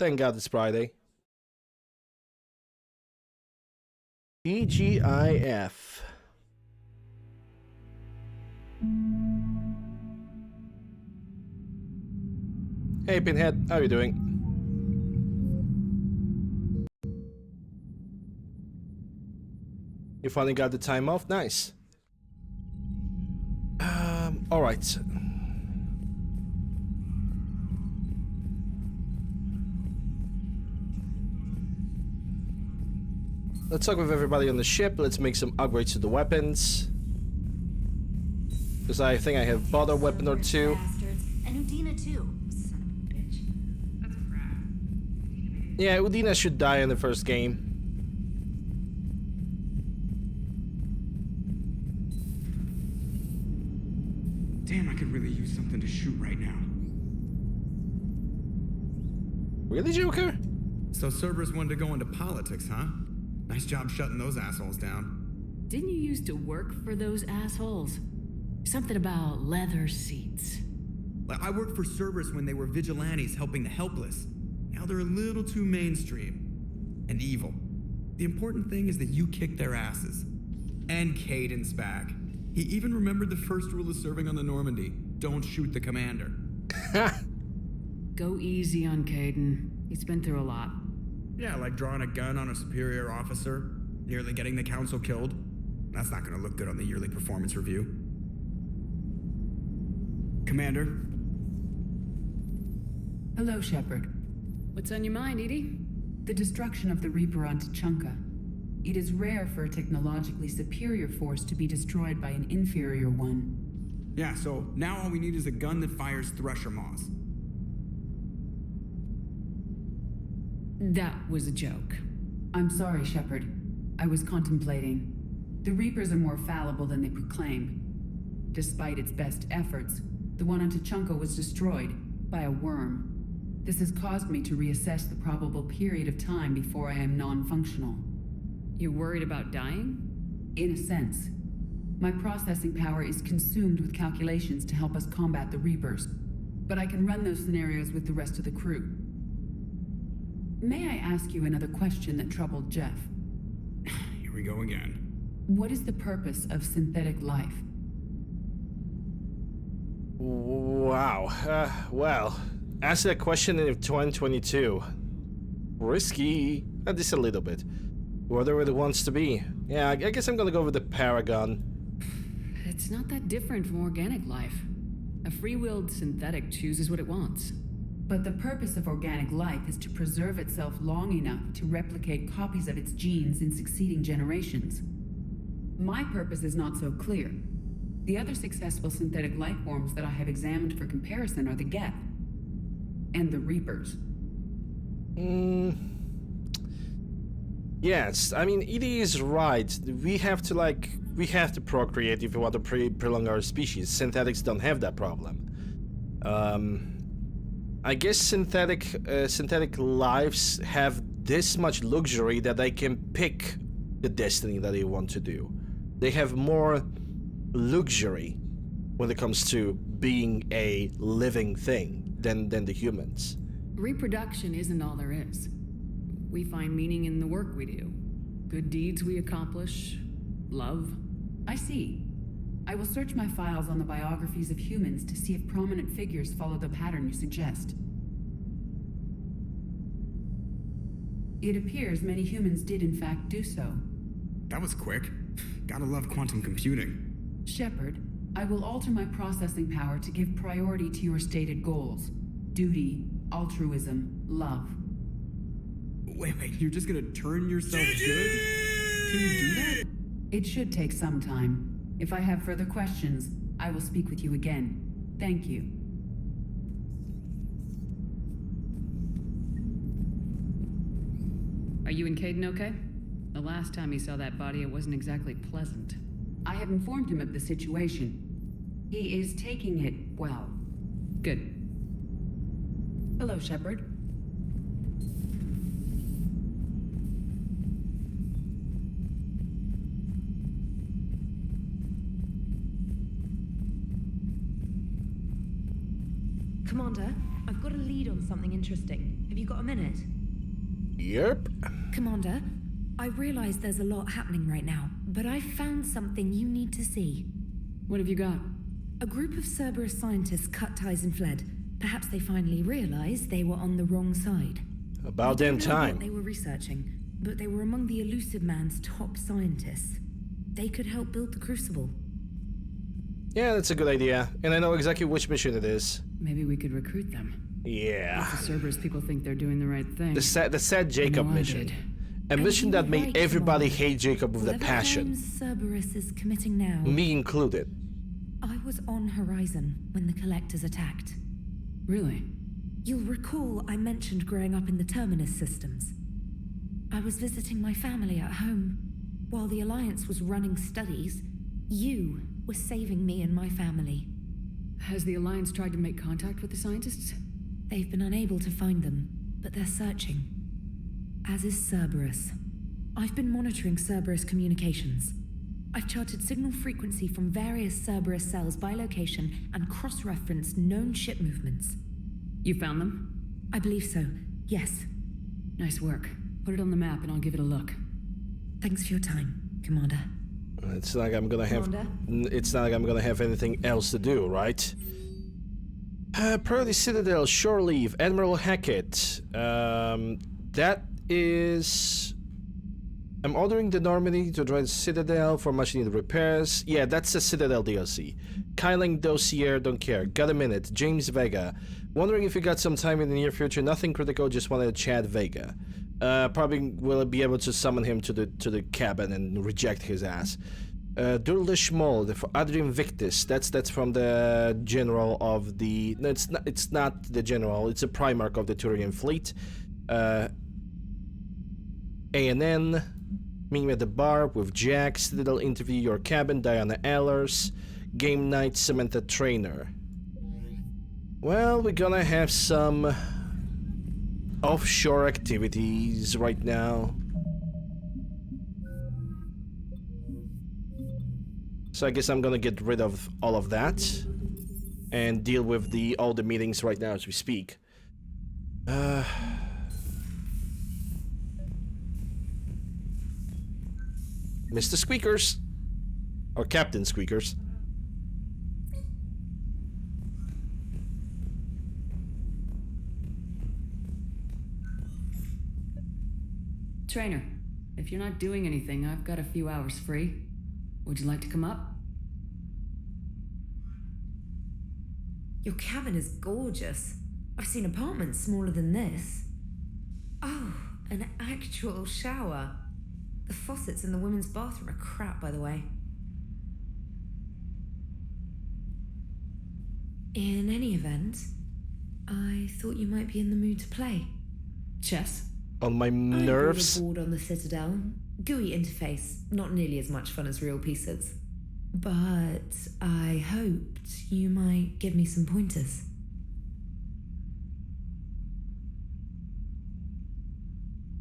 Thank God it's Friday. TGIF. Hey Pinhead, how are you doing? You finally got the time off? Nice. Alright. Let's talk with everybody on the ship. Let's make some upgrades to the weapons. Because I think I have bought a weapon or two. And Udina too. Son of a bitch. That's crap. Yeah, Udina should die in the first game. Damn, I could really use something to shoot right now. Really, Joker? So Cerberus wanted to go into politics, huh? Nice job shutting those assholes down. Didn't you used to work for those assholes? Something about leather seats. I worked for Cerberus when they were vigilantes helping the helpless. Now they're a little too mainstream. And evil. The important thing is that you kicked their asses. And Caden's back. He even remembered the first rule of serving on the Normandy. Don't shoot the commander. Go easy on Caden. He's been through a lot. Yeah, like drawing a gun on a superior officer, nearly getting the council killed. That's not gonna look good on the yearly performance review. Commander? Hello, Shepard. What's on your mind, Edie? The destruction of the Reaper on Tuchanka. It is rare for a technologically superior force to be destroyed by an inferior one. Yeah, so now all we need is a gun that fires thresher maws. That was a joke. I'm sorry, Shepard. I was contemplating. The Reapers are more fallible than they proclaim. Despite its best efforts, the one on Tuchanka was destroyed by a worm. This has caused me to reassess the probable period of time before I am non-functional. You're worried about dying? In a sense. My processing power is consumed with calculations to help us combat the Reapers, but I can run those scenarios with the rest of the crew. May I ask you another question that troubled Jeff? Here we go again. What is the purpose of synthetic life? Wow. Well, answer that question in 2022. Risky. Just a little bit. Whatever it wants to be. Yeah, I guess I'm gonna go with the Paragon. It's not that different from organic life. A free-willed synthetic chooses what it wants. But the purpose of organic life is to preserve itself long enough to replicate copies of its genes in succeeding generations. My purpose is not so clear. The other successful synthetic life forms that I have examined for comparison are the Geth and the Reapers. Yes, I mean, Edie is right. We have to procreate if we want to prolong our species. Synthetics don't have that problem. I guess synthetic lives have this much luxury that they can pick the destiny that they want to do. They have more luxury when it comes to being a living thing than the humans. Reproduction isn't all there is. We find meaning in the work we do. Good deeds we accomplish. Love. I see. I will search my files on the biographies of humans to see if prominent figures follow the pattern you suggest. It appears many humans did in fact do so. That was quick. Gotta love quantum computing. Shepard, I will alter my processing power to give priority to your stated goals. Duty, altruism, love. Wait, you're just gonna turn yourself good? Can you do that? It should take some time. If I have further questions, I will speak with you again. Thank you. Are you and Caden okay? The last time he saw that body, it wasn't exactly pleasant. I have informed him of the situation. He is taking it well. Good. Hello, Shepard. Commander, I've got a lead on something interesting. Have you got a minute? Yep. Commander, I realize there's a lot happening right now, but I've found something you need to see. What have you got? A group of Cerberus scientists cut ties and fled. Perhaps they finally realized they were on the wrong side. About We damn don't know time. what they were researching, but they were among the Elusive Man's top scientists. They could help build the Crucible. Yeah, that's a good idea. And I know exactly which mission it is. Maybe we could recruit them. Yeah. The Cerberus people think they're doing the right thing. The sad Jacob I know I mission. did. A And mission you that were made right, everybody Commander. hate Jacob with a Whatever passion. crimes Cerberus is committing now. Me included. I was on Horizon when the Collectors attacked. Really? You'll recall I mentioned growing up in the Terminus systems. I was visiting my family at home. While the Alliance was running studies, you were saving me and my family. Has the Alliance tried to make contact with the scientists? They've been unable to find them, but they're searching. As is Cerberus. I've been monitoring Cerberus communications. I've charted signal frequency from various Cerberus cells by location and cross-referenced known ship movements. You found them? I believe so, yes. Nice work. Put it on the map and I'll give it a look. Thanks for your time, Commander. It's not like I'm gonna have. Commander? It's not like I'm gonna have anything else to do, right? Priority Citadel, shore leave, Admiral Hackett. That is. I'm ordering the Normandy to join Citadel for much needed repairs. Yeah, that's a Citadel DLC. Kyling Dossier, don't care. Got a minute. James Vega. Wondering if you got some time in the near future. Nothing critical, just wanted to chat Vega. Probably will be able to summon him to the cabin and reject his ass. Durlish Mold for Adrian Victus. That's from the general of the. No, it's not the general. It's a Primarch of the Turian fleet. ANN. Meet me at the bar with Jack. Citadel interview your cabin. Diana Ehlers. Game night. Samantha Trainer. Well, we're gonna have some offshore activities right now. So I guess I'm gonna get rid of all of that and deal with all the meetings right now as we speak. Mr. Squeakers. Or Captain Squeakers. Trainer, if you're not doing anything, I've got a few hours free. Would you like to come up? Your cabin is gorgeous. I've seen apartments smaller than this. Oh, an actual shower. The faucets in the women's bathroom are crap, by the way. In any event, I thought you might be in the mood to play. Chess? On my I nerves. bought a board on the Citadel. GUI interface, not nearly as much fun as real pieces. But I hoped you might give me some pointers.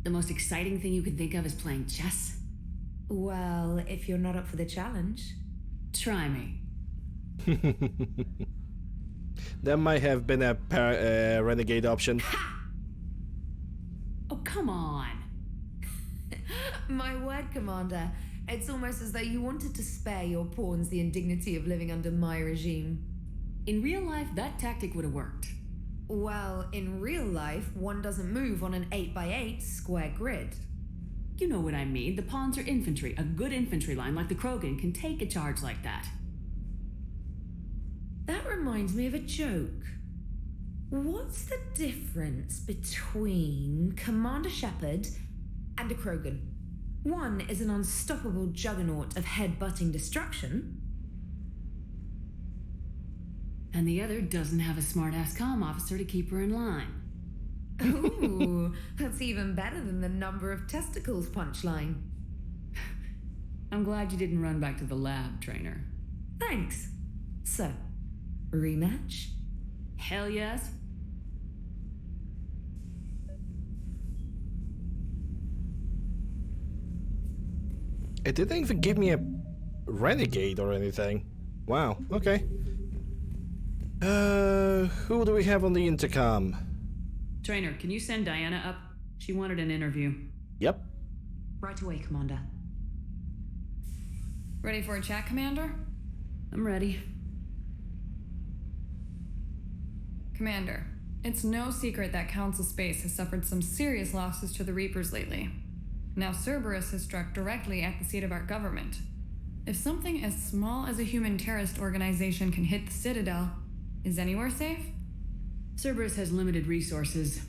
The most exciting thing you can think of is playing chess? Well, if you're not up for the challenge. Try me. That might have been a renegade option. Oh, come on. My word, Commander. It's almost as though you wanted to spare your pawns the indignity of living under my regime. In real life, that tactic would have worked. Well, in real life, one doesn't move on an 8x8 square grid. You know what I mean. The pawns are infantry. A good infantry line like the Krogan can take a charge like that. That reminds me of a joke. What's the difference between Commander Shepard and a Krogan? One is an unstoppable juggernaut of head-butting destruction. And the other doesn't have a smart-ass comm officer to keep her in line. Ooh, that's even better than the number of testicles punchline. I'm glad you didn't run back to the lab, Trainer. Thanks. So, rematch? Hell yes. It didn't even give me a renegade or anything. Wow, okay. Who do we have on the intercom? Trainer, can you send Diana up? She wanted an interview. Yep. Right away, Commander. Ready for a chat, Commander? I'm ready. Commander, it's no secret that Council Space has suffered some serious losses to the Reapers lately. Now Cerberus has struck directly at the seat of our government. If something as small as a human terrorist organization can hit the Citadel, is anywhere safe? Cerberus has limited resources.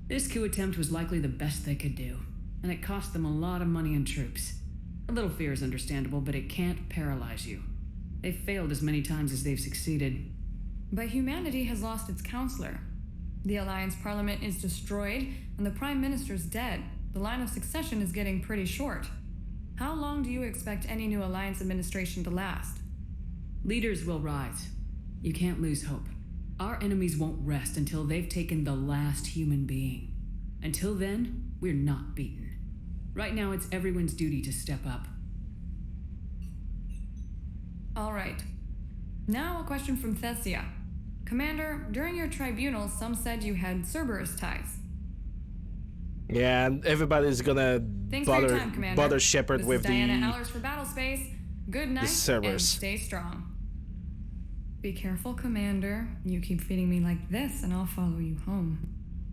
This coup attempt was likely the best they could do, and it cost them a lot of money and troops. A little fear is understandable, but it can't paralyze you. They've failed as many times as they've succeeded. But humanity has lost its counselor. The Alliance Parliament is destroyed, and the Prime Minister's dead. The line of succession is getting pretty short. How long do you expect any new Alliance administration to last? Leaders will rise. You can't lose hope. Our enemies won't rest until they've taken the last human being. Until then, we're not beaten. Right now, it's everyone's duty to step up. All right. Now a question from Thessia. Commander, during your tribunal, some said you had Cerberus ties. Yeah, and everybody's gonna Thanks for your time, Commander. bother Shepard This with is Diana the Allers for Battlespace. Good night, and Cerberus. stay strong. Be careful, Commander. You keep feeding me like this, and I'll follow you home.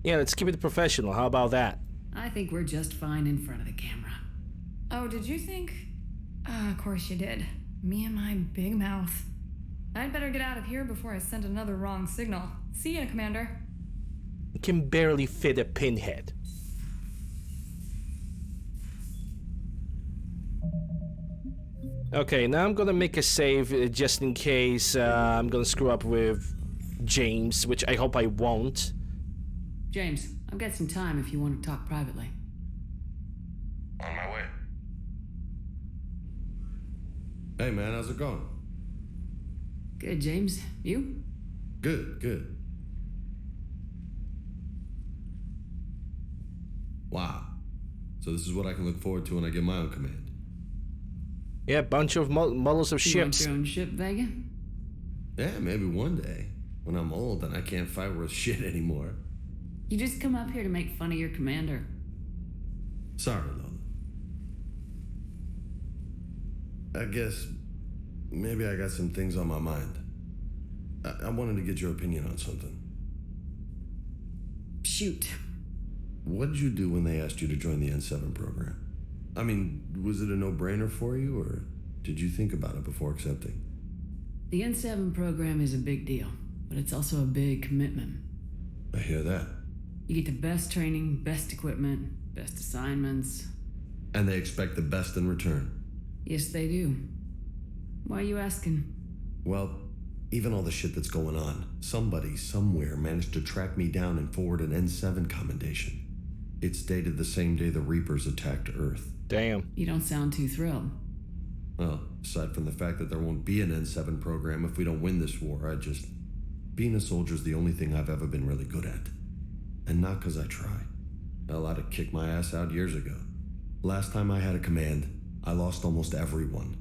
Yeah, let's keep it professional. How about that? I think we're just fine in front of the camera. Oh, did you think? Of course you did. Me and my big mouth. I'd better get out of here before I send another wrong signal. See ya, Commander. You can barely fit a pinhead. Okay, now I'm gonna make a save just in case I'm gonna screw up with James, which I hope I won't. James, I've got some time if you want to talk privately. On my way. Hey man, how's it going? Good, James. You? Good, good. Wow. So this is what I can look forward to when I get my own command. Yeah, bunch of models of You want ships. your own ship, Vega? Yeah, maybe one day. When I'm old and I can't fight worth shit anymore. You just come up here to make fun of your commander. Sorry, Lola. I guess maybe I got some things on my mind. I wanted to get your opinion on something. Shoot. What did you do when they asked you to join the N7 program? I mean, was it a no-brainer for you, or did you think about it before accepting? The N7 program is a big deal, but it's also a big commitment. I hear that. You get the best training, best equipment, best assignments. And they expect the best in return. Yes, they do. Why are you asking? Well, even all the shit that's going on, somebody somewhere managed to track me down and forward an N7 commendation. It's dated the same day the Reapers attacked Earth. Damn. You don't sound too thrilled. Well, aside from the fact that there won't be an N7 program if we don't win this war, being a soldier's the only thing I've ever been really good at. And not because I try. Hell, I'd have kicked my ass out years ago. Last time I had a command, I lost almost everyone,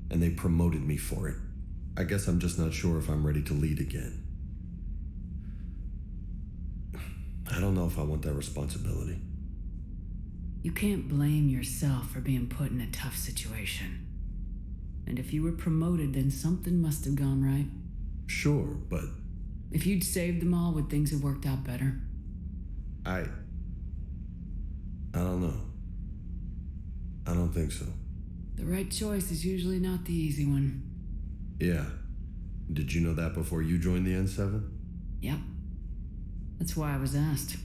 and they promoted me for it. I guess I'm just not sure if I'm ready to lead again. I don't know if I want that responsibility. You can't blame yourself for being put in a tough situation. And if you were promoted, then something must have gone right. Sure, but If you'd saved them all, would things have worked out better? I don't know. I don't think so. The right choice is usually not the easy one. Yeah. Did you know that before you joined the N7? Yep. That's why I was asked.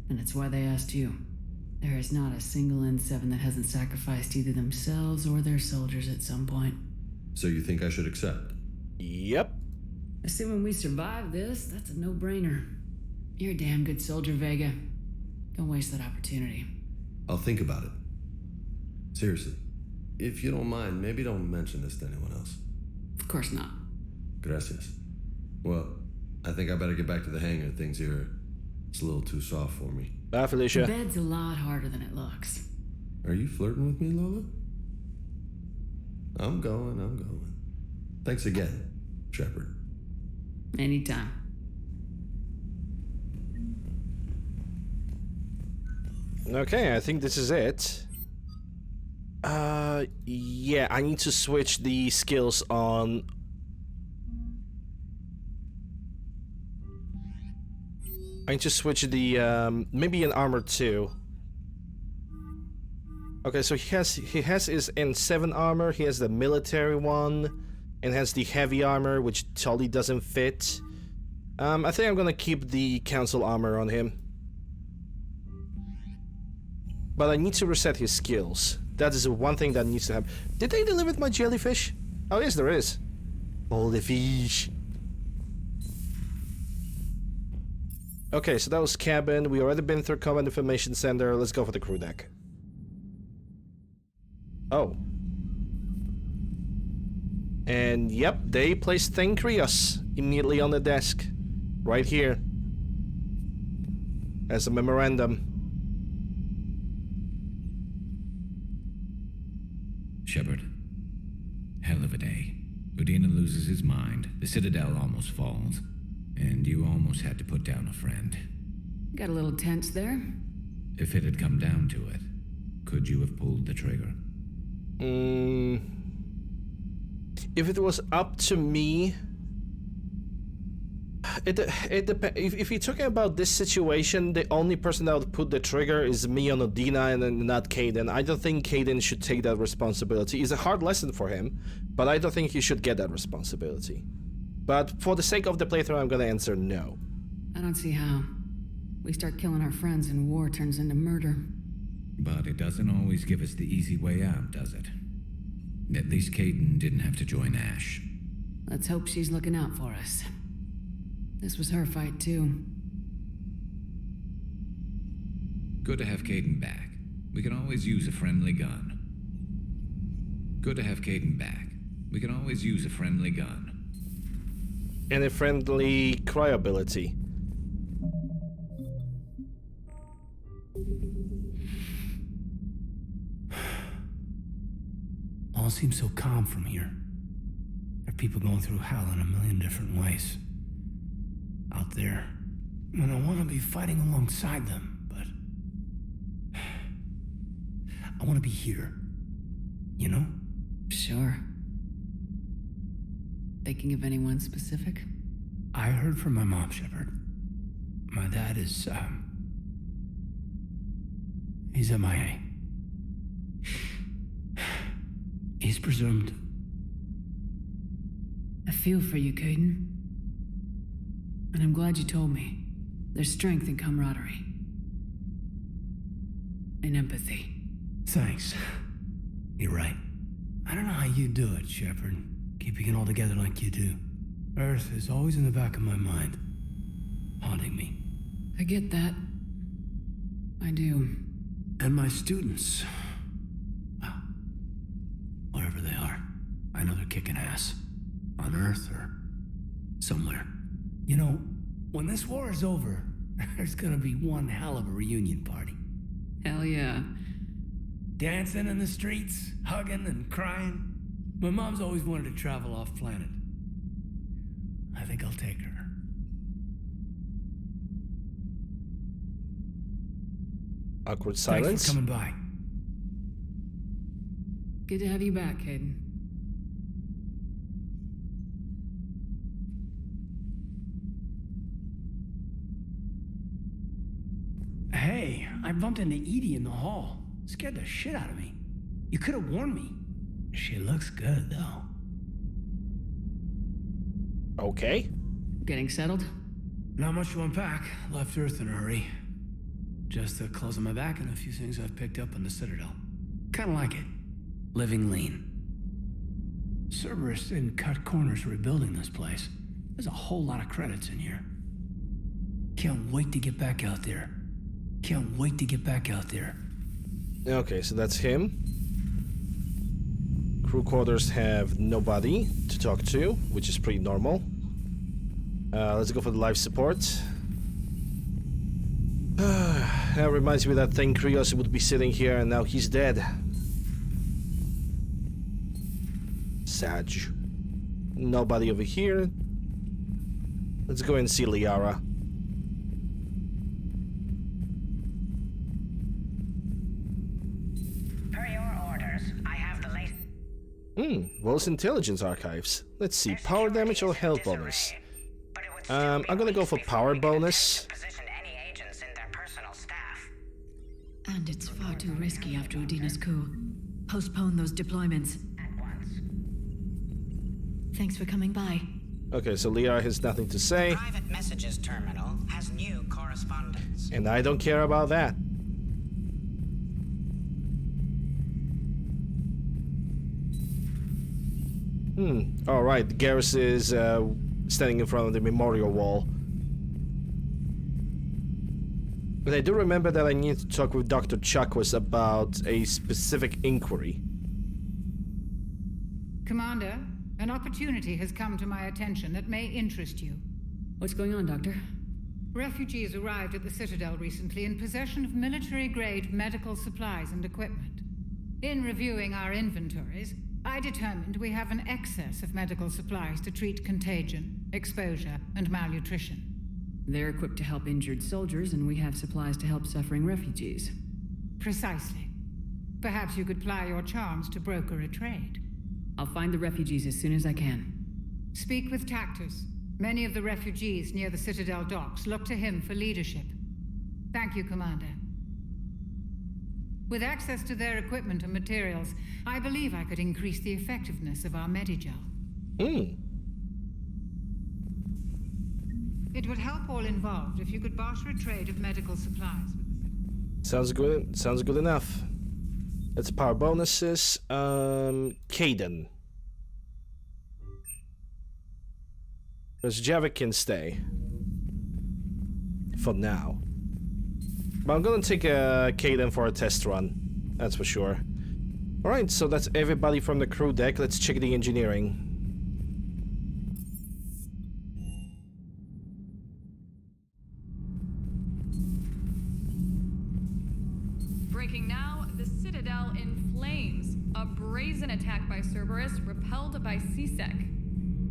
And it's why they asked you. There is not a single N7 that hasn't sacrificed either themselves or their soldiers at some point. So you think I should accept? Yep. Assuming we survive this, that's a no-brainer. You're a damn good soldier, Vega. Don't waste that opportunity. I'll think about it. Seriously. If you don't mind, maybe don't mention this to anyone else. Of course not. Gracias. Well, I think I better get back to the hangar. Things here, it's a little too soft for me. Bye, The Felicia. bed's a lot harder than it looks. Are you flirting with me, Lola? I'm going. Thanks again, Shepard. Anytime. Okay, I think this is it. Yeah, I need to switch the skills on. I need to switch the, maybe an armor too. Okay, so he has his N7 armor, he has the military one, and has the heavy armor, which totally doesn't fit. I think I'm gonna keep the council armor on him. But I need to reset his skills. That is the one thing that needs to happen. Did they deliver my jellyfish? Oh yes, there is. Holy fish. Okay, so that was cabin. We already been through Command Information Center. Let's go for the crew deck. Oh. And yep, they placed Thenkrios immediately on the desk. Right here. As a memorandum. Shepard. Hell of a day. Udina loses his mind, the Citadel almost falls, and you almost had to put down a friend. Got a little tense there. If it had come down to it, could you have pulled the trigger? If it was up to me, it depends. If you're talking about this situation, the only person that would put the trigger is me on Udina and not Kaidan. I don't think Kaidan should take that responsibility. It's a hard lesson for him, but I don't think he should get that responsibility. But for the sake of the playthrough, I'm gonna answer no. I don't see how. We start killing our friends and war turns into murder. But it doesn't always give us the easy way out, does it? At least Kaidan didn't have to join Ash. Let's hope she's looking out for us. This was her fight, too. Good to have Kaidan back. We can always use a friendly gun. Good to have Kaidan back. We can always use a friendly gun. And a friendly cry ability. All seems so calm from here. There are people going through hell in a million different ways. Out there. And I want to be fighting alongside them, but... I want to be here. You know? Sure. Thinking of anyone specific? I heard from my mom, Shepard. My dad is, he's MIA. He's presumed. I feel for you, Kaidan. And I'm glad you told me. There's strength in camaraderie. And empathy. Thanks. You're right. I don't know how you do it, Shepard. Keeping it all together like you do. Earth is always in the back of my mind. Haunting me. I get that. I do. And my students. Well, wherever they are. I know they're kicking ass. On Earth or somewhere. You know, when this war is over, there's gonna be one hell of a reunion party. Hell yeah. Dancing in the streets, hugging and crying. My mom's always wanted to travel off planet. I think I'll take her. Awkward silence. Thanks for coming by. Good to have you back, Kaidan. Hey, I bumped into Edie in the hall. Scared the shit out of me. You could have warned me. She looks good, though. Okay. Getting settled? Not much to unpack. Left Earth in a hurry. Just the clothes on my back and a few things I've picked up on the Citadel. Kinda like it. Living lean. Cerberus didn't cut corners rebuilding this place. There's a whole lot of credits in here. Can't wait to get back out there. Can't wait to get back out there. Okay, so that's him. Crew quarters have nobody to talk to, which is pretty normal. Let's go for the life support. That reminds me that Thenkrios would be sitting here and now he's dead. Sad. Nobody over here. Let's go and see Liara. World's Intelligence Archives. Let's see, power damage or health bonus. I'm gonna go for power bonus. And it's far too risky after Udina's coup. Postpone those deployments. Thanks for coming by. Okay, so Leah has nothing to say. Private messages terminal has new correspondence. And I don't care about that. Alright, Garrus is standing in front of the memorial wall. But I do remember that I need to talk with Dr. Chakwas about a specific inquiry. Commander, an opportunity has come to my attention that may interest you. What's going on, Doctor? Refugees arrived at the Citadel recently in possession of military-grade medical supplies and equipment. In reviewing our inventories, I determined we have an excess of medical supplies to treat contagion, exposure, and malnutrition. They're equipped to help injured soldiers, and we have supplies to help suffering refugees. Precisely. Perhaps you could ply your charms to broker a trade. I'll find the refugees as soon as I can. Speak with Tactus. Many of the refugees near the Citadel docks look to him for leadership. Thank you, Commander. With access to their equipment and materials, I believe I could increase the effectiveness of our Medigel. It would help all involved if you could barter a trade of medical supplies with the Sounds good. Sounds good enough. That's power bonuses. Caden. Because Javik can stay. For now. But I'm gonna take Caden for a test run. That's for sure. Alright, so that's everybody from the crew deck. Let's check the engineering. Breaking now, the Citadel in flames. A brazen attack by Cerberus repelled by CSEC.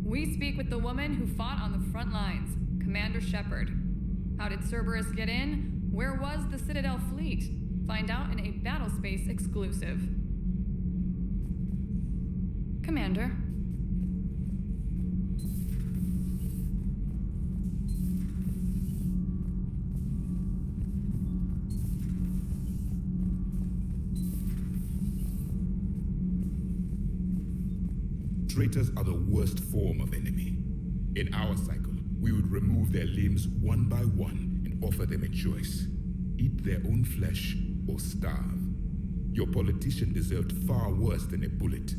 We speak with the woman who fought on the front lines, Commander Shepard. How did Cerberus get in? Where was the Citadel fleet? Find out in a Battlespace exclusive. Commander. Traitors are the worst form of enemy. In our cycle, we would remove their limbs one by one and offer them a choice. Eat their own flesh or starve. Your politician deserved far worse than a bullet.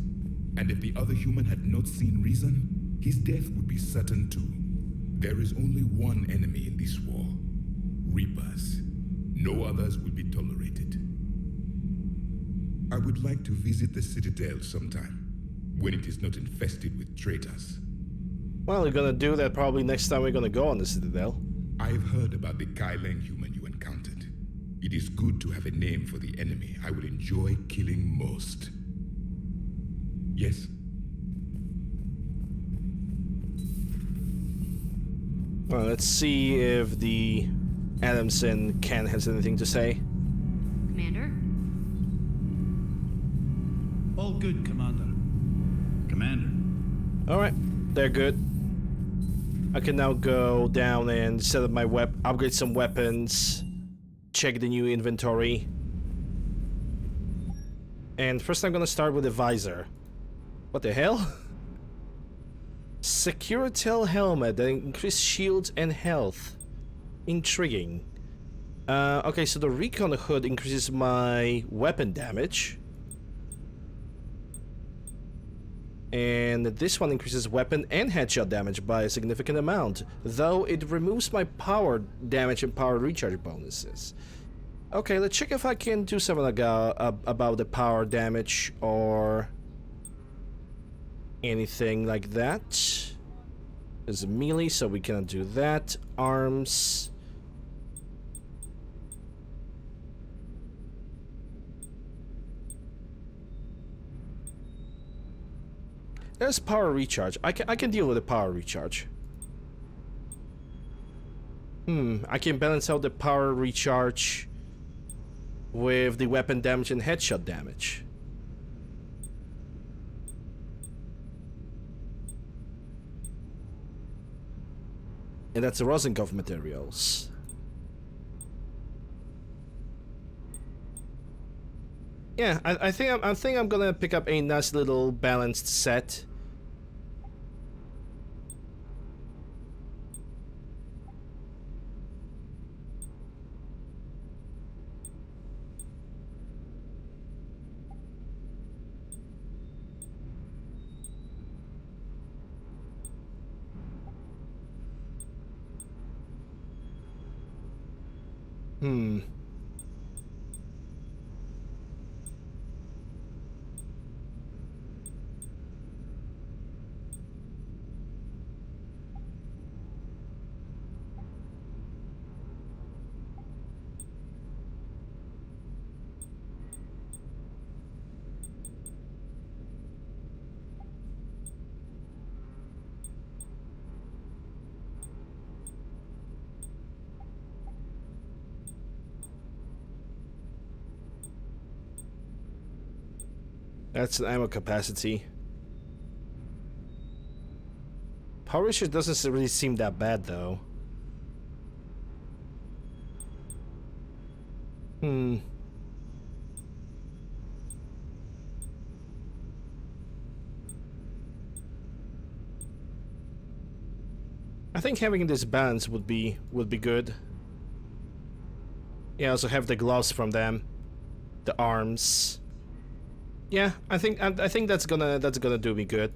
And if the other human had not seen reason, his death would be certain too. There is only one enemy in this war. Reapers. No others will be tolerated. I would like to visit the Citadel sometime, when it is not infested with traitors. Well, we're gonna do that probably next time we're gonna go on the Citadel. I've heard about the Kaileng human you encountered. It is good to have a name for the enemy I will enjoy killing most. Yes? Well, let's see if the Adamson Ken has anything to say. Commander? All good, Commander. Commander. Alright, they're good. I can now go down and set up my upgrade some weapons, check the new inventory. And first I'm gonna start with the visor. What the hell? Securitel helmet that increases shields and health. Intriguing. Okay, so the recon hood increases my weapon damage. And this one increases weapon and headshot damage by a significant amount, though it removes my power damage and power recharge bonuses. Okay, let's check if I can do something about the power damage or anything like that. There's a melee, so we cannot do that. Arms. There's power recharge. I can deal with the power recharge. I can balance out the power recharge with the weapon damage and headshot damage. And that's the Rosenkopf materials. Yeah, I think I'm gonna pick up a nice little balanced set. Hmm. That's an ammo capacity. Power ratio doesn't really seem that bad though. Hmm. I think having this balance would be good. Yeah, also have the gloves from them, the arms. Yeah, I think that's gonna do me good.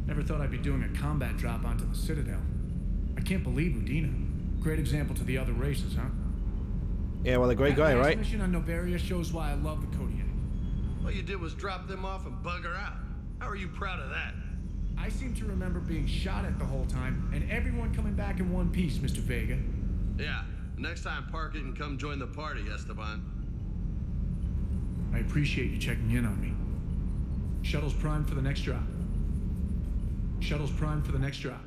Never thought I'd be doing a combat drop onto the Citadel. I can't believe Udina. Great example to the other races, huh? Yeah, well, a great guy, right? That mission on Novaria shows why I love the Kodiak. All you did was drop them off and bugger out. How are you proud of that? I seem to remember being shot at the whole time, and everyone coming back in one piece, Mr. Vega. Yeah, next time park it and come join the party, Esteban. I appreciate you checking in on me. Shuttle's primed for the next drop. Shuttle's primed for the next drop.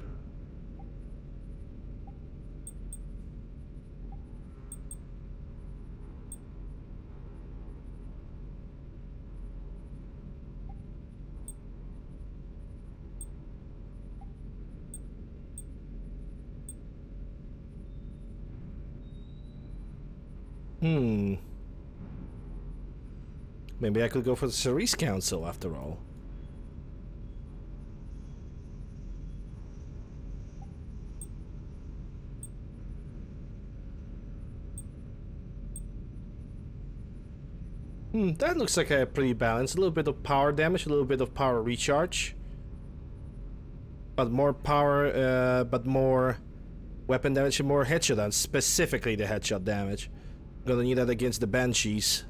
Hmm. Maybe I could go for the Cerise Council after all. That looks like a pretty balanced. A little bit of power damage, a little bit of power recharge. But more power, but more weapon damage and more headshot damage. Specifically the headshot damage. Gonna need that against the Banshees.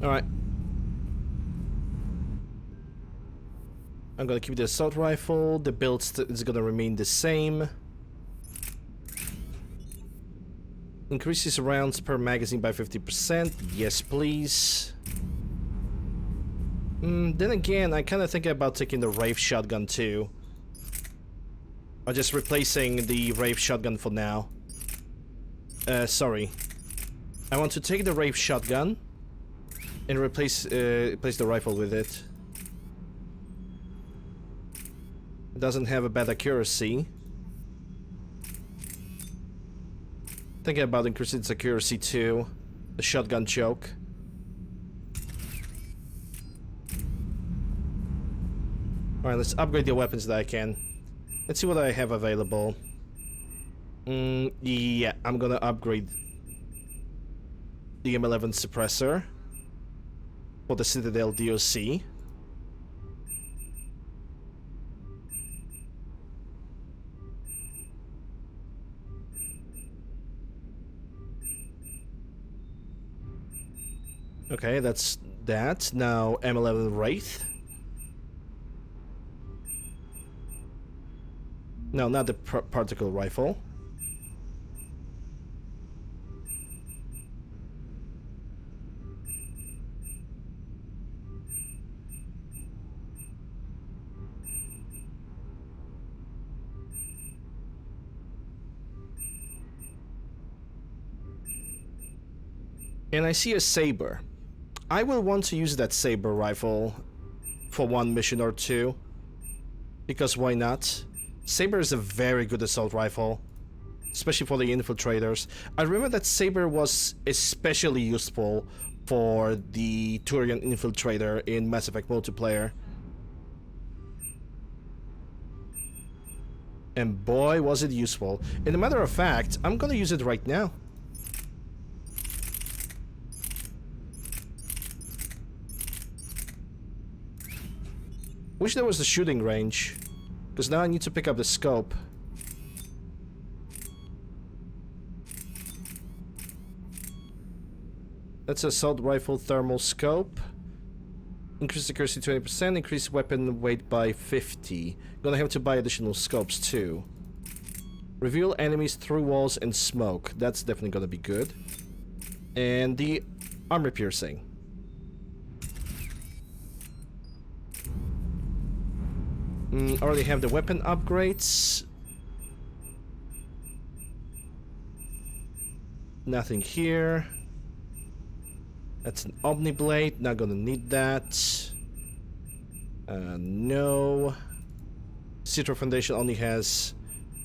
Alright. I'm gonna keep the assault rifle. The build is gonna remain the same. Increases rounds per magazine by 50%. Yes, please. Then again, I kind of think about taking the Wraith shotgun too. Or just replacing the Wraith shotgun for now. Sorry. I want to take the Wraith shotgun and replace the rifle with it. It doesn't have a bad accuracy. Thinking about increasing its accuracy too. The shotgun choke. Alright, let's upgrade the weapons that I can. Let's see what I have available. Yeah, I'm gonna upgrade the M11 suppressor for the Citadel DOC. Okay, that's that. Now M11 Wraith. No, not the particle rifle. And I see a saber. I will want to use that saber rifle for one mission or two. Because why not? Saber is a very good assault rifle. Especially for the infiltrators. I remember that saber was especially useful for the Turian infiltrator in Mass Effect multiplayer. And boy was it useful. And a matter of fact, I'm gonna use it right now. Wish there was a shooting range, because now I need to pick up the scope. That's assault rifle thermal scope. Increase accuracy 20%, increase weapon weight by 50. Gonna have to buy additional scopes too. Reveal enemies through walls and smoke. That's definitely gonna be good. And the armor piercing. Already have the weapon upgrades. Nothing here. That's an Omniblade, not gonna need that. No. Citro Foundation only has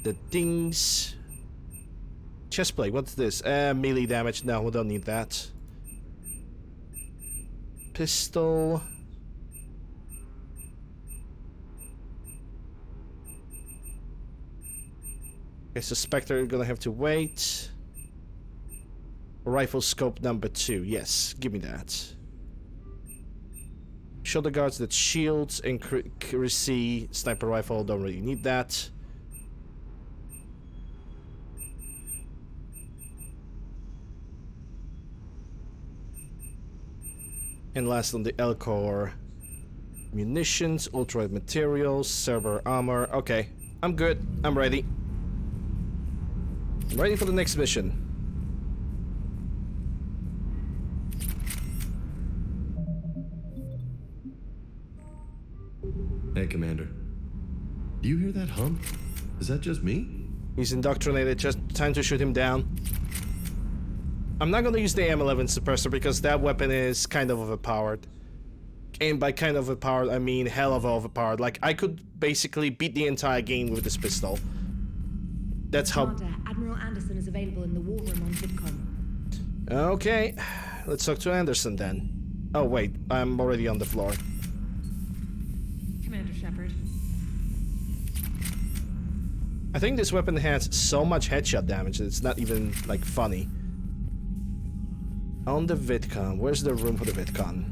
the things. Chestplate, what's this? Melee damage, no, we don't need that. Pistol. Okay, so Spectre, you're gonna have to wait. Rifle scope number 2, yes, give me that. Shoulder guards, that shields, accuracy, sniper rifle, don't really need that. And last on the L-Core, munitions, ultra materials, server armor. Okay, I'm good, I'm ready. I'm ready for the next mission. Hey, Commander. Do you hear that hum? Is that just me? He's indoctrinated, just time to shoot him down. I'm not gonna use the M11 suppressor because that weapon is kind of overpowered. And by kind of overpowered, I mean hell of overpowered. Like, I could basically beat the entire game with this pistol. That's how... Commander, Admiral Anderson is available in the war room on VidCon. Okay, let's talk to Anderson then. Oh wait, I'm already on the floor. Commander Shepard. I think this weapon has so much headshot damage that it's not even, like, funny. On the VidCon, where's the room for the VidCon?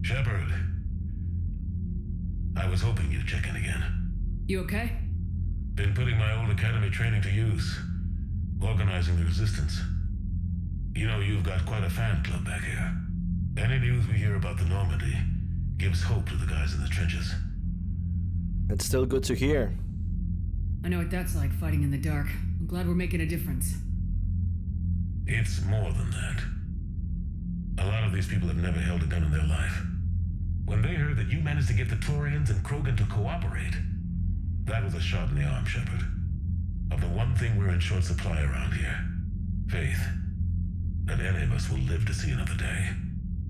Shepard. I was hoping you'd check in again. You okay? Been putting my old academy training to use. Organizing the resistance. You know, you've got quite a fan club back here. Any news we hear about the Normandy gives hope to the guys in the trenches. It's still good to hear. I know what that's like, fighting in the dark. I'm glad we're making a difference. It's more than that. A lot of these people have never held a gun in their life. When they heard that you managed to get the Turians and Krogan to cooperate, that was a shot in the arm, Shepard. Of the one thing we're in short supply around here. Faith. That any of us will live to see another day.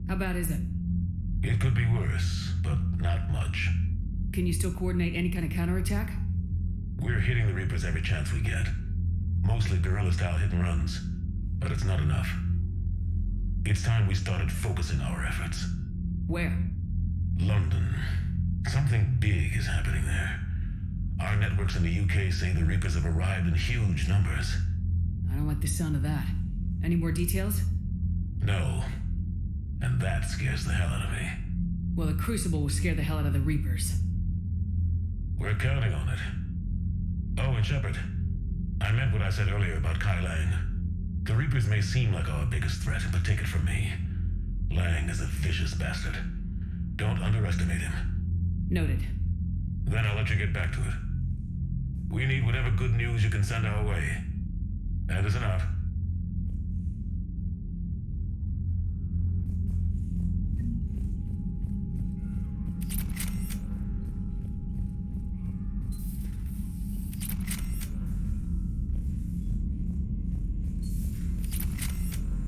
How bad is it? It could be worse, but not much. Can you still coordinate any kind of counterattack? We're hitting the Reapers every chance we get. Mostly guerrilla-style hit and runs, but it's not enough. It's time we started focusing our efforts. Where? London. Something big is happening there. Our networks in the UK say the Reapers have arrived in huge numbers. I don't like the sound of that. Any more details? No. And that scares the hell out of me. Well, the Crucible will scare the hell out of the Reapers. We're counting on it. Oh, and Shepard, I meant what I said earlier about Kai Lang. The Reapers may seem like our biggest threat, but take it from me. Lang is a vicious bastard. Don't underestimate him. Noted. Then I'll let you get back to it. We need whatever good news you can send our way. Anderson out.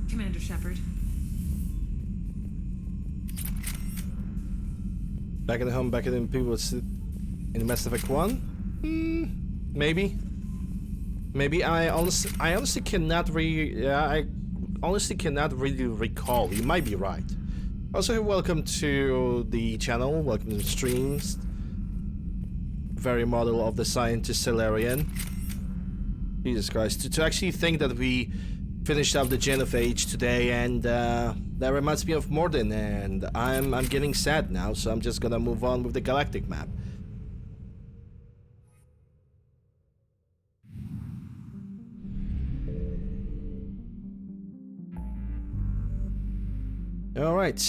Commander Shepard. Back at home, back at the people in Mass Effect 1? Maybe. Maybe I honestly cannot I honestly cannot really recall. You might be right. Also, welcome to the channel. Welcome to the streams. Very model of the scientist Salarian. Jesus Christ! To actually think that we finished up the Genophage today, and that reminds me of Morden, and I'm getting sad now, so I'm just gonna move on with the galactic map. Alright,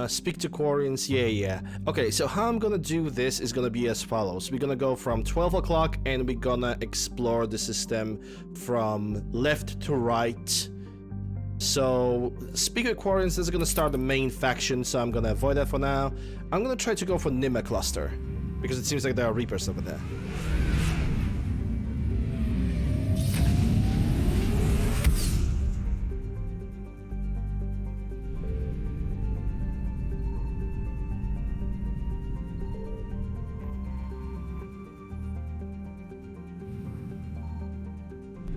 speak to Quarians, yeah. Okay, so how I'm gonna do this is gonna be as follows. We're gonna go from 12 o'clock and we're gonna explore the system from left to right. So, speak with Quarians is gonna start the main faction, so I'm gonna avoid that for now. I'm gonna try to go for Nima Cluster, because it seems like there are Reapers over there.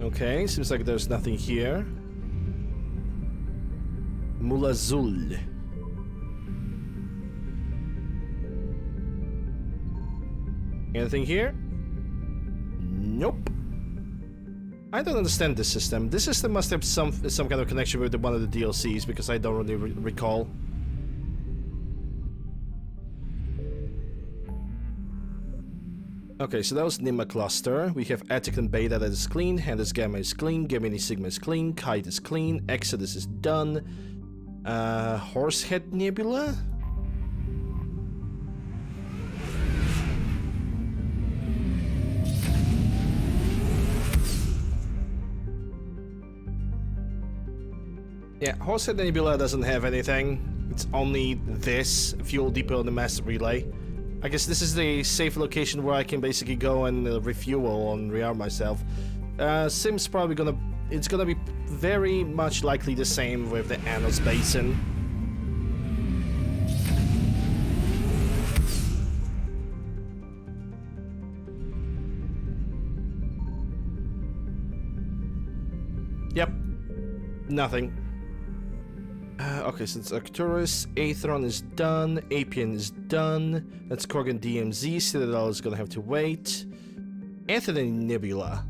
Okay, seems like there's nothing here. Mulazul. Anything here? Nope. I don't understand this system. This system must have some kind of connection with one of the DLCs, because I don't really recall. Okay, so that was Nima Cluster. We have Attic and Beta that is clean, Handis Gamma is clean, Gemini Sigma is clean, Kite is clean, Exodus is done. Horsehead Nebula? Yeah, Horsehead Nebula doesn't have anything. It's only this, Fuel Depot and the Master Relay. I guess this is the safe location where I can basically go and refuel and rearm myself. Sim's probably gonna... It's gonna be very much likely the same with the Anos Basin. Yep. Nothing. Okay, so it's Arcturus, Aethron is done, Apian is done, that's Korgan DMZ, Citadel is gonna have to wait. Anthony Nebula.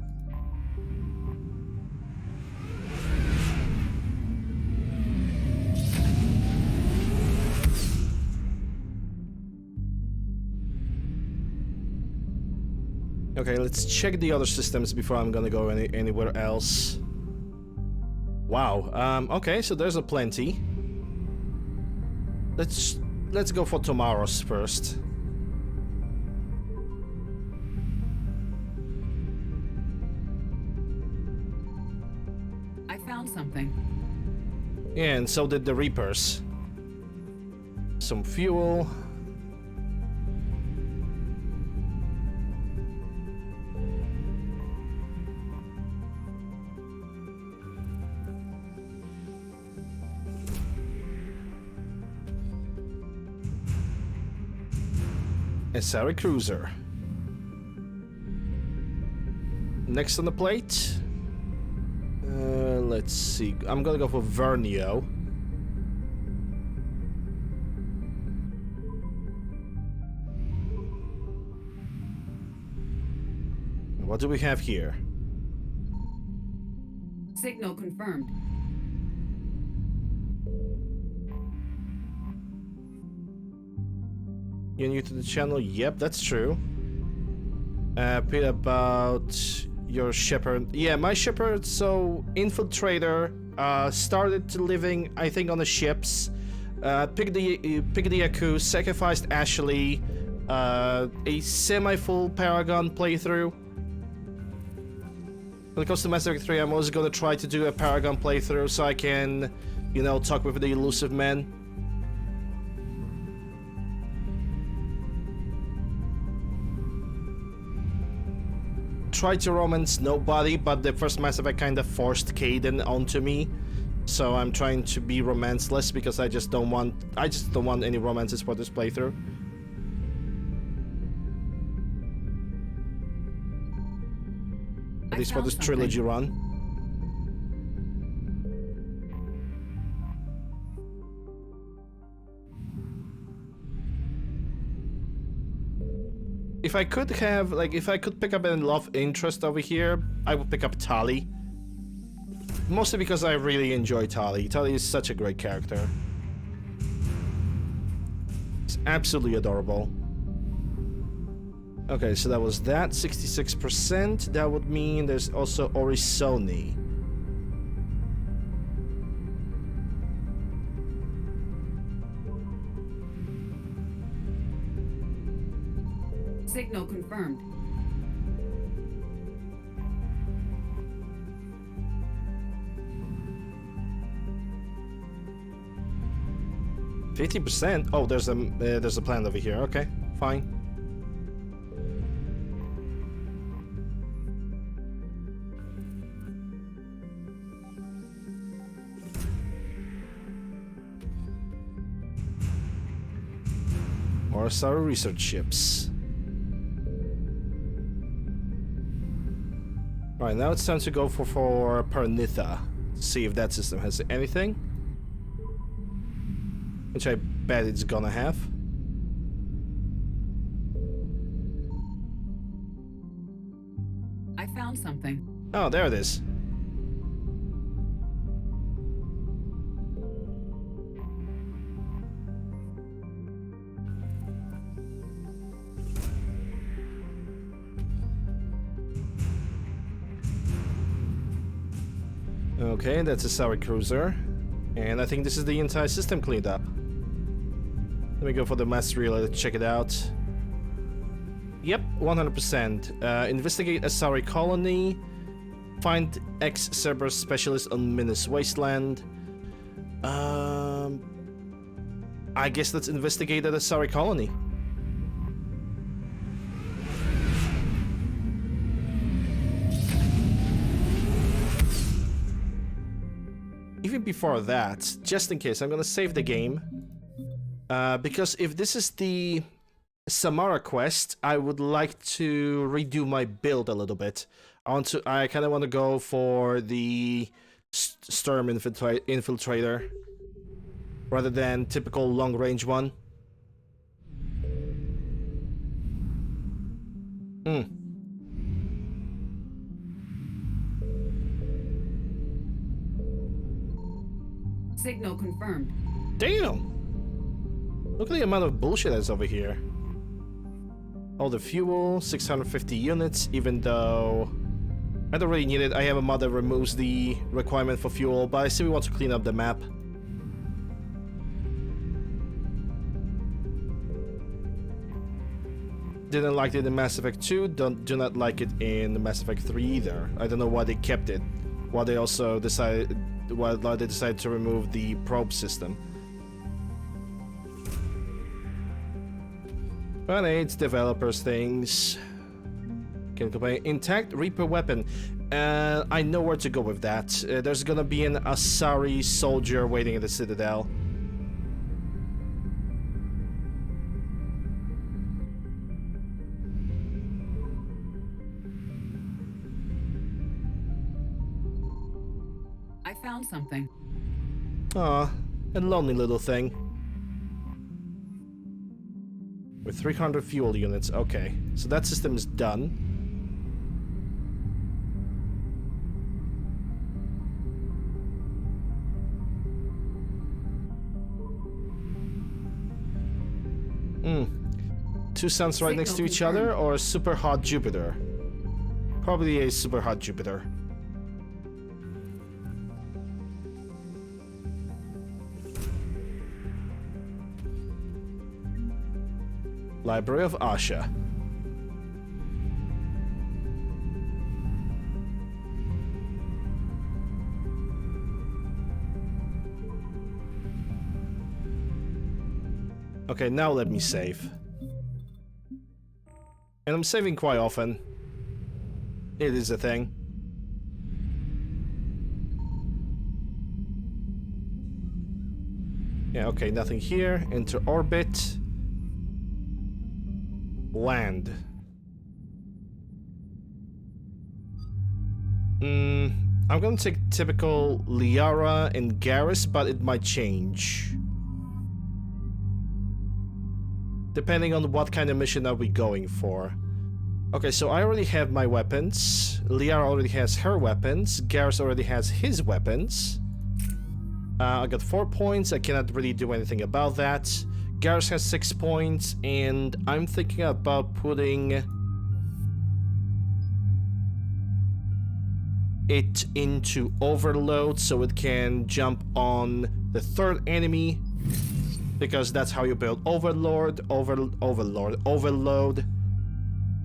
Okay, let's check the other systems before I'm gonna go anywhere else. Wow, okay, so there's a plenty. Let's go for tomorrow's first. I found something. Yeah, and so did the Reapers. Some fuel. A Sari Cruiser. Next on the plate. Let's see. I'm gonna go for Vernio. What do we have here? Signal confirmed. You're new to the channel? Yep, that's true. Bit about your shepherd. Yeah, my shepherd, so Infiltrator, started living, I think, on the ships, picked the Yaku, sacrificed Ashley, a semi-full Paragon playthrough. When it comes to Mass Effect 3, I'm also gonna try to do a Paragon playthrough so I can, you know, talk with the elusive men. Tried to romance nobody, but the first Mass Effect kind of forced Kaidan onto me. So I'm trying to be romanceless because I just don't want any romances for this playthrough. At least for this trilogy run. If I could have, like, if I could pick up a love interest over here, I would pick up Tali. Mostly because I really enjoy Tali. Tali is such a great character. It's absolutely adorable. Okay, so that was that, 66%. That would mean there's also Orisoni. Signal confirmed. %. Oh, there's a plant over here. Okay, fine. More Asari research ships. Right, now it's time to go for Parnitha. See if that system has anything. Which I bet it's gonna have. I found something. Oh, there it is. Okay, that's a Asari cruiser. And I think this is the entire system cleaned up. Let me go for the master relay to check it out. Yep, 100%. Investigate Asari colony. Find ex-Cerberus specialist on Minas Wasteland. I guess let's investigate the Asari colony. Even before that, just in case, I'm gonna save the game. Because if this is the Samara quest, I would like to redo my build a little bit. I kind of want to go for the Sturm Infiltrator rather than typical long-range one. Signal confirmed. Damn! Look at the amount of bullshit that's over here. All the fuel, 650 units, even though I don't really need it. I have a mod that removes the requirement for fuel, but I still want to clean up the map. Didn't like it in Mass Effect 2, do not like it in Mass Effect 3 either. I don't know why they kept it. Why they decided to remove the probe system. But it's developers' things. Can complain. Intact Reaper weapon. I know where to go with that. There's gonna be an Asari soldier waiting at the Citadel. I found something. Aw, a lonely little thing. With 300 fuel units, okay. So that system is done. Two suns right next to each other, or a super hot Jupiter? Probably a super hot Jupiter. Library of Asha. Okay, now let me save. And I'm saving quite often. It is a thing. Yeah, okay, nothing here. Enter orbit. Land. I'm gonna take typical Liara and Garrus, but it might change. Depending on what kind of mission are we going for. Okay, so I already have my weapons. Liara already has her weapons. Garrus already has his weapons. I got 4 points. I cannot really do anything about that. Garrus has 6 points, and I'm thinking about putting it into overload so it can jump on the third enemy, because that's how you build overload.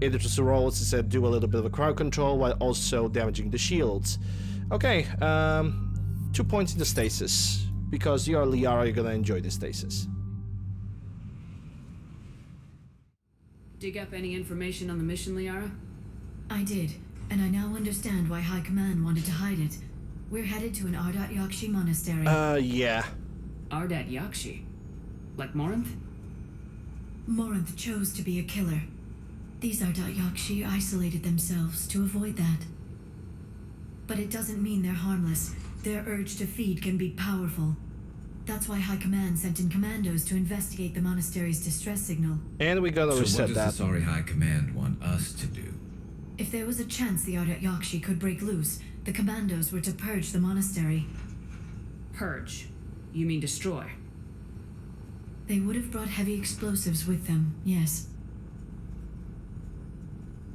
It just rolls instead, do a little bit of a crowd control while also damaging the shields. Okay, 2 points in the stasis, because you are Liara, you're gonna enjoy the stasis. Dig up any information on the mission, Liara? I did, and I now understand why High Command wanted to hide it. We're headed to an Ardat Yakshi monastery. Yeah. Ardat Yakshi? Like Morinth? Morinth chose to be a killer. These Ardat Yakshi isolated themselves to avoid that. But it doesn't mean they're harmless. Their urge to feed can be powerful. That's why High Command sent in commandos to investigate the monastery's distress signal. And we gotta reset that. So what does the sorry High Command want us to do? If there was a chance the Ardat Yakshi could break loose, the commandos were to purge the monastery. Purge? You mean destroy? They would have brought heavy explosives with them, yes.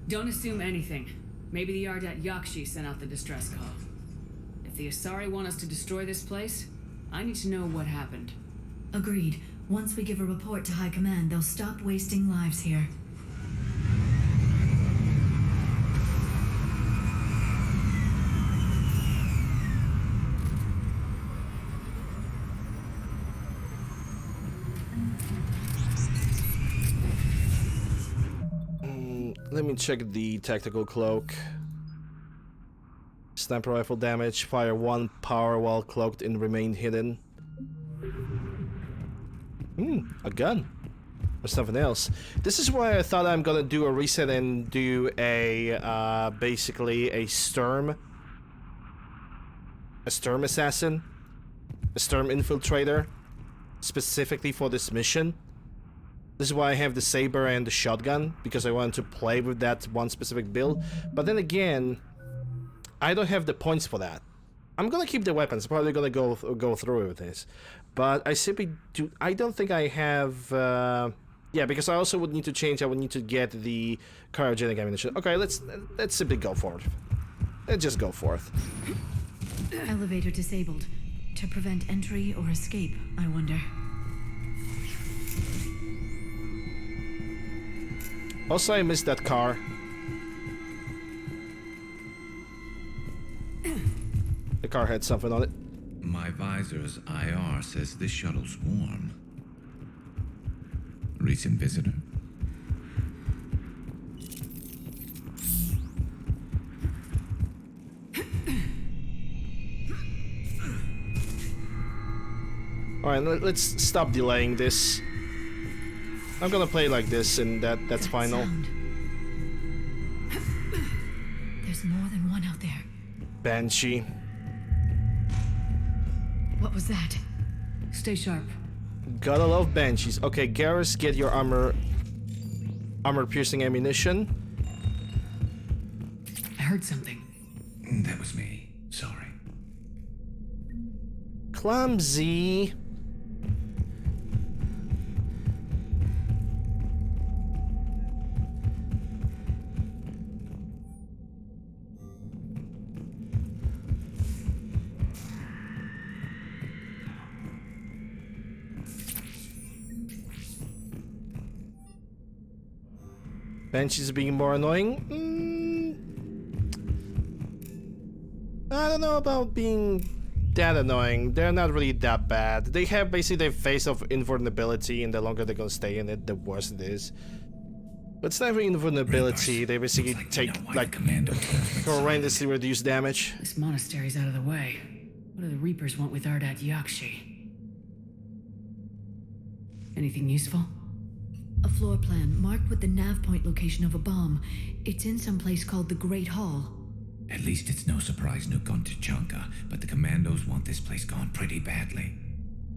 Don't assume anything. Maybe the Ardat Yakshi sent out the distress call. If the Asari want us to destroy this place, I need to know what happened. Agreed. Once we give a report to High Command, they'll stop wasting lives here. Let me check the tactical cloak. Sniper rifle damage, fire 1 power while cloaked and remain hidden. A gun. Or something else. This is why I thought I'm gonna do a reset and do a, basically a Sturm assassin. A Sturm infiltrator. Specifically for this mission. This is why I have the saber and the shotgun, because I wanted to play with that one specific build. But then again, I don't have the points for that. I'm gonna keep the weapons. Probably gonna go through with this, but I simply do. I don't think I have. Yeah, because I also would need to change. I would need to get the cryogenic ammunition. Okay, let's simply go for it. Let's just go for it. Elevator disabled. To prevent entry or escape, I wonder. Also, I missed that car. The car had something on it. My visor's IR says this shuttle's warm. Recent visitor? Alright, let's stop delaying this. I'm gonna play like this, and that's final. There's more than one out there. Banshee. What was that? Stay sharp. Gotta love Banshees. Okay, Garrus, get your armor-piercing ammunition. I heard something. That was me. Sorry. Clumsy. Banshees being more annoying? I don't know about being that annoying. They're not really that bad. They have basically their face of invulnerability, and the longer they're gonna stay in it, the worse it is. But it's not really invulnerability. They basically take like horrendously reduced damage. This monastery's out of the way. What do the Reapers want with Ardat Yakshi? Anything useful? A floor plan marked with the nav point location of a bomb. It's in some place called the Great Hall. At least it's no surprise Nuke gone to Chanka, but the commandos want this place gone pretty badly.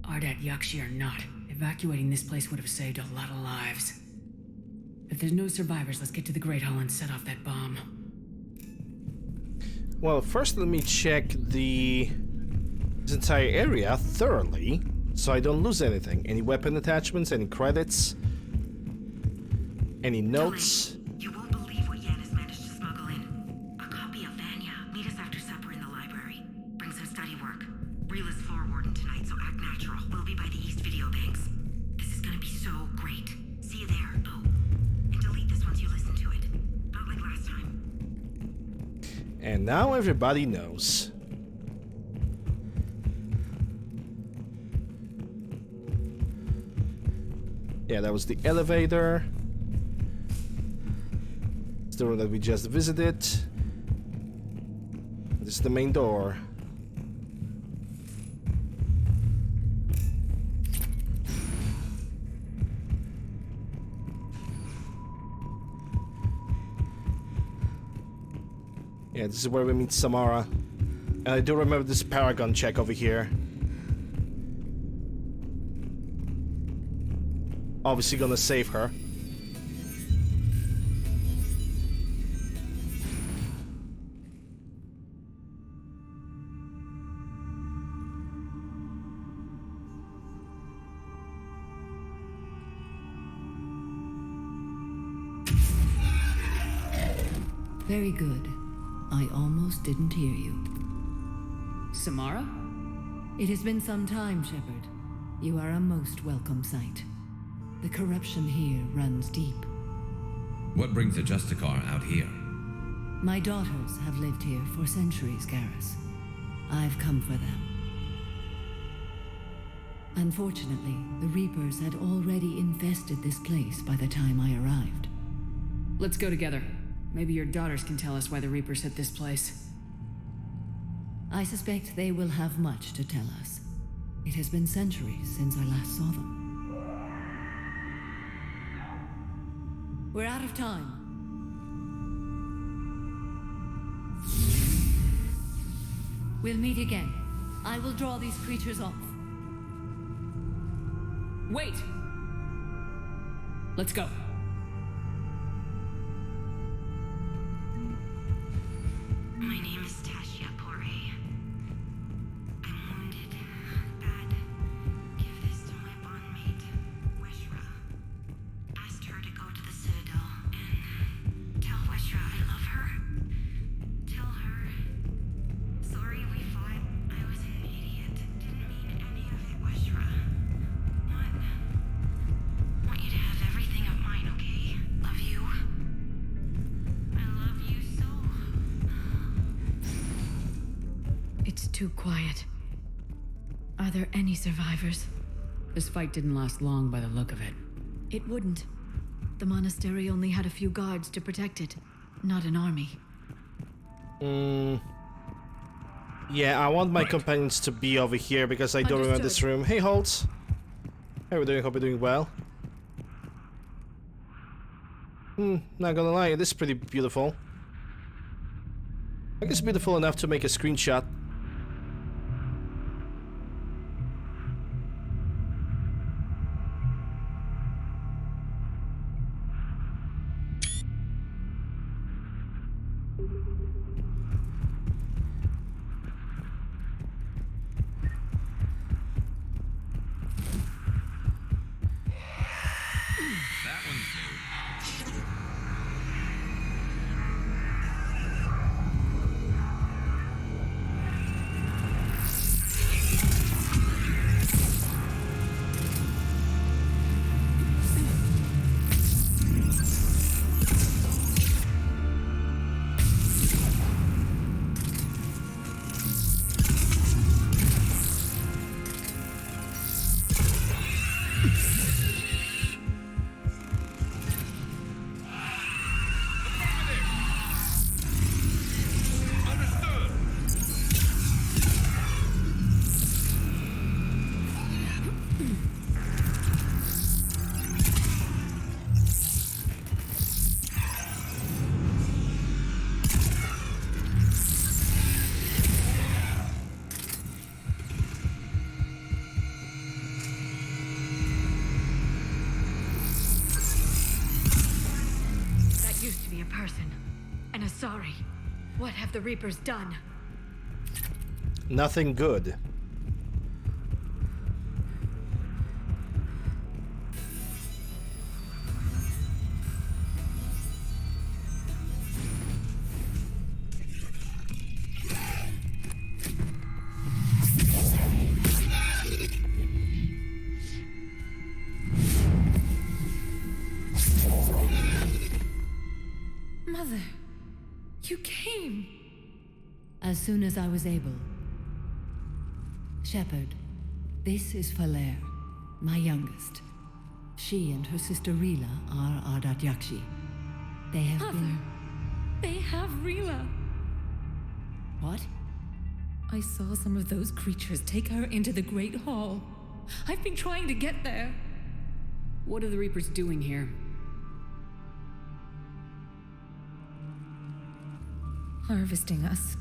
Ardat Yakshi or not, evacuating this place would have saved a lot of lives. If there's no survivors, let's get to the Great Hall and set off that bomb. Well, first let me check this entire area thoroughly, so I don't lose anything. Any weapon attachments, any credits, any notes. You won't believe what Yan has managed to smuggle in. A copy of Vanya. Meet us after supper in the library. Bring some study work. Reel is floor warden tonight, so act natural. We'll be by the East Video Banks. This is gonna be so great. See you there. Oh, and delete this once you listen to it. Not like last time. And now everybody knows. Yeah, that was the elevator. It's the room that we just visited. This is the main door. Yeah, this is where we meet Samara. And I do remember this Paragon check over here. Obviously gonna save her. Very good. I almost didn't hear you. Samara? It has been some time, Shepard. You are a most welcome sight. The corruption here runs deep. What brings the Justicar out here? My daughters have lived here for centuries, Garrus. I've come for them. Unfortunately, the Reapers had already infested this place by the time I arrived. Let's go together. Maybe your daughters can tell us why the Reapers hit this place. I suspect they will have much to tell us. It has been centuries since I last saw them. We're out of time. We'll meet again. I will draw these creatures off. Wait! Let's go. My name is Tasha Poré. I'm wounded. Bad. Give this to my bondmate, Weshra. Asked her to go to the Citadel and tell Weshra I love her. Tell her. Sorry we fought. I was an idiot. Didn't mean any of it, Weshra. Want you to have everything of mine, okay? Love you. I love you so. It's too quiet. Are there any survivors? This fight didn't last long by the look of it. It wouldn't. The monastery only had a few guards to protect it, not an army. Yeah, I want my companions to be over here because I don't remember this room. Hey, Holt. How are we doing? Hope you're doing well. Not gonna lie, this is pretty beautiful. I guess beautiful enough to make a screenshot. That one's new. person. An Asari. What have the Reapers done? Nothing good. Mother, you came. As soon as I was able. Shepard, this is Falere, my youngest. She and her sister Rila are Ardat Yakshi. They have been... They have Rila. What? I saw some of those creatures take her into the Great Hall. I've been trying to get there. What are the Reapers doing here? Harvesting us.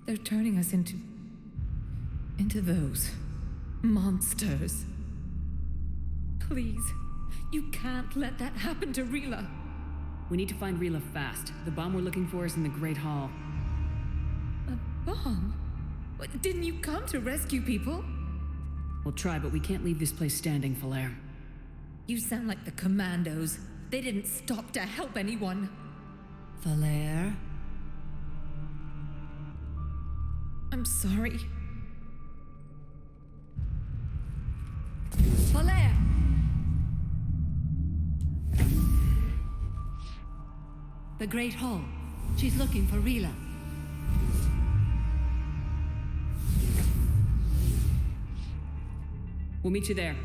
They're turning us into those monsters. Please, you can't let that happen to Rila. We need to find Rila fast. The bomb we're looking for is in the Great Hall. A bomb? What, didn't you come to rescue people? We'll try, but we can't leave this place standing, Falere. You sound like the commandos. They didn't stop to help anyone. Falere? I'm sorry. Falere! The Great Hall. She's looking for Rila. We'll meet you there.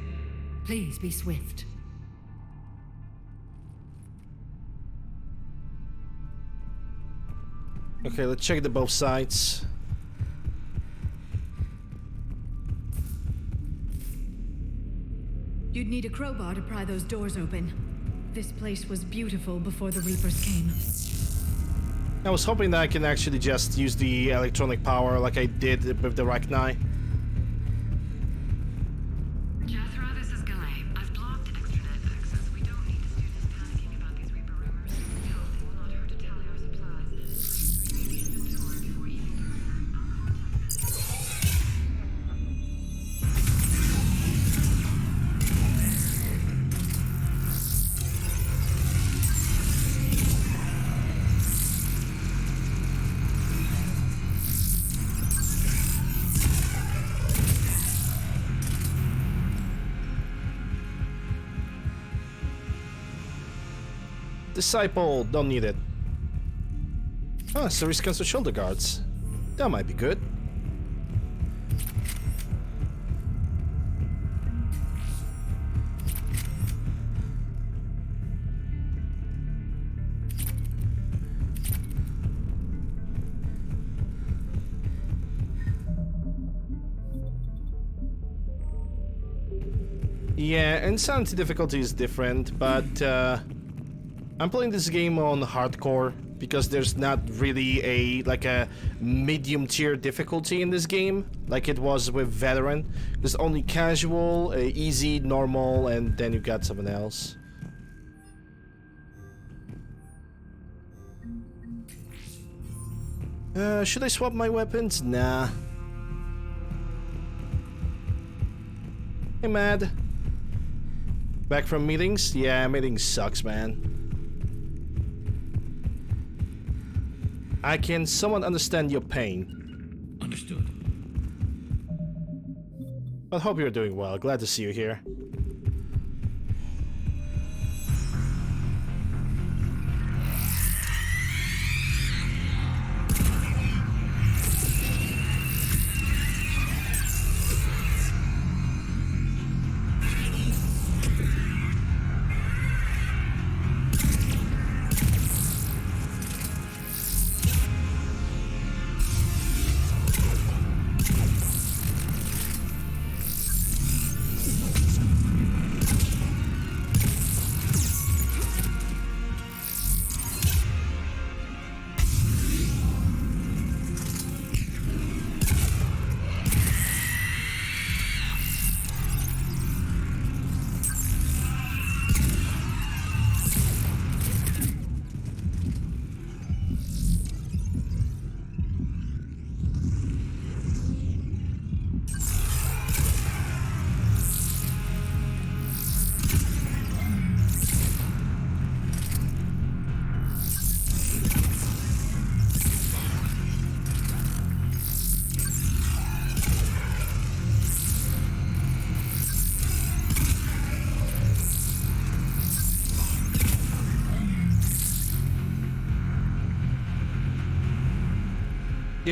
Please be swift. Okay, let's check the both sides. You'd need a crowbar to pry those doors open. This place was beautiful before the Reapers came. I was hoping that I can actually just use the electronic power like I did with the Rachni. Jethro, this is Guy. I've blocked extranet access. We don't need students panicking about these Reaper rumors. Still, it will not hurt to tally our supplies. Inventory before eating. Disciple, don't need it. Ah, service cancel shoulder guards. That might be good. Yeah, insanity difficulty is different, but I'm playing this game on hardcore because there's not really a medium tier difficulty in this game like it was with veteran. There's only casual, easy, normal, and then you got something else. Should I swap my weapons? Nah. Hey, Mad. Back from meetings? Yeah, meetings sucks, man. I can somewhat understand your pain. Understood. But hope you're doing well. Glad to see you here.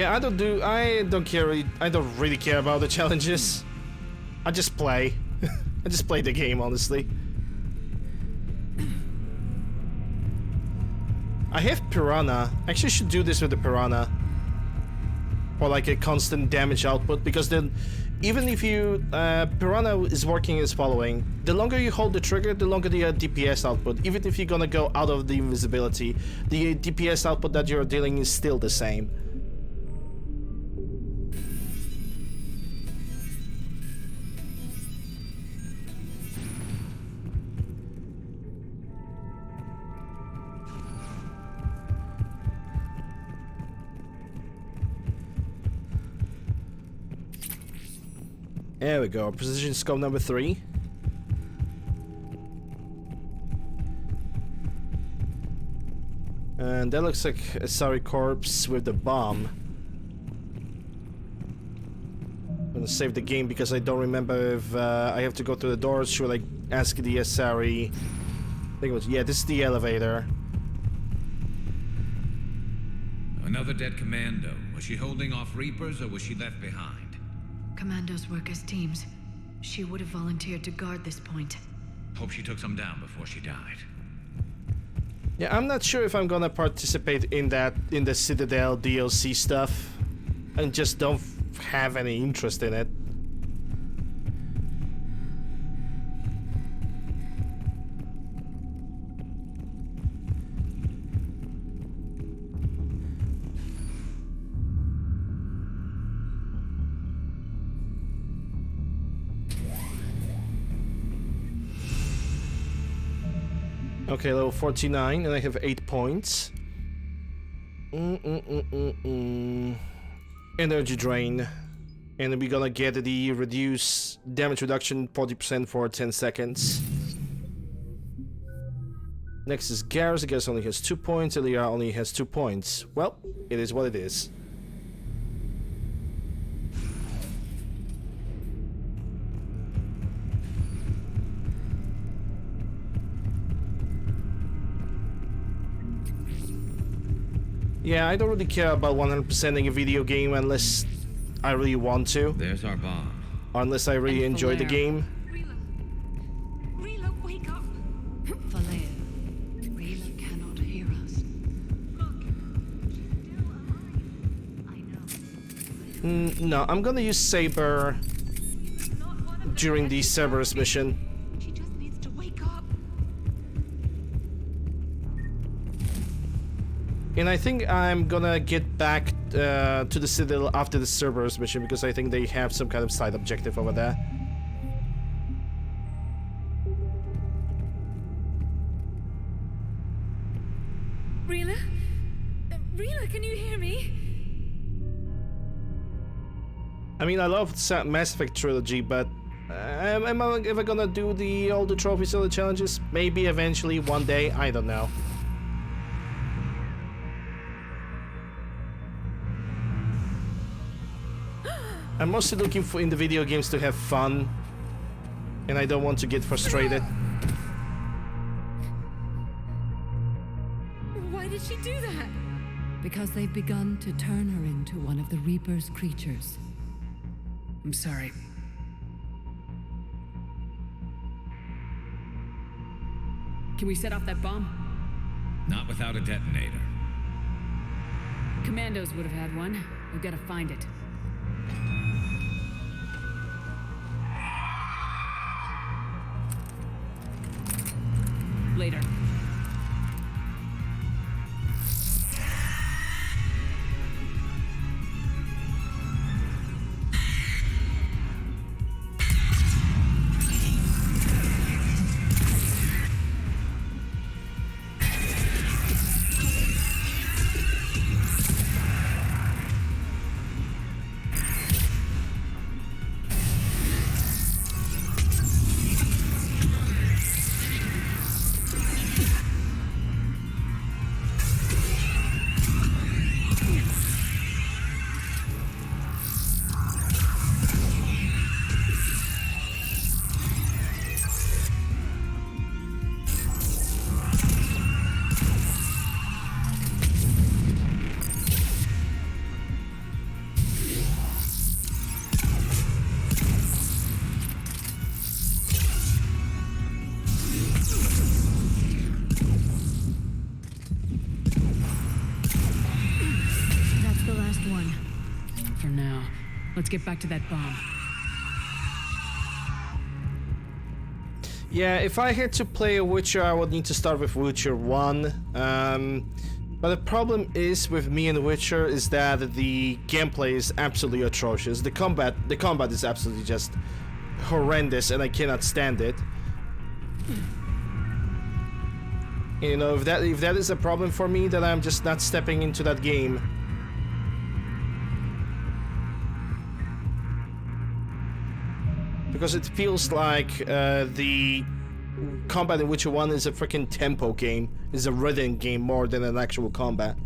Yeah, I don't really care about the challenges. I just play. I just play the game, honestly. I have Piranha. Actually, should do this with the Piranha. For like a constant damage output, because then even if you Piranha is working as following: the longer you hold the trigger, the longer the DPS output. Even if you're gonna go out of the invisibility, the DPS output that you're dealing is still the same. There we go, precision scope number 3. And that looks like a sorry corpse with the bomb. I'm gonna save the game because I don't remember if I have to go through the doors. Should I ask the Asari? I think it was, yeah, this is the elevator. Another dead commando. Was she holding off Reapers or was she left behind? Commandos work as teams. She would have volunteered to guard this point. Hope she took some down before she died. Yeah, I'm not sure if I'm gonna participate in the Citadel DLC stuff. I just don't have any interest in it. Okay, level 49, and I have 8 points. Energy drain. And we're gonna get the reduce damage reduction 40% for 10 seconds. Next is Garrus. Garrus only has 2 points. Elia only has 2 points. Well, it is what it is. Yeah, I don't really care about 100%ing a video game unless I really want to. There's our bomb. Unless I really enjoy the game. Rila, wake up! Valea, Rila cannot hear us. No, I'm gonna use Saber during the Cerberus mission. She just needs to wake up. And I think I'm gonna get back to the Citadel after the Cerberus mission because I think they have some kind of side objective over there. Rila? Rila, can you hear me? I mean, I love Mass Effect trilogy, but am I ever gonna do all the trophies or the challenges? Maybe eventually, one day, I don't know. I'm mostly looking for in the video games to have fun, and I don't want to get frustrated. Why did she do that? Because they've begun to turn her into one of the Reaper's creatures. I'm sorry. Can we set off that bomb? Not without a detonator. Commandos would have had one. We've got to find it. Later. Let's get back to that bomb. Yeah, if I had to play a Witcher, I would need to start with Witcher 1. But the problem is with me and Witcher is that the gameplay is absolutely atrocious. The combat is absolutely just horrendous, and I cannot stand it. You know, if that is a problem for me, then I'm just not stepping into that game. Because it feels like the combat in Witcher 1 is a freaking tempo game, is a rhythm game more than an actual combat.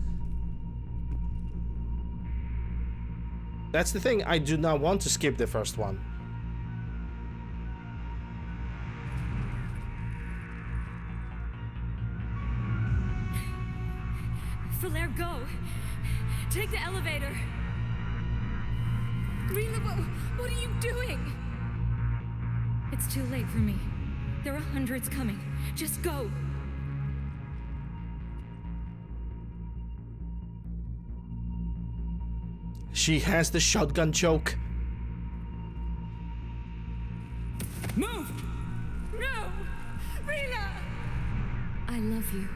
That's the thing, I do not want to skip the first one. Falaire, go! Take the elevator! Rila, what are you doing? It's too late for me. There are hundreds coming. Just go! She has the shotgun choke. Move! No! Rila! I love you.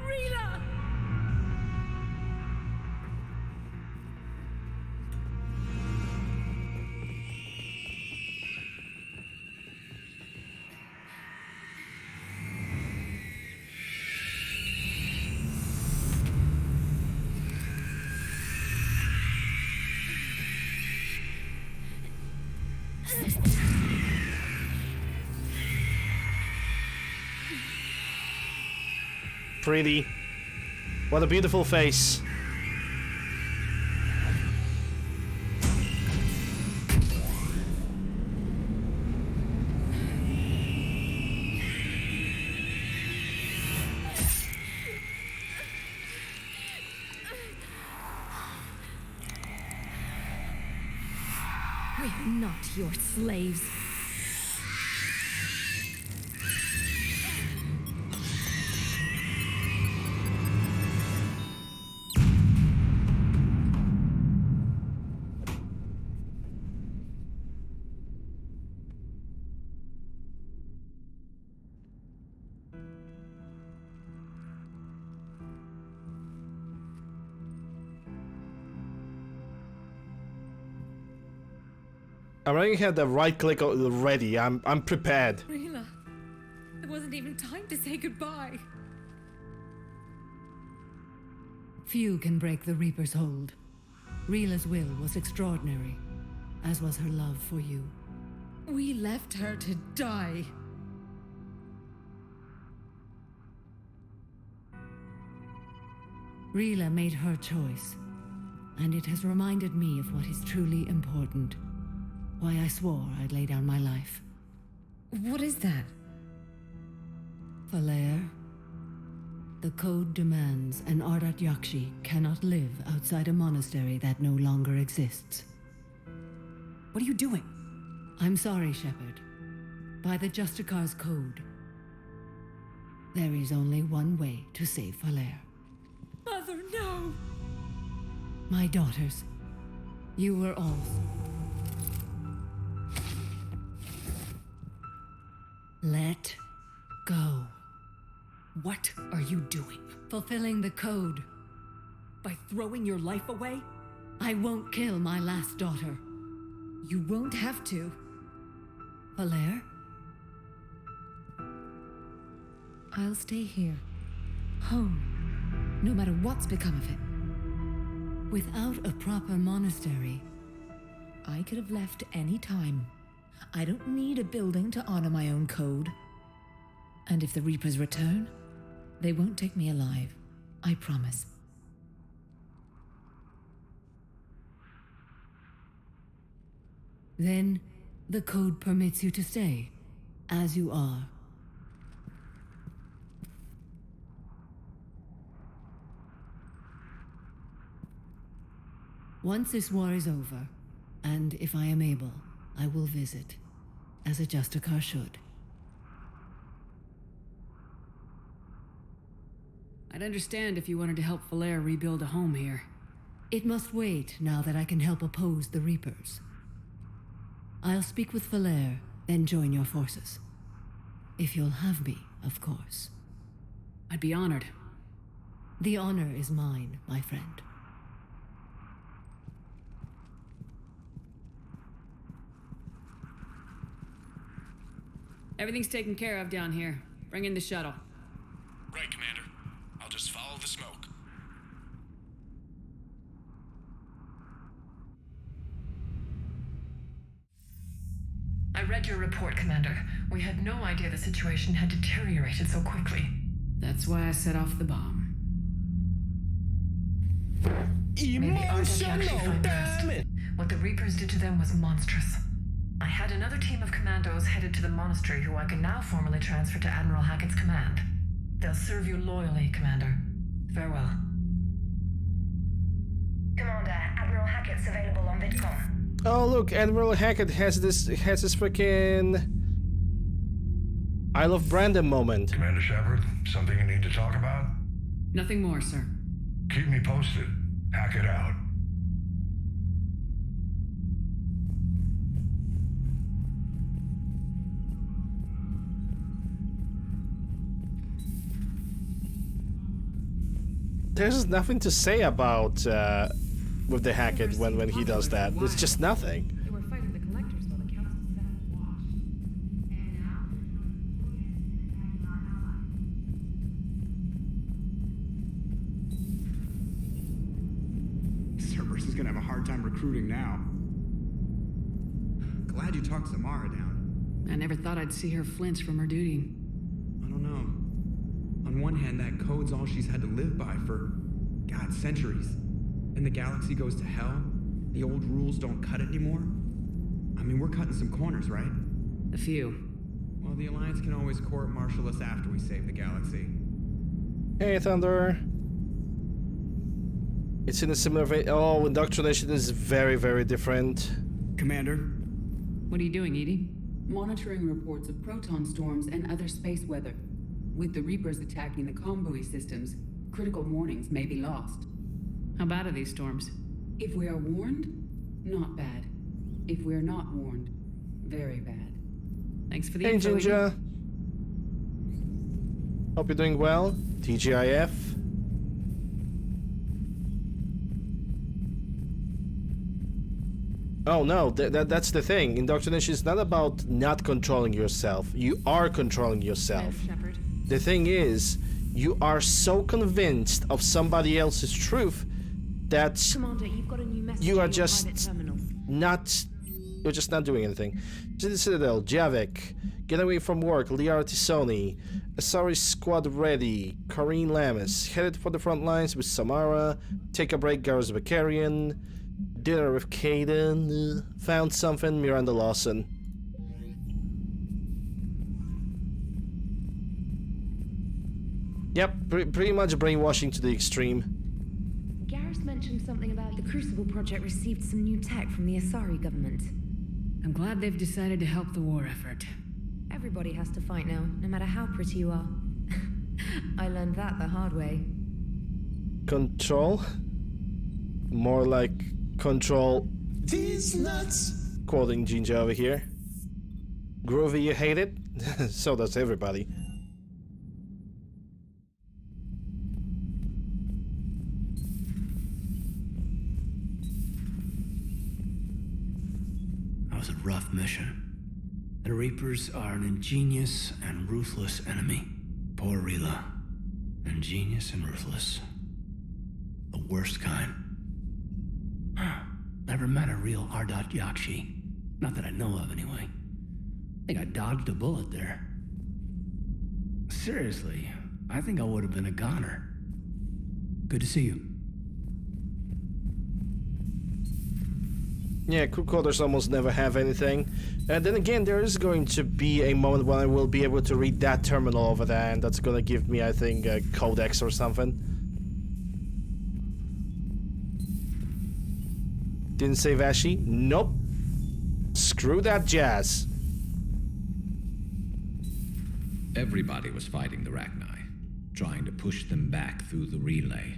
Rila! Pretty. What a beautiful face. We're not your slaves. I already had the right click already. I'm prepared. Rila, there wasn't even time to say goodbye. Few can break the Reaper's hold. Rila's will was extraordinary, as was her love for you. We left her to die. Rila made her choice, and it has reminded me of what is truly important. Why I swore I'd lay down my life. What is that? Falaire, the code demands an Ardat Yakshi cannot live outside a monastery that no longer exists. What are you doing? I'm sorry, Shepard. By the Justicar's code, there is only one way to save Falaire. Mother, no! My daughters, you were all. Let go. What are you doing? Fulfilling the code. By throwing your life away? I won't kill my last daughter. You won't have to. Falaire? I'll stay here. Home. No matter what's become of it. Without a proper monastery. I could have left any time. I don't need a building to honor my own code. And if the Reapers return, they won't take me alive. I promise. Then, the code permits you to stay, as you are. Once this war is over, and if I am able, I will visit, as a Justicar should. I'd understand if you wanted to help Falaire rebuild a home here. It must wait now that I can help oppose the Reapers. I'll speak with Valaire, then join your forces. If you'll have me, of course. I'd be honored. The honor is mine, my friend. Everything's taken care of down here. Bring in the shuttle. Right, Commander. I'll just follow the smoke. I read your report, Commander. We had no idea the situation had deteriorated so quickly. That's why I set off the bomb. Emotional damage! What the Reapers did to them was monstrous. I had another team of commandos headed to the monastery who I can now formally transfer to Admiral Hackett's command. They'll serve you loyally, Commander. Farewell. Commander, Admiral Hackett's available on VidCom. Oh look, Admiral Hackett has this freaking Isle of Brandon moment. Commander Shepard, something you need to talk about? Nothing more, sir. Keep me posted. Hackett out. There's nothing to say about with the Hackett when he does that. There's just nothing. They were fighting the collectors while the council sat and watched. Cerberus is gonna have a hard time recruiting now. Glad you talked Samara down. I never thought I'd see her flinch from her duty. I don't know. On one hand, that code's all she's had to live by for, God, centuries. And the galaxy goes to hell. The old rules don't cut it anymore. I mean, we're cutting some corners, right? A few. Well, the Alliance can always court-martial us after we save the galaxy. Hey, Thunder. It's in a similar vein. Oh, indoctrination is very, very different. Commander? What are you doing, Edie? Monitoring reports of proton storms and other space weather. With the Reapers attacking the comm systems, critical warnings may be lost. How bad are these storms? If we are warned, not bad. If we are not warned, very bad. Thanks for the Hey, info, Ginger. Edie. Hope you're doing well. TGIF. Oh no, that's the thing. Indoctrination is not about not controlling yourself. You are controlling yourself. Shepard. The thing is, you are so convinced of somebody else's truth that Commander, you've got a new message you are in your just private terminal. you're just not doing anything. To the Citadel, Javik, Get Away from Work, Liara Tisoni, Asari Squad Ready, Corrine Lamis, Headed for the Front Lines with Samara, Take a Break, Garrus Bakarian, Dinner with Kaden, Found Something, Miranda Lawson. Yep, pretty much brainwashing to the extreme. Garrus mentioned something about the Crucible Project received some new tech from the Asari government. I'm glad they've decided to help the war effort. Everybody has to fight now, no matter how pretty you are. I learned that the hard way. Control? More like control these nuts. Quoting Ginger over here. Groovy, you hate it? So does everybody. That was a rough mission. The Reapers are an ingenious and ruthless enemy. Poor Rila. Ingenious and ruthless. The worst kind. Never met a real Ardat Yakshi. Not that I know of, anyway. I think I dodged a bullet there. Seriously, I think I would have been a goner. Good to see you. Yeah, crew quarters almost never have anything. And then again, there is going to be a moment when I will be able to read that terminal over there, and that's gonna give me, I think, a codex or something. Didn't say Vashi? Nope. Screw that jazz. Everybody was fighting the Rachni, trying to push them back through the relay.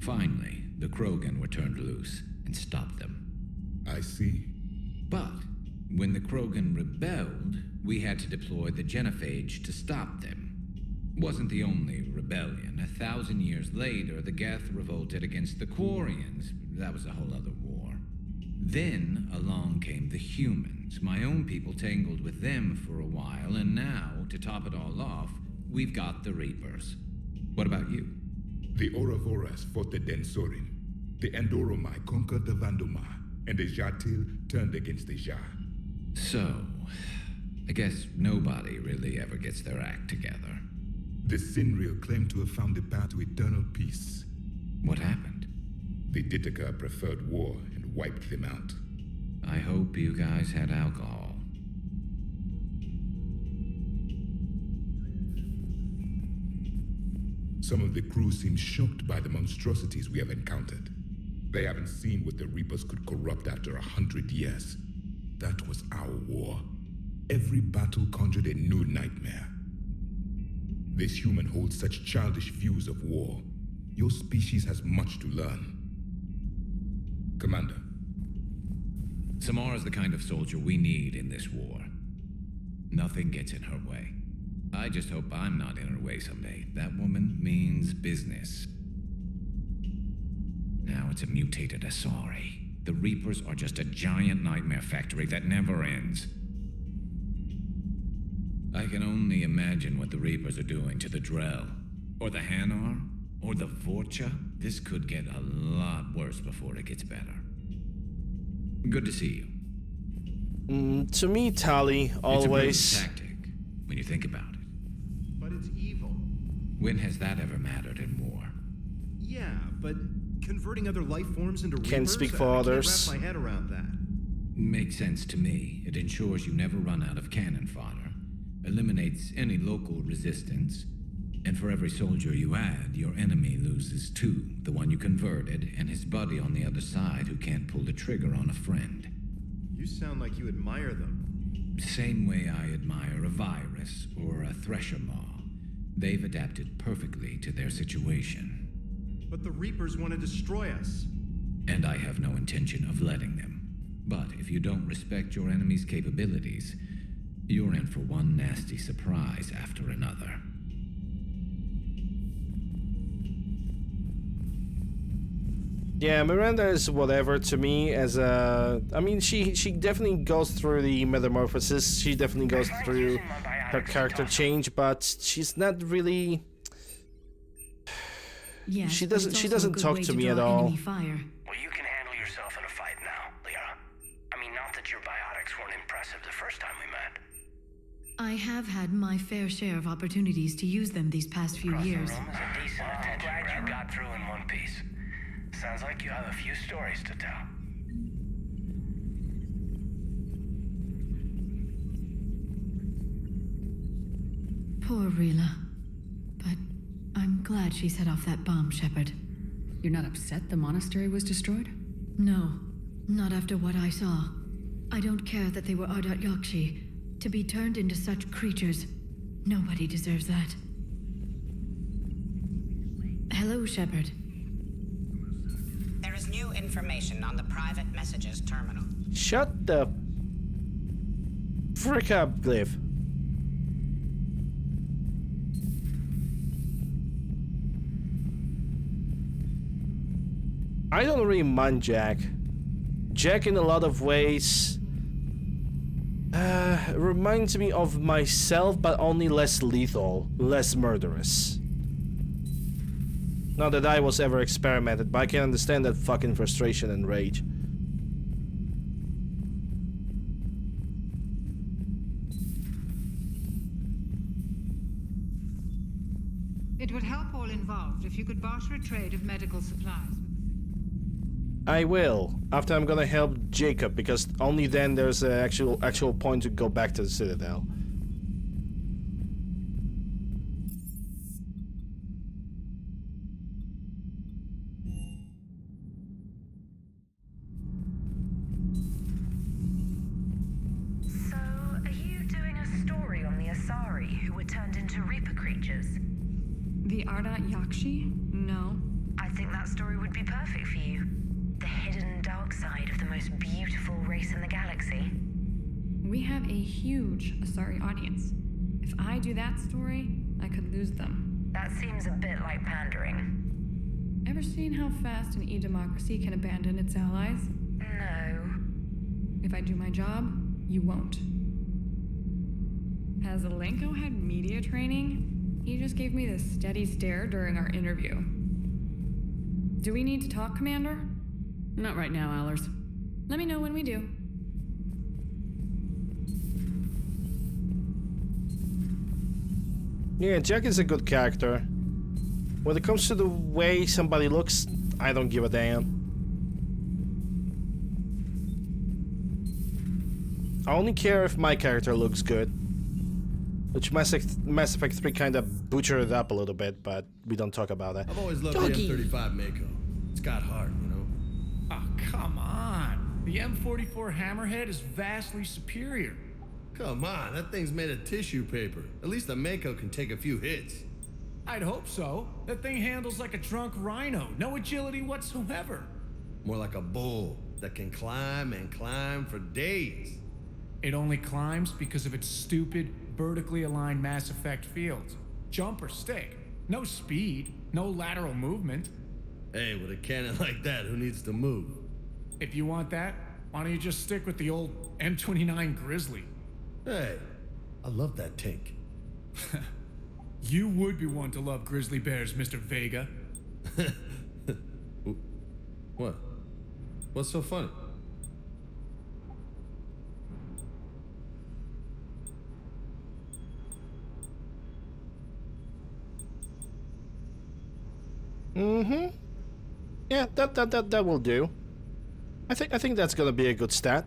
Finally, the Krogan were turned loose and stopped them. I see. But when the Krogan rebelled, we had to deploy the genophage to stop them. Wasn't the only rebellion. 1,000 years later, the Geth revolted against the Quarians. That was a whole other war. Then along came the humans. My own people tangled with them for a while, and now, to top it all off, we've got the Reapers. What about you? The Ouroboros fought the Densorin. The Andoromai conquered the Vandomar, and the Jatil turned against the Ja. So, I guess nobody really ever gets their act together. The Sinreal claimed to have found the path to eternal peace. What happened? The Ditaka preferred war and wiped them out. I hope you guys had alcohol. Some of the crew seem shocked by the monstrosities we have encountered. They haven't seen what the Reapers could corrupt after 100 years. That was our war. Every battle conjured a new nightmare. This human holds such childish views of war. Your species has much to learn. Commander. Samara's the kind of soldier we need in this war. Nothing gets in her way. I just hope I'm not in her way someday. That woman means business. Now it's a mutated Asari. The Reapers are just a giant nightmare factory that never ends. I can only imagine what the Reapers are doing to the Drell, or the Hanar, or the Vorcha. This could get a lot worse before it gets better. Good to see you. To me, Tali, always... It's a brilliant tactic, when you think about it. But it's evil. When has that ever mattered in war? Yeah, but converting other life forms into Reapers? Can't speak for others. I can't wrap my head around that. Makes sense to me. It ensures you never run out of cannon fodder, eliminates any local resistance, and for every soldier you add, your enemy loses two, the one you converted and his buddy on the other side who can't pull the trigger on a friend. You sound like you admire them. Same way I admire a virus or a thresher maw. They've adapted perfectly to their situation. But the Reapers want to destroy us. And I have no intention of letting them. But if you don't respect your enemy's capabilities, you're in for one nasty surprise after another. Yeah, Miranda is whatever to me as a... I mean, she definitely goes through the metamorphosis. She definitely goes through her character change, but she's not really... Yes, she doesn't talk to me at all. Well, you can handle yourself in a fight now, Liara. I mean, not that your biotics weren't impressive the first time we met. I have had my fair share of opportunities to use them these past few years. I'm glad you got through in one piece. Sounds like you have a few stories to tell. Poor Rila. But I'm glad she set off that bomb, Shepard. You're not upset the monastery was destroyed? No, not after what I saw. I don't care that they were Ardat Yakshi. To be turned into such creatures, nobody deserves that. Hello, Shepard. There is new information on the private messages terminal. Shut the frick up, Glyph. I don't really mind Jack. Jack in a lot of ways reminds me of myself, but only less lethal, less murderous. Not that I was ever experimented, but I can understand that fucking frustration and rage. It would help all involved if you could barter a trade of medical supplies. I will, after I'm gonna help Jacob, because only then there's an actual point to go back to the Citadel. So, are you doing a story on the Asari who were turned into Reaper creatures? The Ardat Yakshi? No. I think that that story would be perfect for you. The hidden dark side of the most beautiful race in the galaxy. We have a huge Asari audience. If I do that story, I could lose them. That seems a bit like pandering. Ever seen how fast an e-democracy can abandon its allies? No. If I do my job, you won't. Has Alenko had media training? He just gave me this steady stare during our interview. Do we need to talk, Commander? Not right now, Allers. Let me know when we do. Yeah, Jack is a good character. When it comes to the way somebody looks, I don't give a damn. I only care if my character looks good. Which Mass Effect 3 kind of butchered it up a little bit, but we don't talk about that. I've always loved the M35 Mako. It's got heart, you know? Oh, come on. The M44 Hammerhead is vastly superior. Come on, that thing's made of tissue paper. At least the Mako can take a few hits. I'd hope so. That thing handles like a drunk rhino. No agility whatsoever. More like a bull that can climb and climb for days. It only climbs because of its stupid, vertically aligned Mass Effect fields. Jump or stick. No speed, no lateral movement. Hey, with a cannon like that, who needs to move? If you want that, why don't you just stick with the old M29 Grizzly? Hey, I love that tank. You would be one to love grizzly bears, Mr. Vega. What? What's so funny? Mm-hmm. Yeah, that will do. I think that's gonna be a good stat.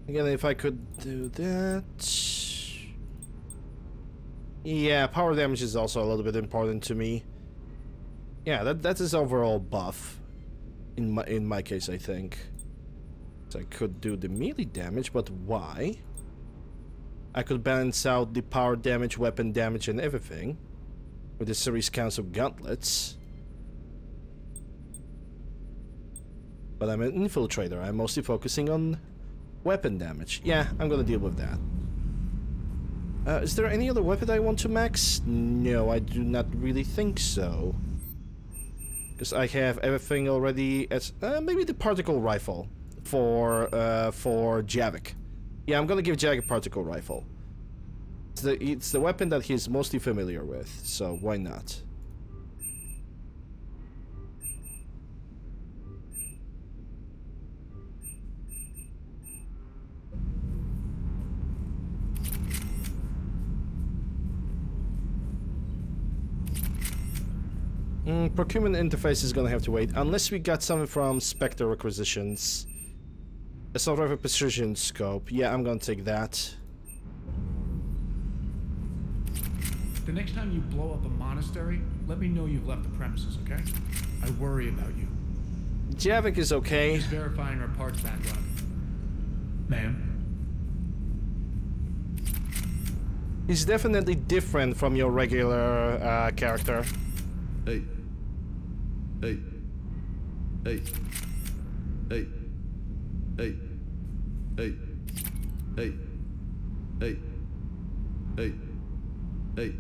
Again, if I could do that. Yeah, power damage is also a little bit important to me. Yeah, that is overall buff. In my case, I think. So I could do the melee damage, but why? I could balance out the power damage, weapon damage, and everything with the series counts of gauntlets. But I'm an infiltrator. I'm mostly focusing on weapon damage. Yeah, I'm gonna deal with that. Is there any other weapon I want to max? No, I do not really think so. Because I have everything already as... maybe the particle rifle for Javik. Yeah, I'm gonna give Javik a particle rifle. It's the weapon that he's mostly familiar with, so why not? Procurement interface is gonna have to wait, unless we got something from Spectre requisitions. Assault rifle precision scope. Yeah, I'm gonna take that. The next time you blow up a monastery, let me know you've left the premises, okay? I worry about you. Javik is okay. Just verifying our parts backlog. Ma'am? He's definitely different from your regular character. Hey. Hey. Hey. Hey. Hey. Hey. Hey. Hey. Hey. Hey.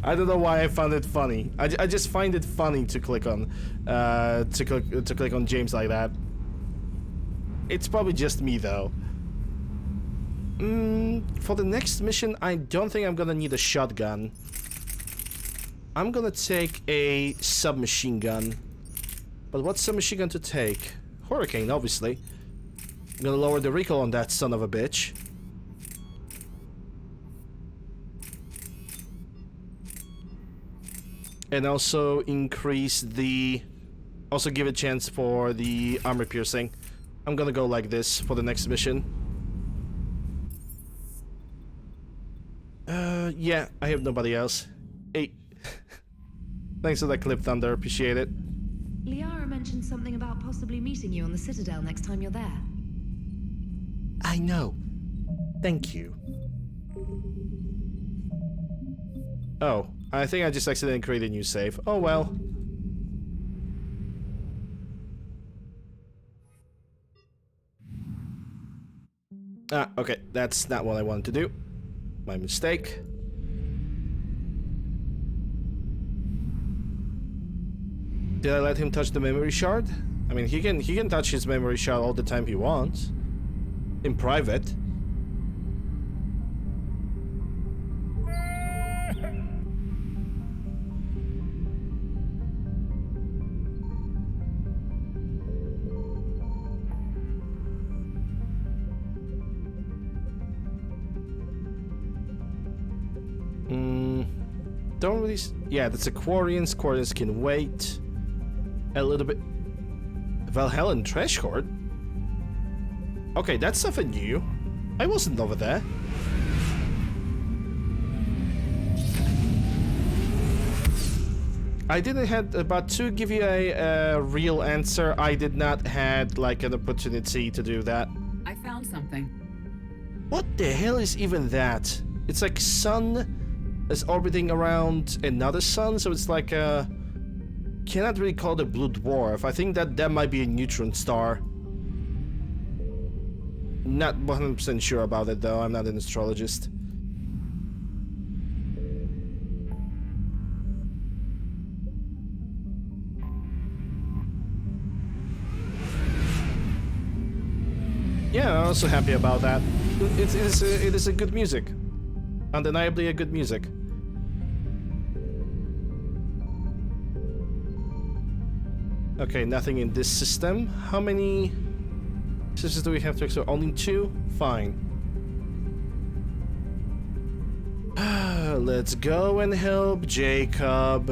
I don't know why I found it funny. I just find it funny to click on to click on James like that. It's probably just me though. For the next mission, I don't think I'm gonna need a shotgun. I'm gonna take a submachine gun. But what submachine gun to take? Hurricane, obviously. I'm gonna lower the recoil on that son of a bitch. And also increase the... Also give a chance for the armor piercing. I'm gonna go like this for the next mission. Yeah, I have nobody else. Hey. Thanks for that clip, Thunder. Appreciate it. Liara mentioned something about possibly meeting you on the Citadel next time you're there. I know. Thank you. Oh, I think I just accidentally created a new save. Oh well. Ah, okay, that's not what I wanted to do. My mistake. Did I let him touch the memory shard? I mean, he can touch his memory shard all the time he wants. In private. Don't really... Yeah, that's Aquarians. Aquarians can wait. A little bit... Valhallan Trash Horde? Okay, that's something new. I wasn't over there. I didn't have... But to give you a real answer, I did not had like an opportunity to do that. I found something. What the hell is even that? It's like sun is orbiting around another sun, so it's like a... Cannot really call it a blue dwarf. I think that might be a neutron star. Not 100% sure about it though, I'm not an astrologist. Yeah, I'm also happy about that. It is a good music. Undeniably a good music. Okay, nothing in this system. How many systems do we have to explore? Only 2? Fine. Let's go and help Jacob.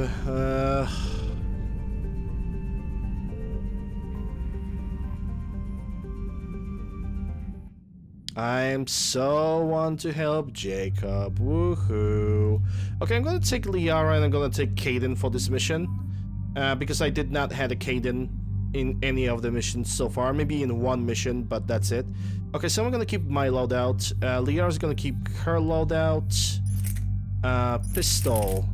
I'm so want to help Jacob. Woohoo. Okay, I'm gonna take Liara and I'm gonna take Caden for this mission. Because I did not have a Caden in any of the missions so far. Maybe in one mission, but that's it. Okay, so I'm gonna keep my loadout. Liara's gonna keep her loadout. Pistol.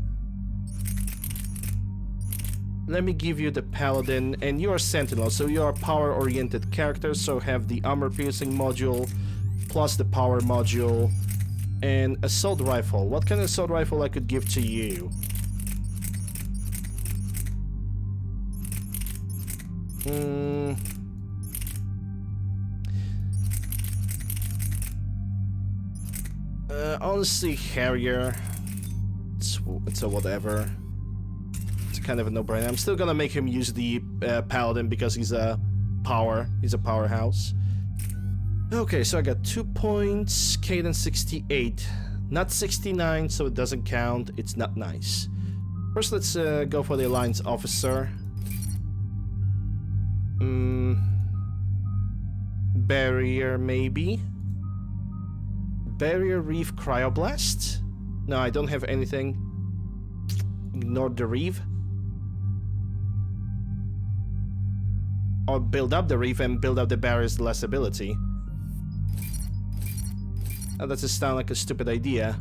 Let me give you the Paladin, and you are Sentinel, so you are a power-oriented character, so have the armor-piercing module, plus the power module, and assault rifle. What kind of assault rifle I could give to you? Honestly, Harrier. It's a whatever. It's kind of a no-brainer. I'm still gonna make him use the Paladin because he's a powerhouse. Okay, so I got 2 points. Caden 68, not 69, so it doesn't count. It's not nice. First, let's go for the Alliance Officer. Barrier, maybe. Barrier Reef Cryoblast? No, I don't have anything. Ignore the reef. Or build up the reef and build up the barrier's less ability. Oh, that just sounds like a stupid idea.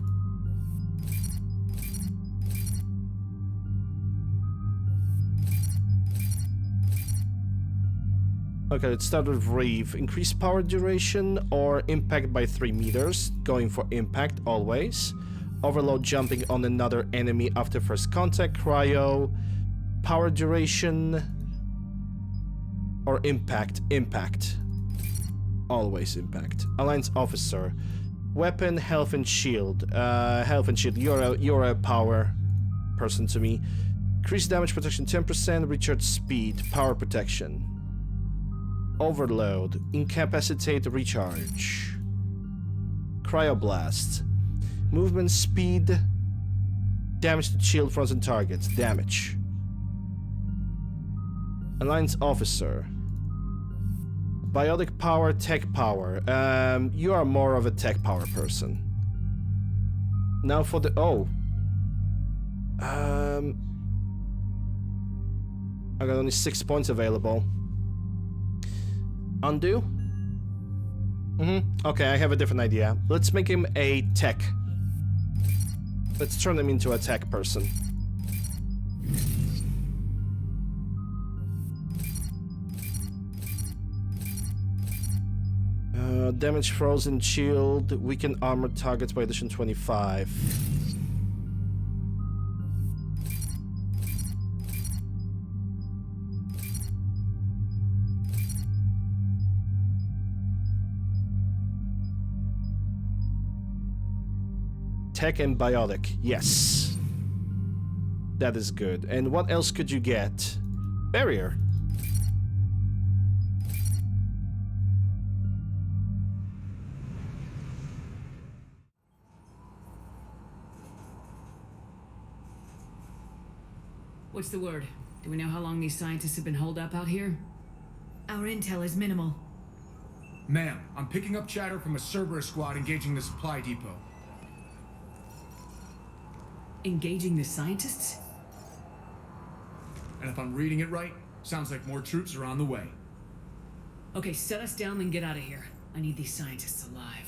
Okay, let's start with Reef. Increase power duration or impact by 3 meters. Going for impact always. Overload jumping on another enemy after first contact. Cryo. Power duration or impact. Impact. Always impact. Alliance Officer. Weapon, health and shield. Health and shield. You're a power person to me. Increase damage protection 10%. Recharge speed. Power protection. Overload. Incapacitate recharge. Cryoblast. Movement speed. Damage to shield fronts and targets. Damage. Alliance Officer. Biotic power, tech power. You are more of a tech power person. Now for the... Oh. I got only 6 points available. Undo? Okay, I have a different idea. Let's make him a tech. Let's turn him into attack person. Damage frozen shield, weaken armored targets by addition 25. Tech and biotic, yes. That is good. And what else could you get? Barrier. What's the word? Do we know how long these scientists have been holed up out here? Our intel is minimal. Ma'am, I'm picking up chatter from a Cerberus squad engaging the supply depot. Engaging the scientists? And if I'm reading it right, sounds like more troops are on the way. Okay, set us down and get out of here. I need these scientists alive.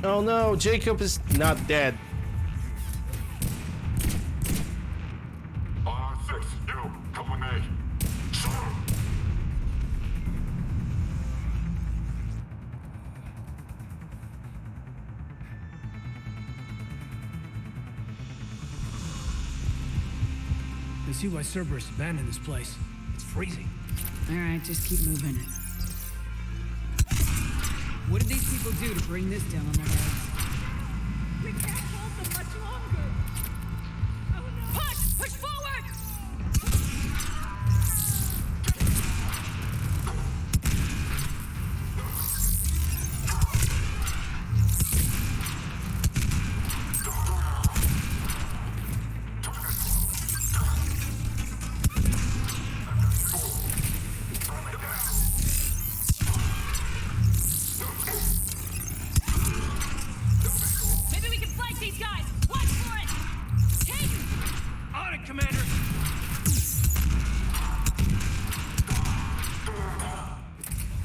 Oh no, Jacob is not dead. I see why Cerberus abandoned this place. It's freezing. Alright, just keep moving. What did these people do to bring this down on their heads? We can't hold them much longer. Oh no. Push! Push forward!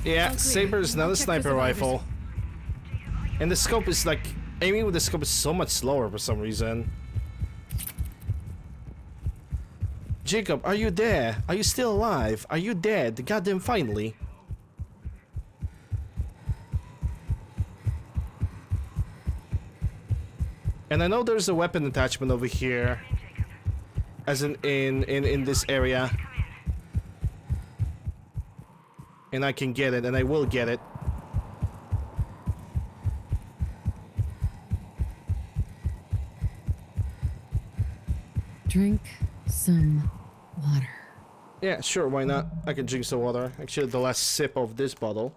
Yeah, Saber is not a sniper rifle. And the scope is like, aiming with the scope is so much slower for some reason. Jacob, are you there? Are you still alive? Are you dead? Goddamn finally. And I know there's a weapon attachment over here. As in this area. And I can get it, and I will get it. Drink some water. Yeah, sure, why not? I can drink some water. Actually, the last sip of this bottle.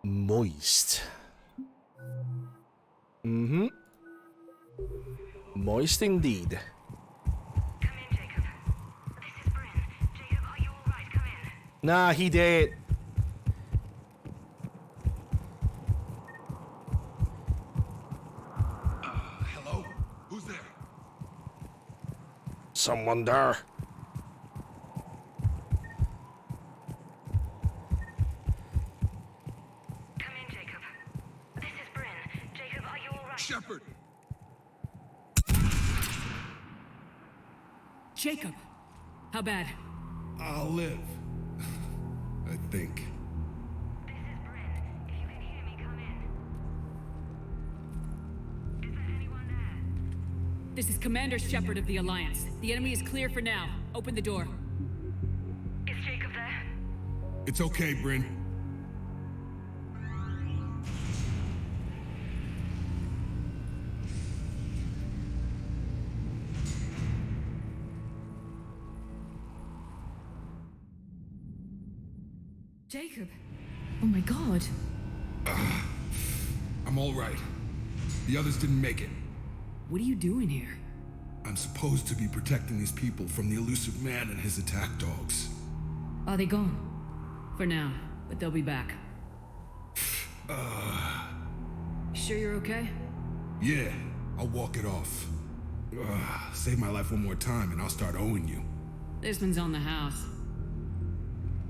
Moist. Mm-hmm. Moist indeed. Come in, Jacob. This is Bryn. Jacob, are you alright? Come in. Nah, he did. Hello? Who's there? Someone there. Come in, Jacob. This is Bryn. Jacob, are you alright? Shepard! Jacob! How bad? I'll live. I think. This is Bryn. If you can hear me, come in. Is there anyone there? This is Commander Shepard of the Alliance. The enemy is clear for now. Open the door. Is Jacob there? It's okay, Bryn. Jacob. Oh my god. I'm all right. The others didn't make it. What are you doing here? I'm supposed to be protecting these people from the elusive man and his attack dogs. Are they gone? For now, but they'll be back. Sure you're okay? Yeah, I'll walk it off. Save my life one more time and I'll start owing you. This one's on the house.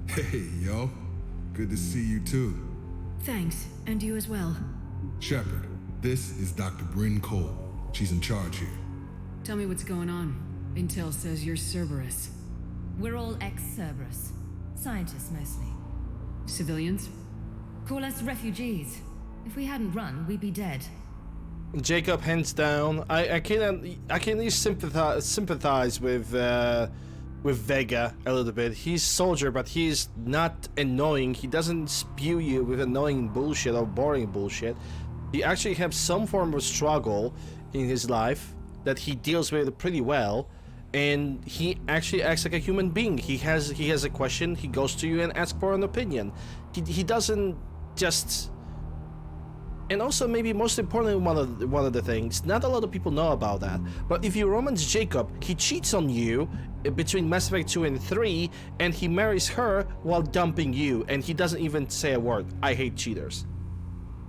Hey, yo. Good to see you too. Thanks, and you as well. Shepard, this is Dr. Bryn Cole. She's in charge here. Tell me what's going on. Intel says you're Cerberus. We're all ex-Cerberus. Scientists, mostly. Civilians? Call us refugees. If we hadn't run, we'd be dead. Jacob, hands down. I can at least sympathize with Vega a little bit. He's soldier, but he's not annoying. He doesn't spew you with annoying bullshit or boring bullshit. He actually has some form of struggle in his life that he deals with pretty well, and he actually acts like a human being. He has a question, he goes to you and asks for an opinion. He doesn't just. And also, maybe most importantly, one of the things, not a lot of people know about that, but if you romance Jacob, he cheats on you between Mass Effect 2 and 3, and he marries her while dumping you, and he doesn't even say a word. I hate cheaters.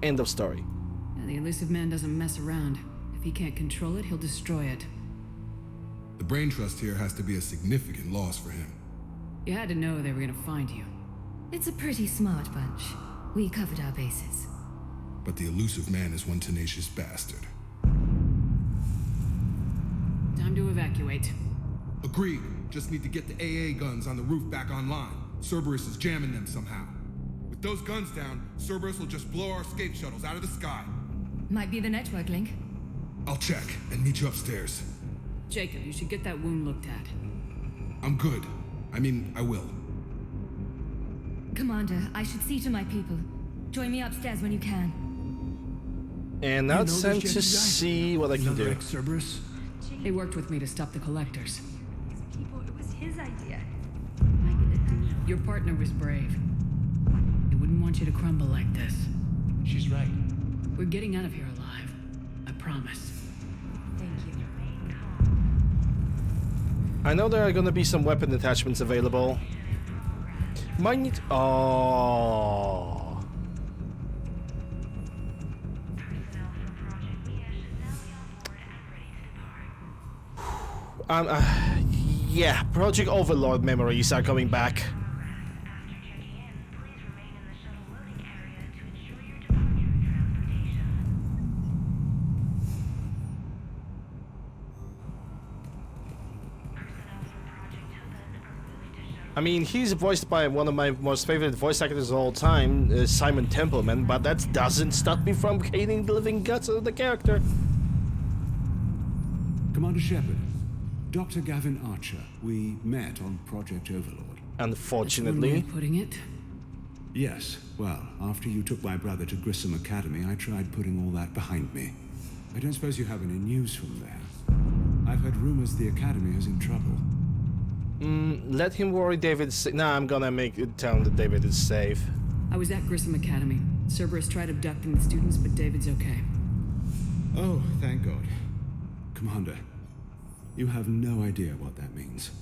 End of story. Yeah, the elusive man doesn't mess around. If he can't control it, he'll destroy it. The brain trust here has to be a significant loss for him. You had to know they were gonna find you. It's a pretty smart bunch. We covered our bases. But the elusive man is one tenacious bastard. Time to evacuate. Agreed. Just need to get the AA guns on the roof back online. Cerberus is jamming them somehow. With those guns down, Cerberus will just blow our escape shuttles out of the sky. Might be the network link. I'll check and meet you upstairs. Jacob, you should get that wound looked at. I'm good. I mean, I will. Commander, I should see to my people. Join me upstairs when you can. And now it's time to see what I can do. Cerberus? They worked with me to stop the collectors. It was his idea. Your partner was brave. They wouldn't want you to crumble like this. She's right. We're getting out of here alive. I promise. Thank you. I know there are gonna be some weapon attachments available. Might need. Oh. Yeah, Project Overlord memories are coming back. I mean, he's voiced by one of my most favorite voice actors of all time, Simon Templeman, but that doesn't stop me from hating the living guts of the character. Commander Shepard, Dr. Gavin Archer, we met on Project Overlord. Unfortunately. That's one way of putting it. Yes, well, after you took my brother to Grissom Academy, I tried putting all that behind me. I don't suppose you have any news from there. I've heard rumors the Academy is in trouble. Let him worry, David. Nah, I'm gonna make it tell him that David is safe. I was at Grissom Academy. Cerberus tried abducting the students, but David's okay. Oh, thank God. Commander, you have no idea what that means.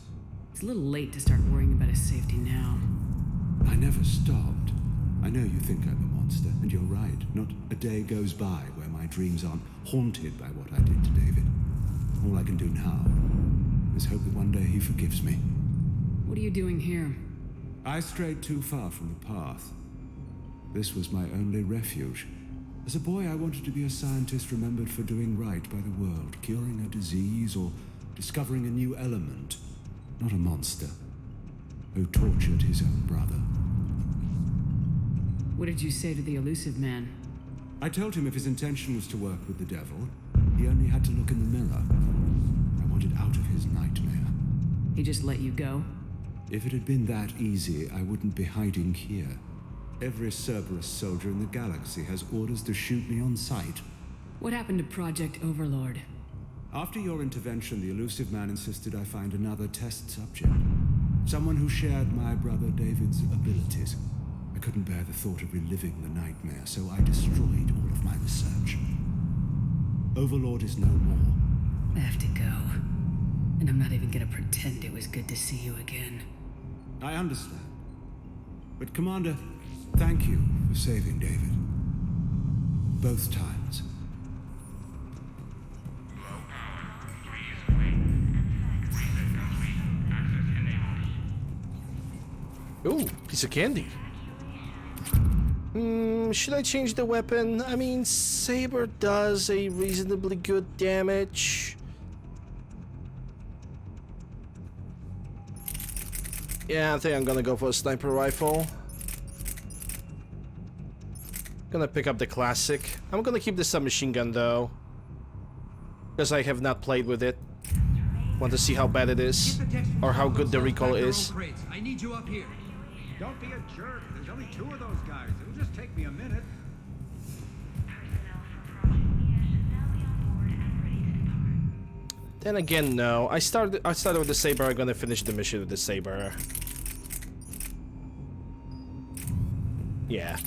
It's a little late to start worrying about his safety now. I never stopped. I know you think I'm a monster, and you're right. Not a day goes by where my dreams aren't haunted by what I did to David. All I can do now is hope that one day he forgives me. What are you doing here? I strayed too far from the path. This was my only refuge. As a boy, I wanted to be a scientist remembered for doing right by the world, curing a disease or discovering a new element. Not a monster who tortured his own brother. What did you say to the elusive man? I told him if his intention was to work with the devil, he only had to look in the mirror. I wanted out of his nightmare. He just let you go? If it had been that easy, I wouldn't be hiding here. Every Cerberus soldier in the galaxy has orders to shoot me on sight. What happened to Project Overlord? After your intervention, the elusive man insisted I find another test subject. Someone who shared my brother David's abilities. I couldn't bear the thought of reliving the nightmare, so I destroyed all of my research. Overlord is no more. I have to go. And I'm not even gonna pretend it was good to see you again. I understand. But Commander, thank you for saving David. Both times. Ooh, piece of candy. Should I change the weapon? I mean, Saber does a reasonably good damage. Yeah, I think I'm gonna go for a sniper rifle. Gonna pick up the classic. I'm gonna keep the submachine gun though, because I have not played with it. Want to see how bad it is, or how good the recoil is. I need you up here. Don't be a jerk. There's only 2 of those guys. It'll just take me a minute. Then again, no. I started with the Saber. I'm gonna finish the mission with the Saber. Yeah.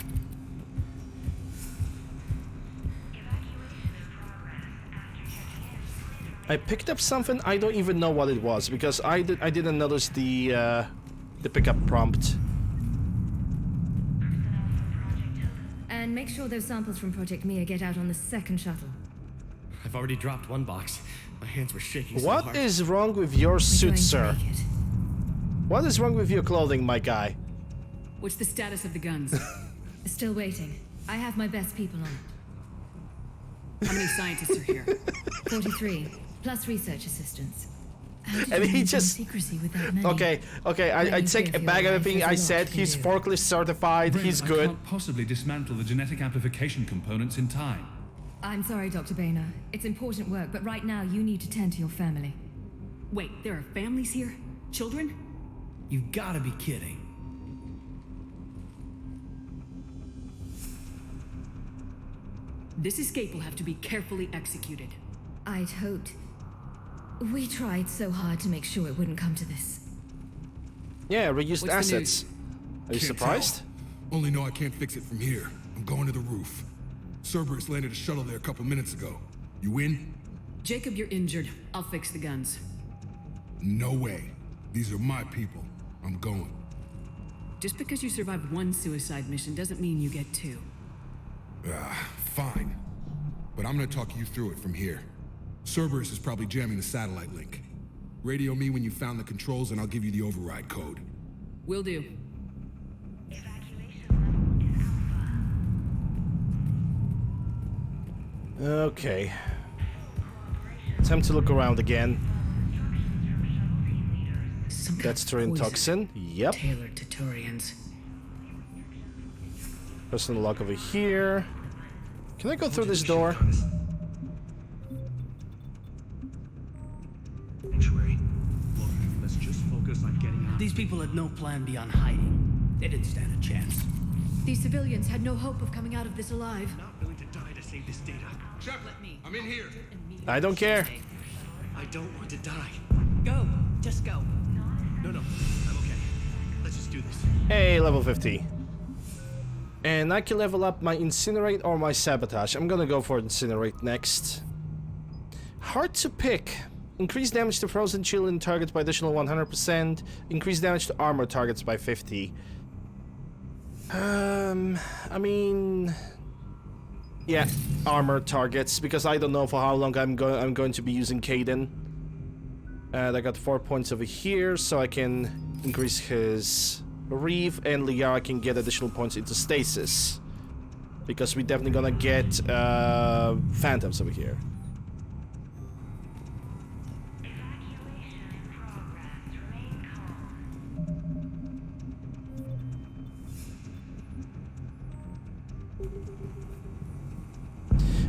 I picked up something. I don't even know what it was because I didn't notice the pickup prompt. And make sure those samples from Project Mia get out on the second shuttle. I've already dropped one box. My hands were shaking so What hard. is wrong with your suit, sir? What is wrong with your clothing, my guy? What's the status of the guns? Still waiting. I have my best people on it. How many scientists are here? 43, plus research assistants. And he just... secrecy with that many? Okay, I take back everything I said. He's forklift certified. He's I good. can't possibly dismantle the genetic amplification components in time. I'm sorry, Dr. Boehner. It's important work, but right now you need to tend to your family. Wait, there are families here? Children? You've gotta be kidding. This escape will have to be carefully executed. I'd hoped. We tried so hard to make sure it wouldn't come to this. Yeah, reused What's assets. Are you Can't surprised? tell. Only know I can't fix it from here. I'm going to the roof. Cerberus landed a shuttle there a couple minutes ago. You in? Jacob, you're injured. I'll fix the guns. No way. These are my people. I'm going. Just because you survived one suicide mission doesn't mean you get 2. Fine. But I'm gonna talk you through it from here. Cerberus is probably jamming the satellite link. Radio me when you found the controls and I'll give you the override code. Will do. Okay. Time to look around again. That's Turian toxin. Yep. Tailored to Turians. Personal lock over here. Can I go through this door? Sanctuary. Look, let's just focus on getting out. These people had no plan beyond hiding. They didn't stand a chance. These civilians had no hope of coming out of this alive. Not willing to die to save this data. Shepard, I'm in here. I don't care. I don't want to die. Go. Just go. No, I'm okay. Let's just do this. Hey, level 50. And I can level up my Incinerate or my Sabotage. I'm gonna go for Incinerate next. Hard to pick. Increase damage to frozen chilling targets by additional 100%. Increase damage to armor targets by 50. I mean... Yeah, armor targets, because I don't know for how long I'm going to be using Caden. And I got 4 points over here, so I can increase his Reeve, and Liara can get additional points into stasis. Because we're definitely gonna get Phantoms over here.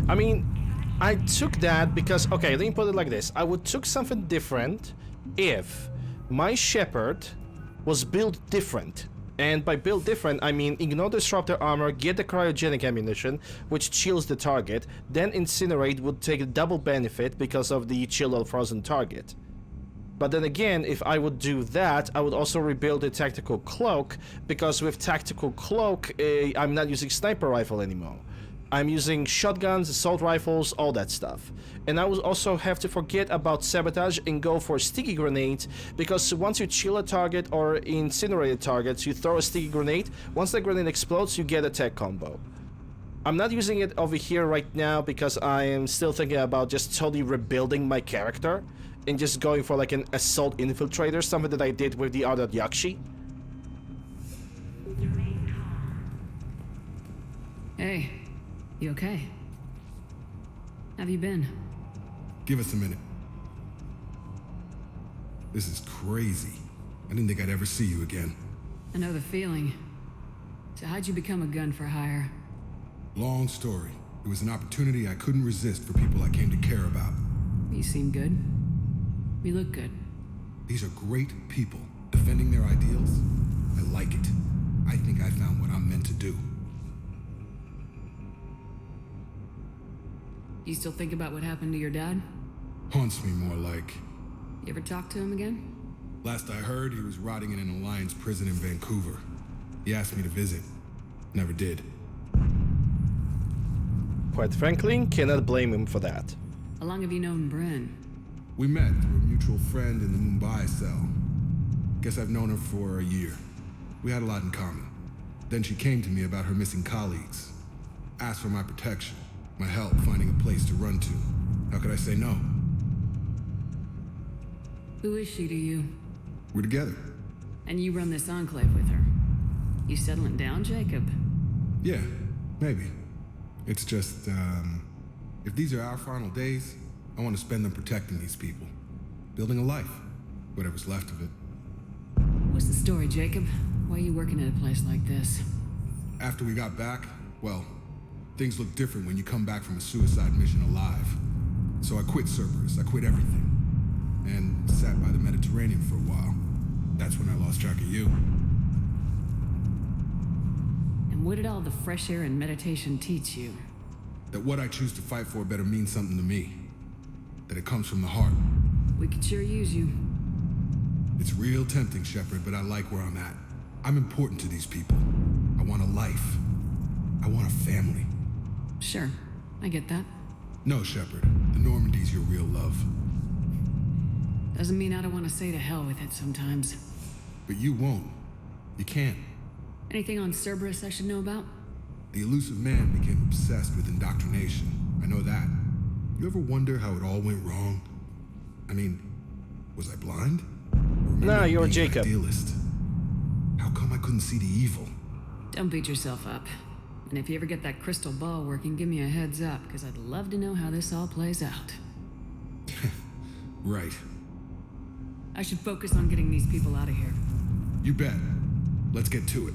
I mean, I took that because, okay, let me put it like this. I would took something different if my Shepherd was built different. And by build different, I mean ignore disruptor armor, get the cryogenic ammunition, which chills the target, then incinerate would take a double benefit because of the chill or frozen target. But then again, if I would do that, I would also rebuild a tactical cloak, because with tactical cloak, I'm not using sniper rifle anymore. I'm using shotguns, assault rifles, all that stuff. And I would also have to forget about sabotage and go for sticky grenades, because once you chill a target or incinerate a target, you throw a sticky grenade. Once the grenade explodes, you get a tech combo. I'm not using it over here right now because I am still thinking about just totally rebuilding my character and just going for like an assault infiltrator, something that I did with the other Yakshi. Hey, you okay? Have you been? Give us a minute. This is crazy. I didn't think I'd ever see you again. I know the feeling. So how'd you become a gun for hire? Long story. It was an opportunity I couldn't resist for people I came to care about. You seem good. You look good. These are great people, defending their ideals. I like it. I think I found what I'm meant to do. You still think about what happened to your dad? Haunts me more like. You ever talk to him again? Last I heard, he was rotting in an Alliance prison in Vancouver. He asked me to visit. Never did. Quite frankly, cannot blame him for that. How long have you known Bryn? We met through a mutual friend in the Mumbai cell. Guess I've known her for a year. We had a lot in common. Then she came to me about her missing colleagues. Asked for my protection, my help finding a place to run to. How could I say no? Who is she to you? We're together. And you run this enclave with her? You settling down, Jacob? Yeah, maybe. It's just, if these are our final days, I want to spend them protecting these people. Building a life. Whatever's left of it. What's the story, Jacob? Why are you working at a place like this? After we got back, well, things look different when you come back from a suicide mission alive. So I quit Cerberus, I quit everything. And sat by the Mediterranean for a while. That's when I lost track of you. And what did all the fresh air and meditation teach you? That what I choose to fight for better mean something to me. That it comes from the heart. We could sure use you. It's real tempting, Shepard, but I like where I'm at. I'm important to these people. I want a life. I want a family. Sure, I get that. No, Shepard. The Normandy's your real love. Doesn't mean I don't want to say to hell with it sometimes. But you won't. You can't. Anything on Cerberus I should know about? The elusive man became obsessed with indoctrination. I know that. You ever wonder how it all went wrong? I mean, was I blind? Nah, you're Jacob. Idealist. How come I couldn't see the evil? Don't beat yourself up. And if you ever get that crystal ball working, give me a heads up, because I'd love to know how this all plays out. Right. I should focus on getting these people out of here. You bet. Let's get to it.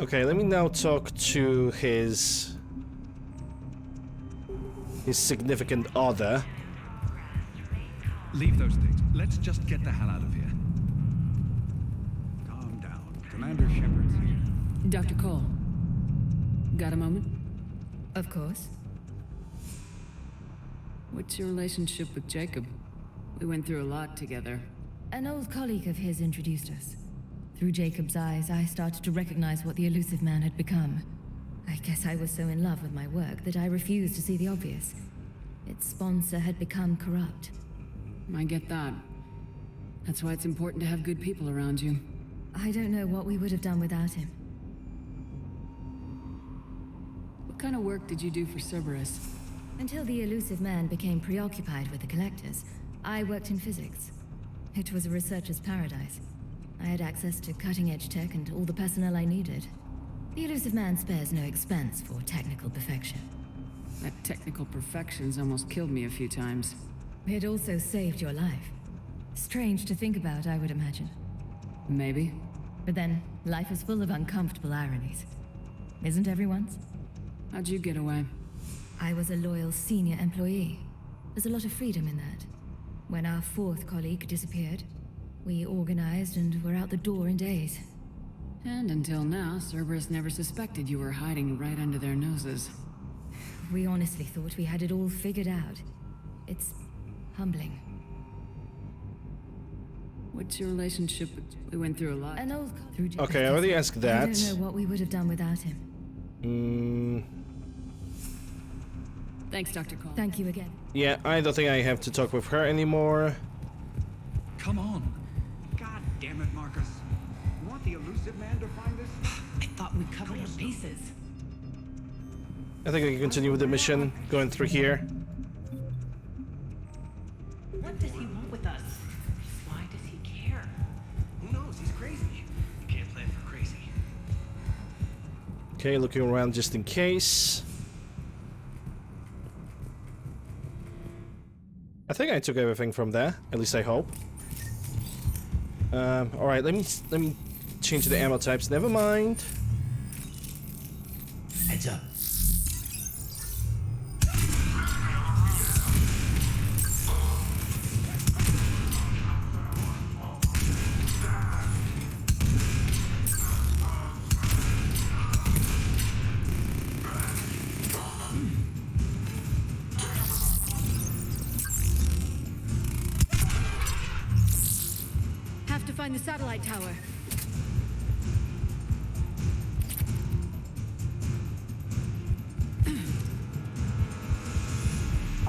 Okay, let me now talk to his significant other. Leave those things. Let's just get the hell out of here. Calm down. Commander Shepard's here. Dr. Cole, got a moment? Of course. What's your relationship with Jacob? We went through a lot together. An old colleague of his introduced us. Through Jacob's eyes, I started to recognize what the elusive man had become. I guess I was so in love with my work that I refused to see the obvious. Its sponsor had become corrupt. I get that. That's why it's important to have good people around you. I don't know what we would have done without him. What kind of work did you do for Cerberus? Until the elusive man became preoccupied with the collectors, I worked in physics. It was a researcher's paradise. I had access to cutting-edge tech and all the personnel I needed. The elusive man spares no expense for technical perfection. That technical perfection's almost killed me a few times. It also saved your life. Strange to think about, I would imagine. Maybe. But then, life is full of uncomfortable ironies. Isn't everyone's? How'd you get away? I was a loyal senior employee. There's a lot of freedom in that. When our fourth colleague disappeared, we organized and were out the door in days. And until now, Cerberus never suspected you were hiding right under their noses. We honestly thought we had it all figured out. It's humbling. What's your relationship with... We went through a lot. An old through Okay, I already asked that. I don't know what we would have done without him. Thanks, Dr. Cole. Thank you again. Yeah, I don't think I have to talk with her anymore. Come on. God damn it, Marcus. You want the elusive man to find us? I thought we covered our bases. I think I can continue with the mission, going through here. What does he want with us? Why does he care? Who knows? He's crazy. You can't plan for crazy. Okay, looking around just in case. I think I took everything from there. At least I hope. All right, let me change the ammo types. Never mind. Heads up. Have to find the satellite tower.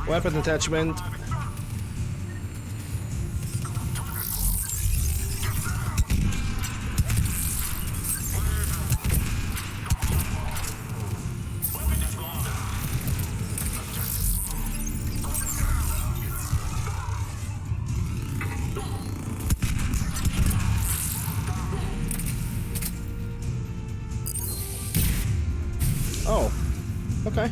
Weapon attachment. Oh, okay.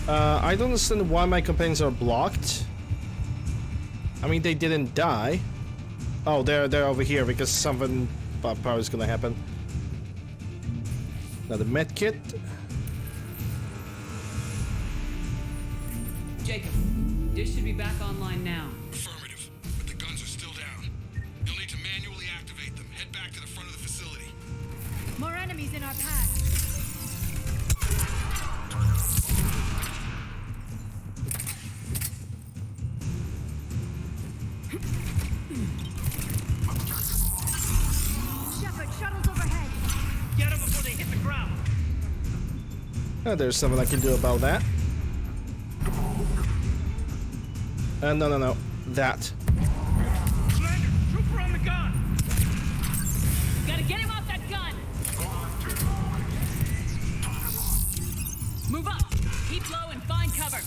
I don't understand why my companions are blocked. I mean, they didn't die. Oh, they're over here because something probably is gonna happen. Another med kit. Jacob, dish should be back online now. Affirmative, but the guns are still down. You'll need to manually activate them. Head back to the front of the facility. More enemies in our path. There's something I can do about that. No. That. Trooper on the gun! Gotta get him off that gun! Move up! Keep low and find cover!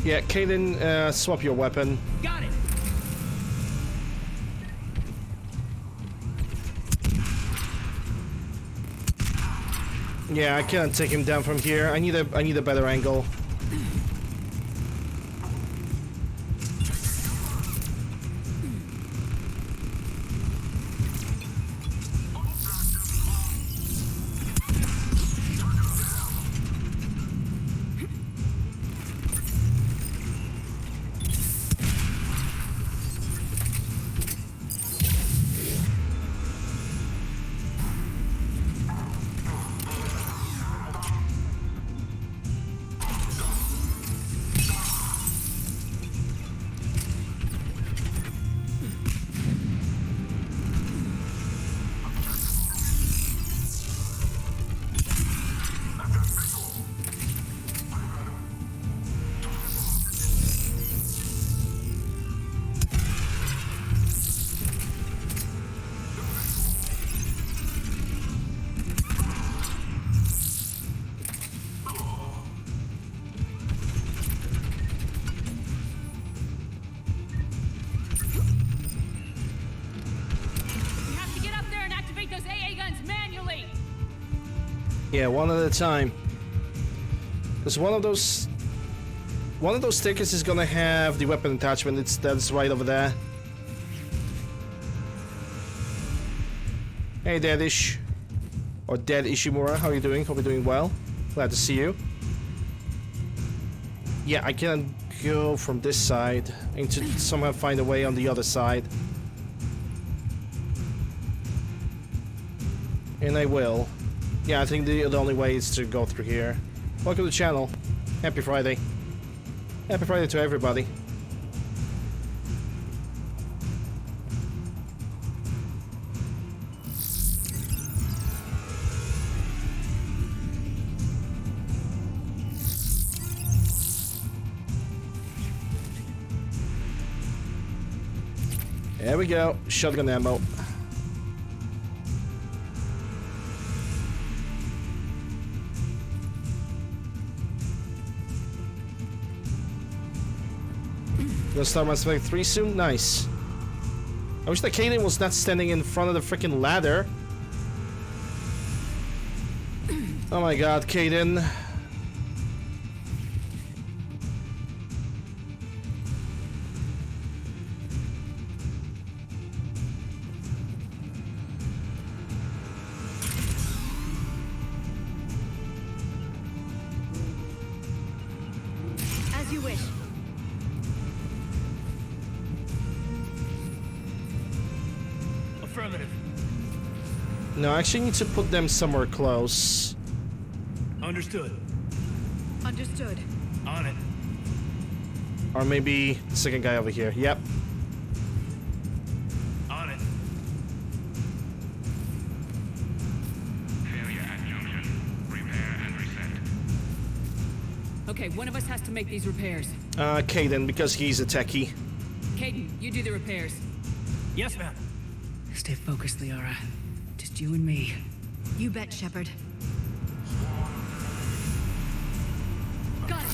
Yeah, Kaden, swap your weapon. Got it! Yeah, I can't take him down from here. I need a better angle. Yeah, one at a time. Because one of those stickers is gonna have the weapon attachment. That's right over there. Hey, Deadish. Or Dead Ishimura, how are you doing? Hope you're doing well. Glad to see you. Yeah, I can go from this side. I need to somehow find a way on the other side. And I will. Yeah, I think the only way is to go through here. Welcome to the channel. Happy Friday. Happy Friday to everybody. There we go. Shotgun ammo. Gonna start Mass Effect 3 soon? Nice. I wish that Kaden was not standing in front of the freaking ladder. Oh my god, Kaden. As you wish. Affirmative. No, I actually need to put them somewhere close. Understood. Understood. On it. Or maybe the second guy over here. Yep. On it. Failure at junction. Repair and reset. Okay, one of us has to make these repairs. Kaden, because he's a techie. Caden, you do the repairs. Yes, ma'am. Stay focused, Liara. Just you and me. You bet, Shepard. Got it!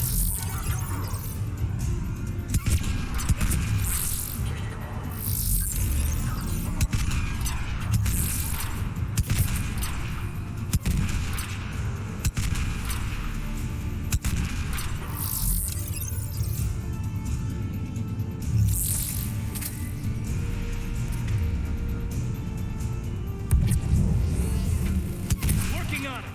Working on it.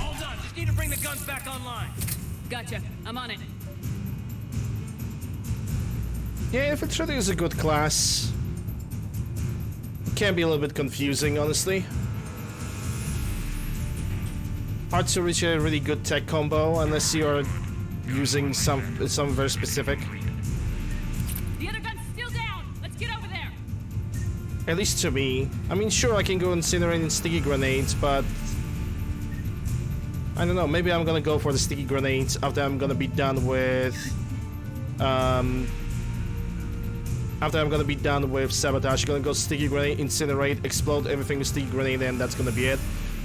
All done. Just need to bring the guns back online. Gotcha. I'm on it. Yeah, Infiltrator is a good class. Can be a little bit confusing, honestly. Hard to reach a really good tech combo unless you're using some very specific. The other gun's still down. Let's get over there. At least to me. I mean, sure, I can go incinerate and sticky grenades, but I don't know. Maybe I'm gonna go for the sticky grenades after I'm gonna be done with sabotage. Gonna go sticky grenade, incinerate, explode everything with sticky grenade, and that's gonna be it.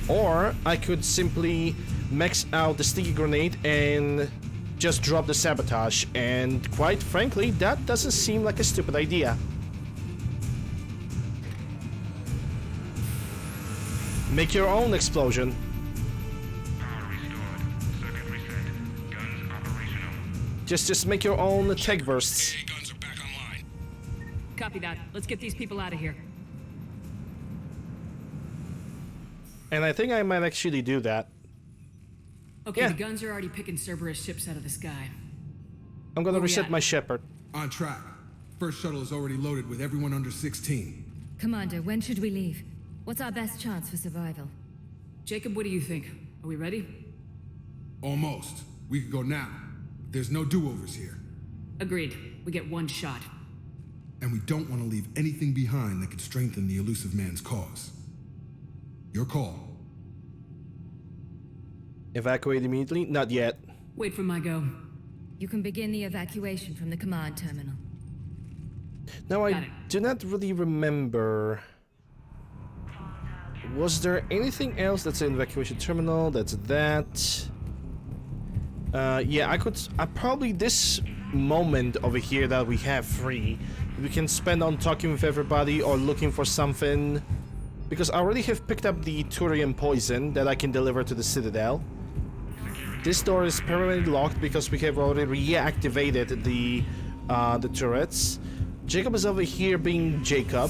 Or I could simply max out the sticky grenade and just drop the sabotage. And quite frankly, that doesn't seem like a stupid idea. Make your own explosion. Power restored. Circuit reset. Guns operational. Just make your own tech bursts. Guns are back online. Copy that. Let's get these people out of here. And I think I might actually do that. Okay, Yeah. the guns are already picking Cerberus ships out of the sky. I'm gonna Where we reset at? my Shepard. On track. First shuttle is already loaded with everyone under 16. Commander, when should we leave? What's our best chance for survival? Jacob, what do you think? Are we ready? Almost. We could go now. There's no do-overs here. Agreed. We get one shot. And we don't want to leave anything behind that could strengthen the elusive man's cause. Your call. Evacuate immediately? Not yet. Wait for my go. You can begin the evacuation from the command terminal. Now, I do not really remember. Was there anything else that's an evacuation terminal? That's that. Yeah, I probably this moment over here that we have free, we can spend on talking with everybody or looking for something. Because I already have picked up the Turian poison that I can deliver to the Citadel. This door is permanently locked because we have already reactivated the turrets. Jacob is over here being Jacob.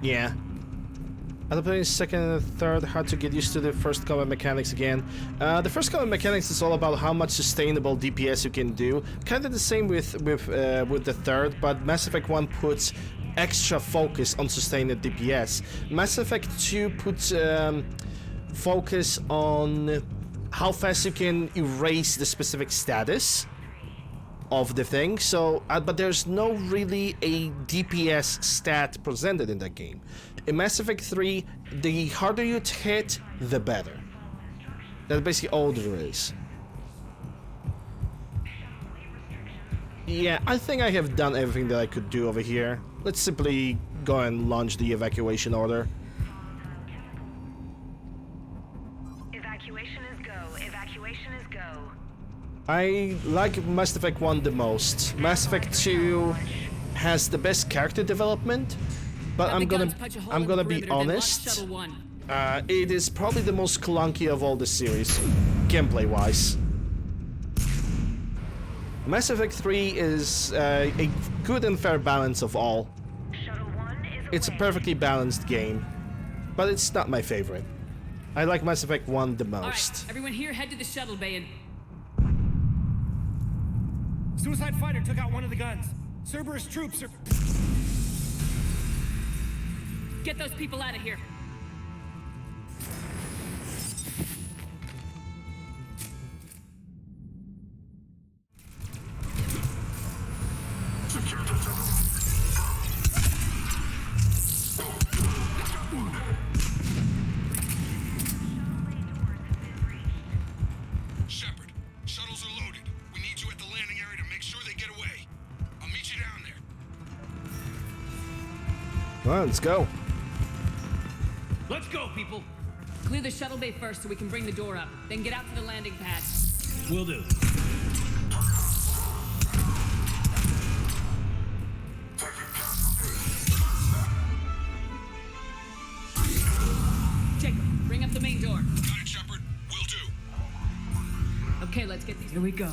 Yeah. Other players second and third, hard to get used to the first combat mechanics again. The first combat mechanics is all about how much sustainable DPS you can do. Kind of the same with the third, but Mass Effect 1 puts extra focus on sustained DPS. Mass Effect 2 puts focus on how fast you can erase the specific status of the thing. So, but there's no really a DPS stat presented in that game. In Mass Effect 3, the harder you hit, the better. That's basically all there is. Yeah, I think I have done everything that I could do over here. Let's simply go and launch the evacuation order. Evacuation is go. Evacuation is go. I like Mass Effect 1 the most. Mass Effect 2 has the best character development, but I'm gonna be honest. It is probably the most clunky of all the series, gameplay-wise. Mass Effect 3 is a good and fair balance of all. It's a perfectly balanced game, but it's not my favorite. I like Mass Effect 1 the most. Alright, everyone here head to the shuttle bay and... Suicide fighter took out one of the guns. Cerberus troops are... Get those people out of here. Shepard, shuttles are loaded. We need you at the landing area to make sure they get away. I'll meet you down there. Well, let's go. Let's go, people. Clear the shuttle bay first so we can bring the door up. Then get out to the landing pad. Will do. Jacob, bring up the main door. Got it, Shepard. Will do. Okay, let's get these. Here we go.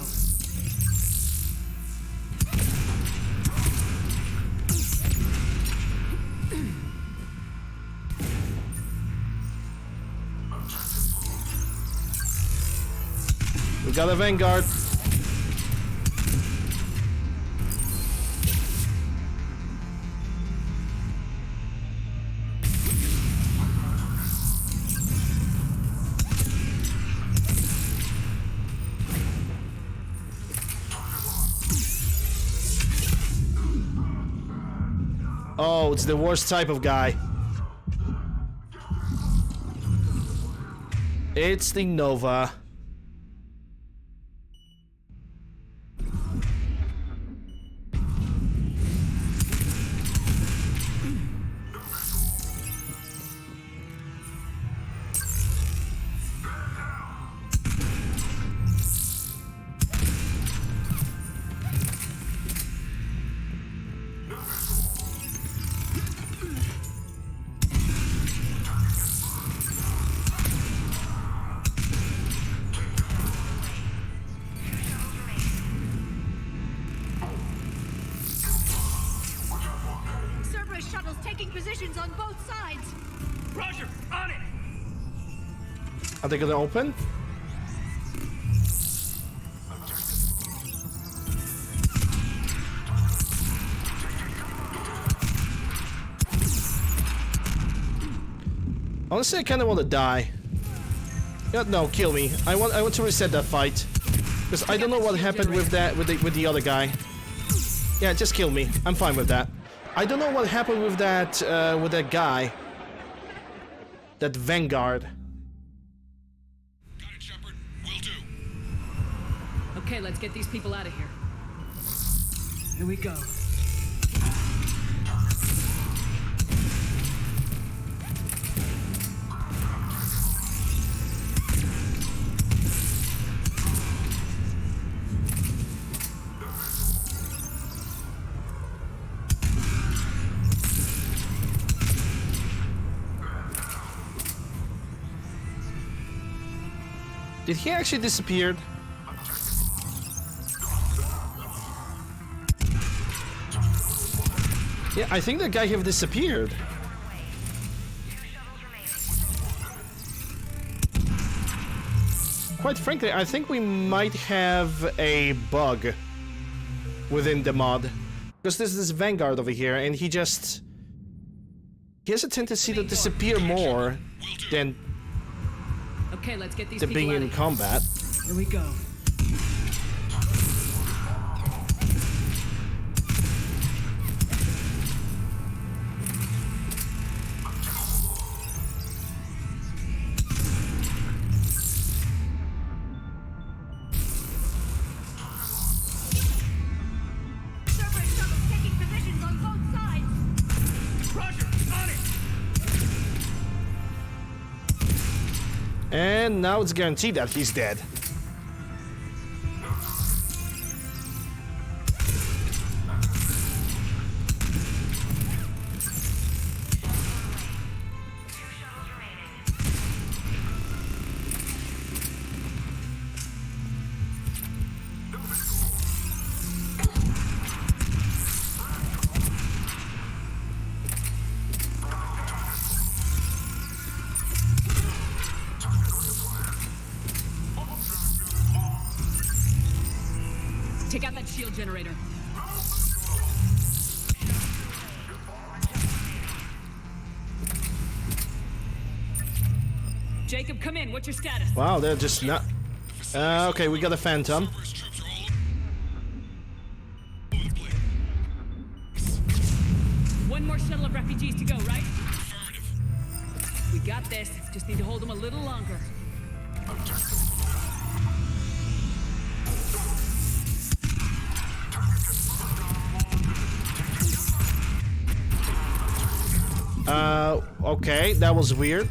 We got a Vanguard. Oh, it's the worst type of guy. It's the Nova. Cerberus shuttles taking positions on both sides. Roger, on it. Are they gonna open? Honestly, I kind of want to die. Yeah, no, kill me. I want to reset that fight because I don't know what happened with that with the other guy. Yeah, just kill me. I'm fine with that. I don't know what happened with that guy. That Vanguard. Got it, Shepard. Will do. Okay, let's get these people out of here. Here we go. Did he actually disappear? Yeah, I think that guy have disappeared. Quite frankly, I think we might have a bug within the mod. Because there's this Vanguard over here, and he has a tendency to disappear more than Okay, let's get these the people being out in of here. combat. Here we go. Cerberus shuttles taking positions on both sides. Roger, on it. And now it's guaranteed that he's dead. Take out that shield generator. Jacob, come in. What's your status? Wow, they're just not... okay, we got a Phantom. One more shuttle of refugees to go, right? We got this. Just need to hold them a little longer. Okay, that was weird.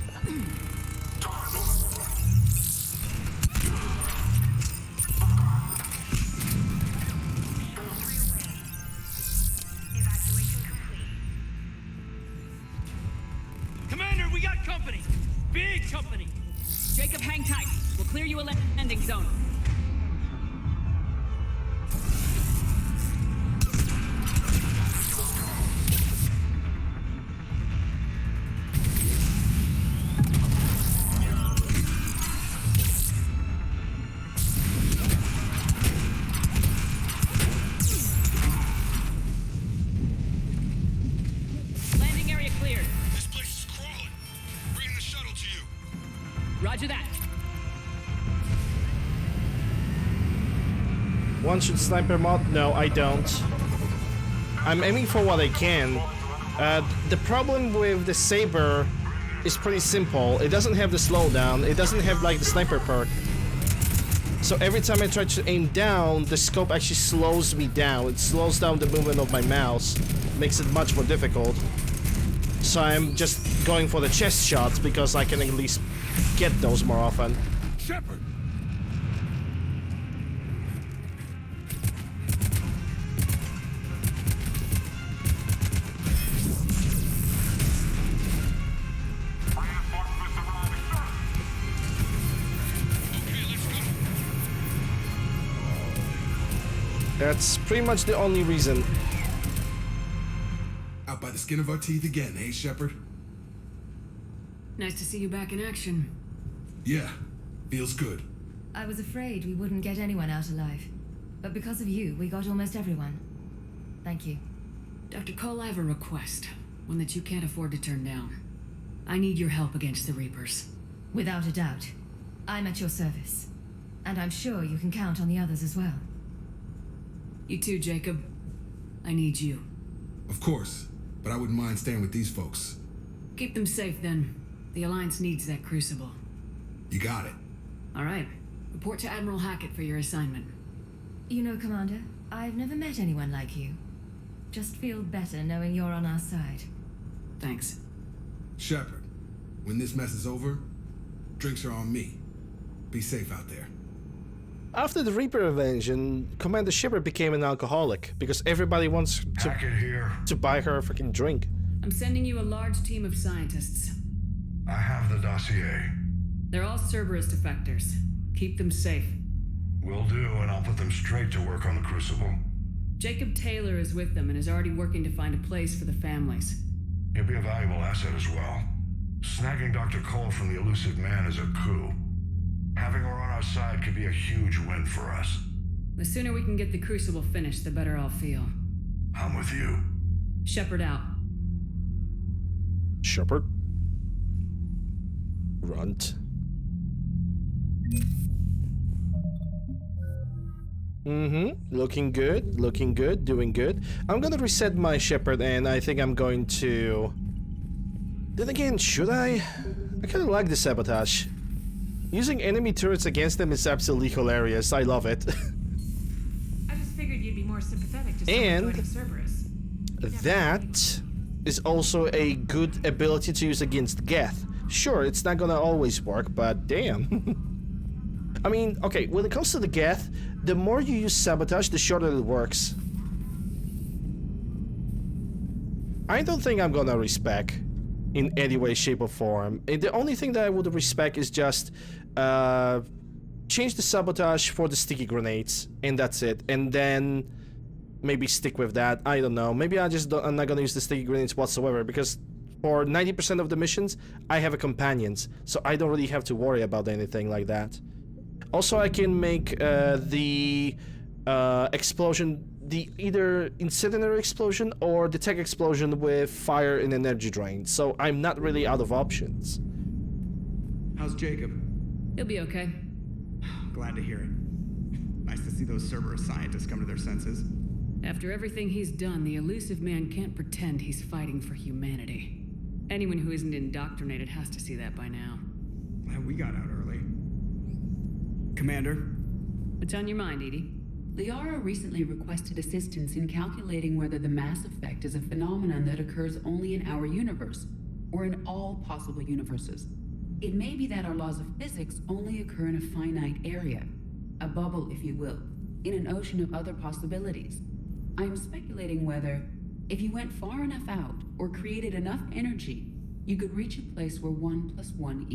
Commander, we got company. Big company. Jacob, hang tight. We'll clear you a landing zone. Landing area cleared. This place is crawling. Bringing the shuttle to you. Roger that. One should sniper mod? No, I don't. I'm aiming for what I can. The problem with the Saber is pretty simple. It doesn't have the slowdown. It doesn't have like the sniper perk. So every time I try to aim down, the scope actually slows me down. It slows down the movement of my mouse. Makes it much more difficult. So I'm just going for the chest shots because I can at least get those more often. Shepard! That's pretty much the only reason. Out by the skin of our teeth again, eh, Shepard? Nice to see you back in action. Yeah, feels good. I was afraid we wouldn't get anyone out alive. But because of you, we got almost everyone. Thank you. Dr. Cole, I have a request. One that you can't afford to turn down. I need your help against the Reapers. Without a doubt. I'm at your service. And I'm sure you can count on the others as well. You too, Jacob. I need you. Of course, but I wouldn't mind staying with these folks. Keep them safe, then. The Alliance needs that crucible. You got it. All right. Report to Admiral Hackett for your assignment. You know, Commander, I've never met anyone like you. Just feel better knowing you're on our side. Thanks. Shepard, when this mess is over, drinks are on me. Be safe out there. After the Reaper invasion, Commander Shepard became an alcoholic because everybody wants to buy her a freaking drink. I'm sending you a large team of scientists. I have the dossier. They're all Cerberus defectors. Keep them safe. Will do, and I'll put them straight to work on the Crucible. Jacob Taylor is with them and is already working to find a place for the families. He'll be a valuable asset as well. Snagging Dr. Cole from the Elusive Man is a coup. Having her on our side could be a huge win for us. The sooner we can get the Crucible finished, the better I'll feel. I'm with you. Shepard out. Shepard? Runt. Looking good, doing good. I'm gonna reset my Shepard and I think I'm going to... Then again, should I? I kinda like the sabotage. Using enemy turrets against them is absolutely hilarious. I love it. I just figured you'd be more sympathetic to And someone Cerberus. that is also a good ability to use against Geth. Sure, it's not gonna always work, but damn. I mean, okay, when it comes to the Geth, the more you use sabotage, the shorter it works. I don't think I'm gonna respec in any way, shape, or form. And the only thing that I would respec is just change the sabotage for the sticky grenades, and that's it. And then maybe stick with that. I don't know. Maybe I'm not gonna use the sticky grenades whatsoever, because for 90% of the missions, I have a companions, so I don't really have to worry about anything like that. Also, I can make the explosion, the either incendiary explosion or the tech explosion with fire and energy drain, so I'm not really out of options. How's Jacob? He'll be okay. Glad to hear it. Nice to see those Cerberus scientists come to their senses. After everything he's done, the Elusive Man can't pretend he's fighting for humanity. Anyone who isn't indoctrinated has to see that by now. Glad we got out early. Commander? What's on your mind, Edie? Liara recently requested assistance in calculating whether the mass effect is a phenomenon that occurs only in our universe, or in all possible universes. It may be that our laws of physics only occur in a finite area, a bubble, if you will, in an ocean of other possibilities. I am speculating whether, if you went far enough out, or created enough energy, you could reach a place where 1 + 1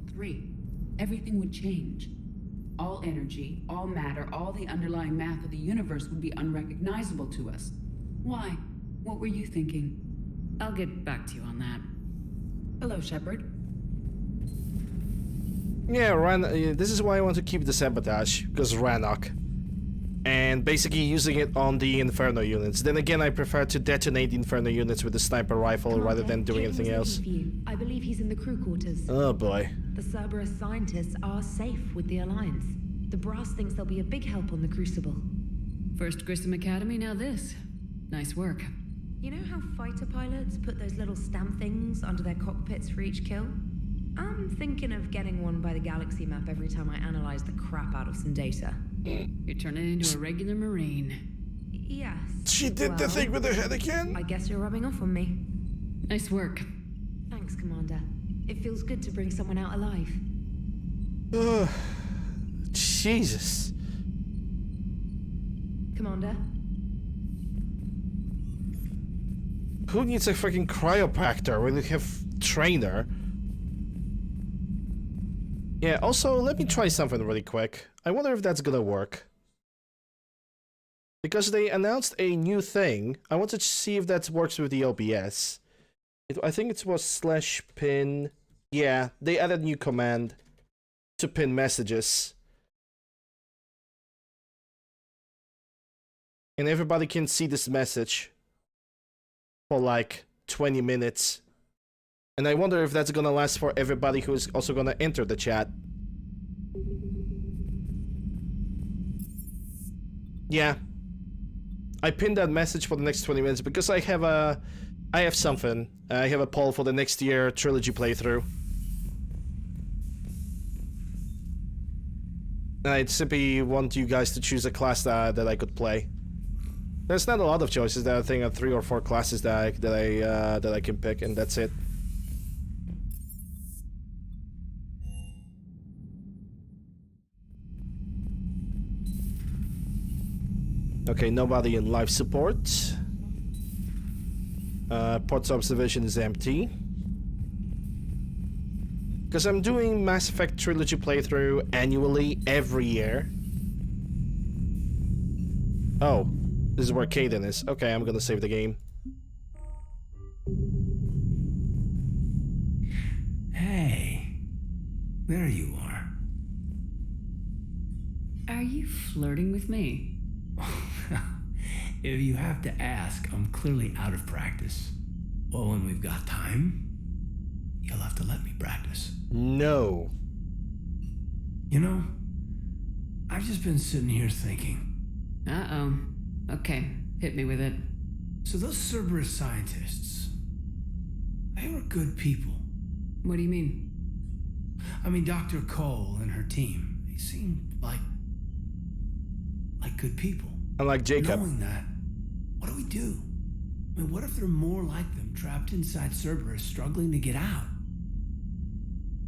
= 3. Everything would change. All energy, all matter, all the underlying math of the universe would be unrecognizable to us. Why? What were you thinking? I'll get back to you on that. Hello, Shepard. Yeah, this is why I want to keep the sabotage, because Rannoch. And basically using it on the Inferno units. Then again, I prefer to detonate the Inferno units with the sniper rifle rather than doing anything else. I believe he's in the crew quarters. Oh boy. The Cerberus scientists are safe with the Alliance. The brass thinks they'll be a big help on the Crucible. First Grissom Academy, now this. Nice work. You know how fighter pilots put those little stamp things under their cockpits for each kill? I'm thinking of getting one by the galaxy map every time I analyze the crap out of some data. You're turning into a regular Marine. Yes. She did the thing with her head again? I guess you're rubbing off on me. Nice work. Thanks, Commander. It feels good to bring someone out alive. Ugh. Jesus. Commander? Who needs a freaking cryopractor when you have trainer? Yeah, also, let me try something really quick. I wonder if that's gonna work. Because they announced a new thing. I wanted to see if that works with the OBS. I think it was /pin. Yeah, they added a new command to pin messages. And everybody can see this message for like 20 minutes. And I wonder if that's gonna last for everybody who's also gonna enter the chat. Yeah. I pinned that message for the next 20 minutes because I have something. I have a poll for the next year trilogy playthrough. And I simply want you guys to choose a class that I could play. There's not a lot of choices. There are, I think, 3 or 4 classes that I can pick, and that's it. Okay, nobody in life support. Port's observation is empty. Because I'm doing Mass Effect Trilogy playthrough annually every year. Oh, this is where Caden is. Okay, I'm gonna save the game. Hey, there you are. Are you flirting with me? If you have to ask, I'm clearly out of practice. Well, when we've got time, you'll have to let me practice. No. You know, I've just been sitting here thinking. Uh-oh. Okay, hit me with it. So those Cerberus scientists, they were good people. What do you mean? I mean, Dr. Cole and her team, they seemed like good people. Unlike Jacob. Knowing that, what do we do? I mean, what if there are more like them trapped inside Cerberus struggling to get out?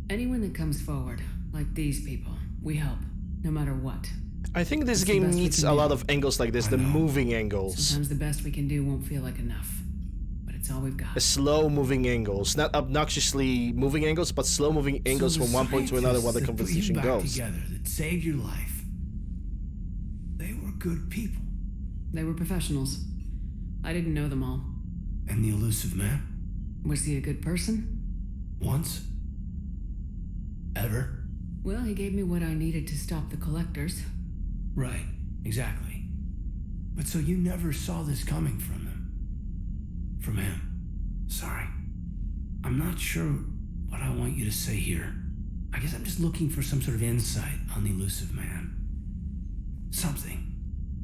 Anyone that comes forward, like these people, we help, no matter what. I think this game needs a lot of angles like this, the moving angles. Sometimes the best we can do won't feel like enough, but it's all we've got. Slow moving angles, not obnoxiously moving angles, but slow moving angles from one point to another while the conversation goes. Together, that saved your life. They were good people. They were professionals. I didn't know them all. And the elusive man? Was he a good person? Once? Ever? Well, he gave me what I needed to stop the collectors. Right, exactly. But so you never saw this coming from him? From him? Sorry. I'm not sure what I want you to say here. I guess I'm just looking for some sort of insight on the elusive man. Something.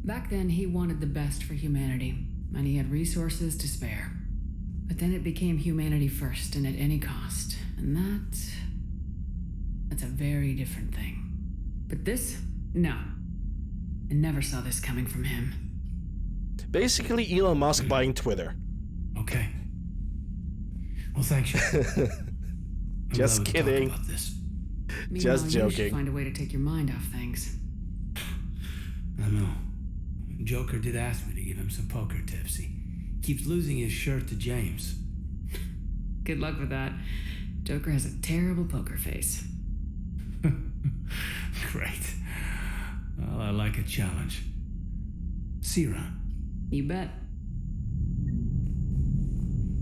Back then, he wanted the best for humanity, and he had resources to spare. But then it became humanity first and at any cost, and that's a very different thing. But this? No. I never saw this coming from him. Basically, Elon Musk buying Twitter. Okay. Well, thanks. Just kidding. Just joking. You should find a way to take your mind off things. I know. Joker did ask me to give him some poker tips. He keeps losing his shirt to James. Good luck with that. Joker has a terrible poker face. Great. Well, I like a challenge. See you around. You bet.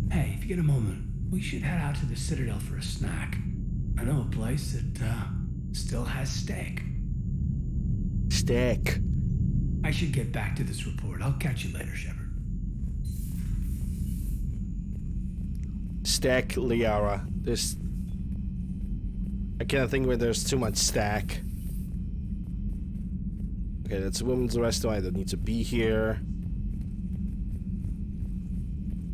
Hey, if you get a moment, we should head out to the Citadel for a snack. I know a place that still has steak. Steak. I should get back to this report. I'll catch you later, Shepard. Stack Liara. I can't think where there's too much stack. Okay, that's a women's restaurant. I don't need to be here.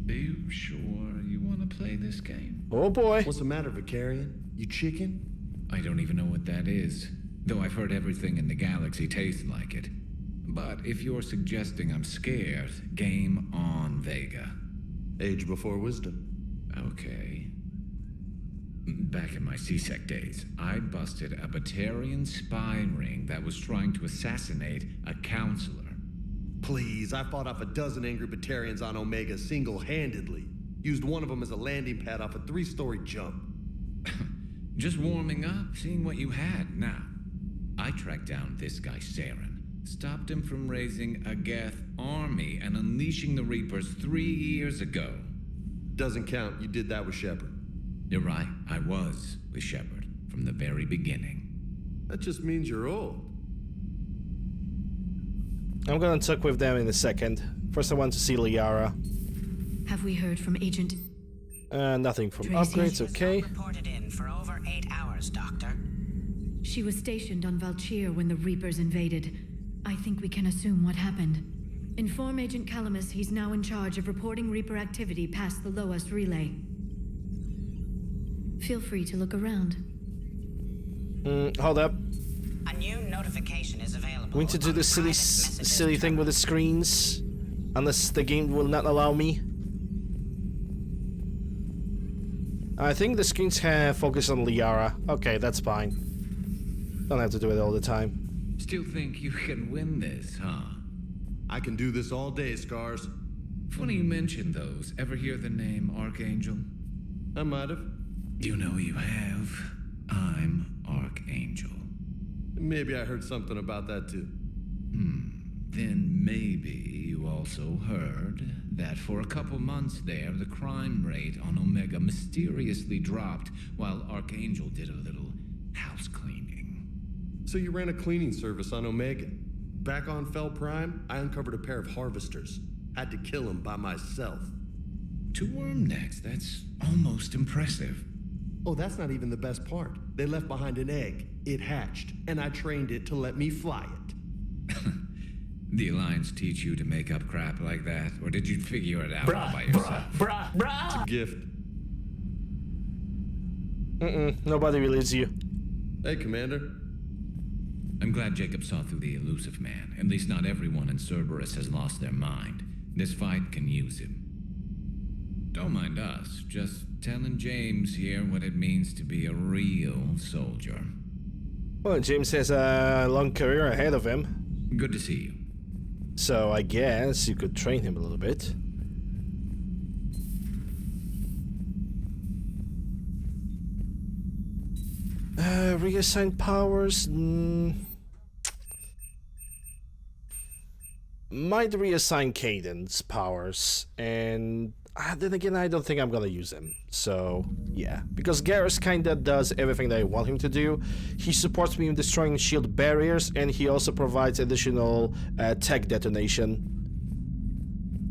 Are you sure you want to play this game? Oh boy. What's the matter, Vicarian? You chicken? I don't even know what that is, though I've heard everything in the galaxy tastes like it. But if you're suggesting I'm scared, game on, Vega. Age before wisdom. Okay. Back in my C-Sec days, I busted a Batarian spy ring that was trying to assassinate a counselor. Please, I fought off a dozen angry Batarians on Omega single-handedly. Used one of them as a landing pad off a 3-story jump. Just warming up, seeing what you had. Now, I tracked down this guy, Saren. Stopped him from raising a Geth army and unleashing the Reapers 3 years ago. Doesn't count. You did that with Shepard. You're right. I was with Shepard from the very beginning. That just means you're old. I'm gonna talk with them in a second. First, I want to see Liara. Have we heard from Agent... Nothing from Tracy upgrades, was okay. Reported in for over 8 hours, Doctor. She was stationed on Valchir when the Reapers invaded. I think we can assume what happened. Inform Agent Calamus he's now in charge of reporting Reaper activity past the Loas relay. Feel free to look around. Hold up. A new notification is available. We need to do this silly thing with the screens. Unless the game will not allow me. I think the screens have focus on Liara. Okay, that's fine. Don't have to do it all the time. Still think you can win this, huh? I can do this all day, Scars. Funny you mention those. Ever hear the name Archangel? I might have. You know you have. I'm Archangel. Maybe I heard something about that too. Then maybe you also heard that for a couple months there, the crime rate on Omega mysteriously dropped while Archangel did a little house cleaning. So you ran a cleaning service on Omega. Back on Fel Prime, I uncovered a pair of harvesters. Had to kill them by myself. 2 worm necks, that's almost impressive. Oh, that's not even the best part. They left behind an egg. It hatched, and I trained it to let me fly it. The Alliance teach you to make up crap like that? Or did you figure it out all by yourself? It's a gift. Nobody believes you. Hey, Commander. I'm glad Jacob saw through the elusive man. At least not everyone in Cerberus has lost their mind. This fight can use him. Don't mind us, just telling James here what it means to be a real soldier. Well, James has a long career ahead of him. Good to see you. So I guess you could train him a little bit. Reassign powers. Might reassign Cadence powers, and then again, I don't think I'm gonna use him. So yeah, because Garrus kinda does everything that I want him to do. He supports me in destroying shield barriers, and he also provides additional tech detonation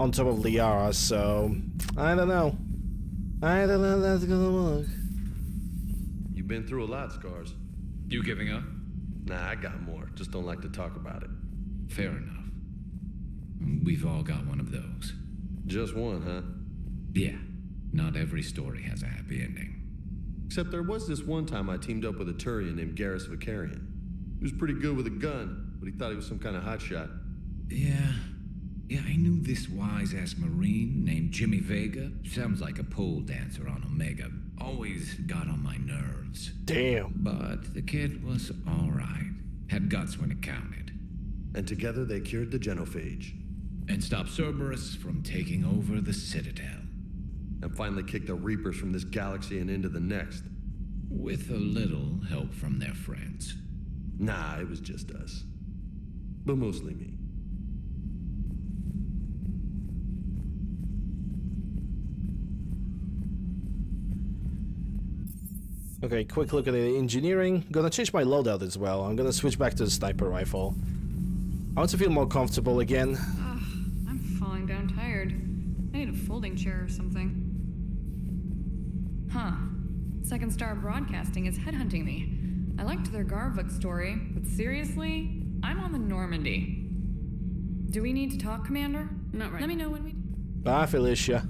on top of Liara. So I don't know. I don't know how that's gonna work. You've been through a lot, Scars. You giving up? Nah, I got more. Just don't like to talk about it. Fair enough. We've all got one of those. Just one, huh? Yeah. Not every story has a happy ending. Except there was this one time I teamed up with a Turian named Garrus Vicarian. He was pretty good with a gun, but he thought he was some kind of hotshot. Yeah, I knew this wise-ass Marine named Jimmy Vega. Sounds like a pole dancer on Omega. Always got on my nerves. Damn. But the kid was alright. Had guts when it counted. And together they cured the genophage. And stopped Cerberus from taking over the Citadel. And finally kicked the Reapers from this galaxy and into the next. With a little help from their friends. Nah, it was just us. But mostly me. Okay, quick look at the engineering. Gonna change my loadout as well. I'm gonna switch back to the sniper rifle. I want to feel more comfortable again. I'm falling down tired. I need a folding chair or something. Huh. Second Star Broadcasting is headhunting me. I liked their Garvuk story, but seriously? I'm on the Normandy. Do we need to talk, Commander? Not right. Let me know when we... Bye, Felicia.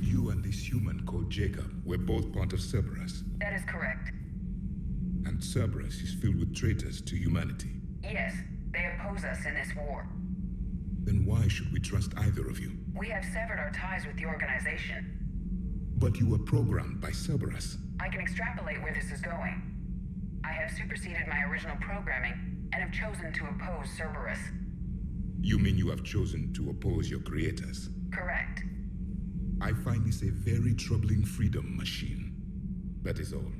You and this human called Jacob were both part of Cerberus. That is correct. And Cerberus is filled with traitors to humanity. Yes, they oppose us in this war. Then why should we trust either of you? We have severed our ties with the organization. But you were programmed by Cerberus. I can extrapolate where this is going. I have superseded my original programming and have chosen to oppose Cerberus. You mean you have chosen to oppose your creators? Correct. I find this a very troubling freedom machine. That is all.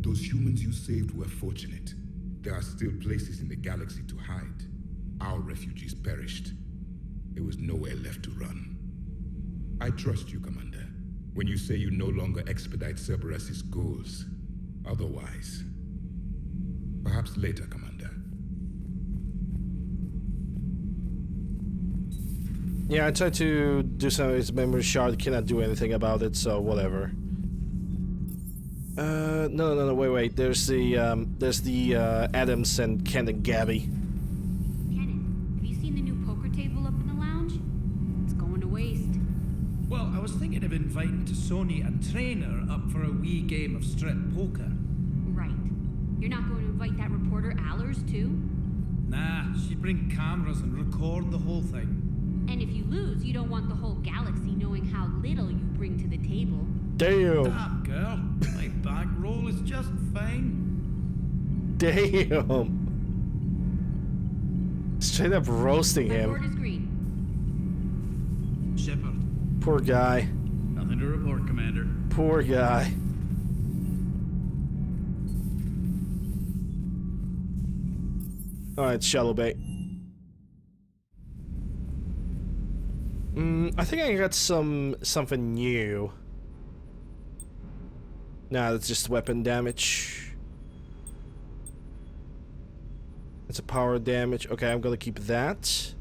Those humans you saved were fortunate. There are still places in the galaxy to hide. Our refugees perished. There was nowhere left to run. I trust you, Commander, when you say you no longer expedite Cerberus's goals. Otherwise, Perhaps later, Commander. Yeah, I tried to do some of his memory shard, cannot do anything about it, so whatever. No, wait. There's the Adams and Ken and Gabby. Kenneth, have you seen the new poker table up in the lounge? It's going to waste. Well, I was thinking of inviting Sony and Trainer up for a wee game of strip poker. Right. You're not going to invite that reporter Allers, too? Nah, she'd bring cameras and record the whole thing. And if you lose, you don't want the whole galaxy knowing how little you bring to the table. Damn. Damn, girl. My back roll is just fine. Damn. Straight up roasting My board him. is green. Shepard. Poor guy. Nothing to report, Commander. Poor guy. Alright, Shallow Bay. I think I got something new. Nah, that's just weapon damage. It's a power damage. Okay, I'm gonna keep that.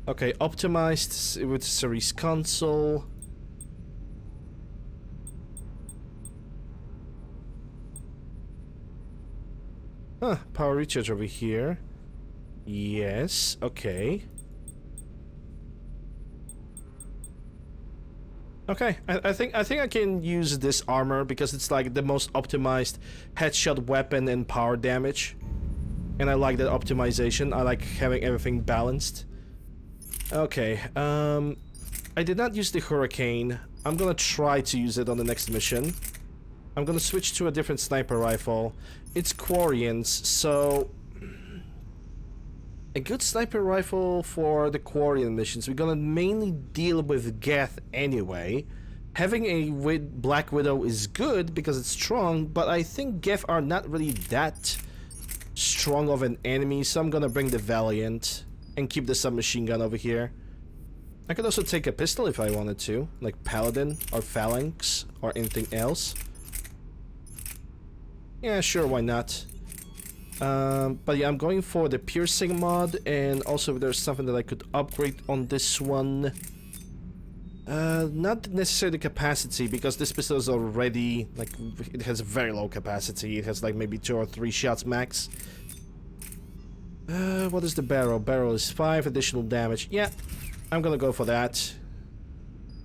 Okay, optimized with Cerise console. Huh, power recharge over here. Yes, okay. Okay, I think I can use this armor because it's like the most optimized headshot weapon and power damage. And I like that optimization. I like having everything balanced. Okay, I did not use the Hurricane. I'm gonna try to use it on the next mission. I'm gonna switch to a different sniper rifle. It's Quarians, so a good sniper rifle for the Quarian missions. We're gonna mainly deal with Geth anyway. Having a Black Widow is good because it's strong, but I think Geth are not really that strong of an enemy, so I'm gonna bring the Valiant and keep the submachine gun over here. I could also take a pistol if I wanted to, like Paladin or Phalanx or anything else. Yeah, sure, why not? But yeah, I'm going for the piercing mod, and also if there's something that I could upgrade on this one. Not necessarily capacity, because this pistol is already, like, it has a very low capacity. It has like maybe 2 or 3 shots max. What is the barrel? Barrel is 5 additional damage. Yeah, I'm gonna go for that.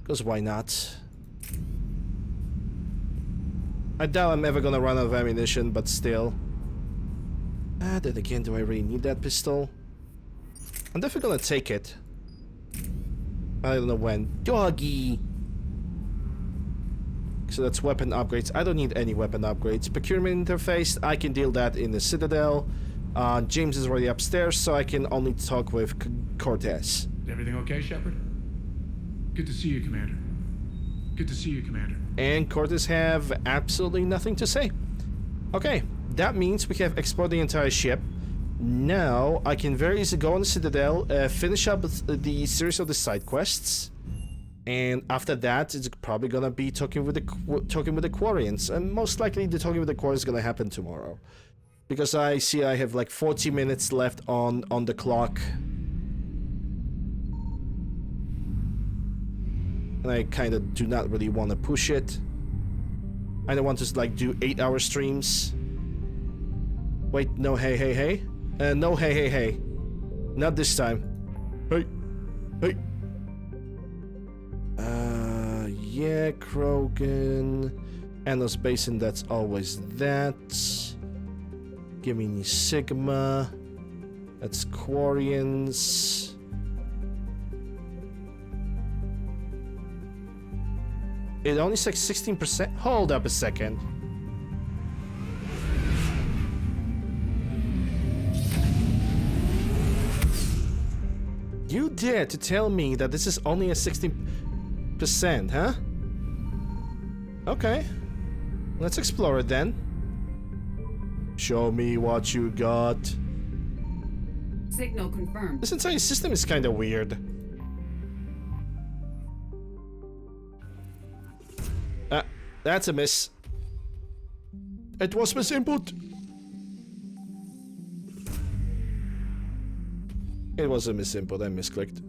Because why not? I doubt I'm ever gonna run out of ammunition, but still. Then again, do I really need that pistol? I'm definitely gonna take it. I don't know when. Doggy! So that's weapon upgrades. I don't need any weapon upgrades. Procurement interface, I can deal that in the Citadel. James is already upstairs, so I can only talk with Cortez. Is everything okay, Shepard? Good to see you, Commander. Good to see you, Commander. And Cortez have absolutely nothing to say. Okay, that means we have explored the entire ship. Now, I can very easily go on the Citadel, finish up the series of the side quests, and after that, it's probably gonna be talking with the Quarians, and most likely the talking with the Quarians is gonna happen tomorrow, because I see I have like 40 minutes left on the clock, and I kind of do not really want to push it. I don't want to like do 8-hour streams. Wait, no, hey. No, hey. Not this time. Hey. Yeah, Krogan. Anos Basin, that's always that. Gimini Sigma. That's Quarians. It only says 16%. Hold up a second. You dare to tell me that this is only a 16%, huh? Okay. Let's explore it then. Show me what you got. Signal confirmed. This entire system is kind of weird. That's a miss. It was misinput. It was a misinput. I misclicked.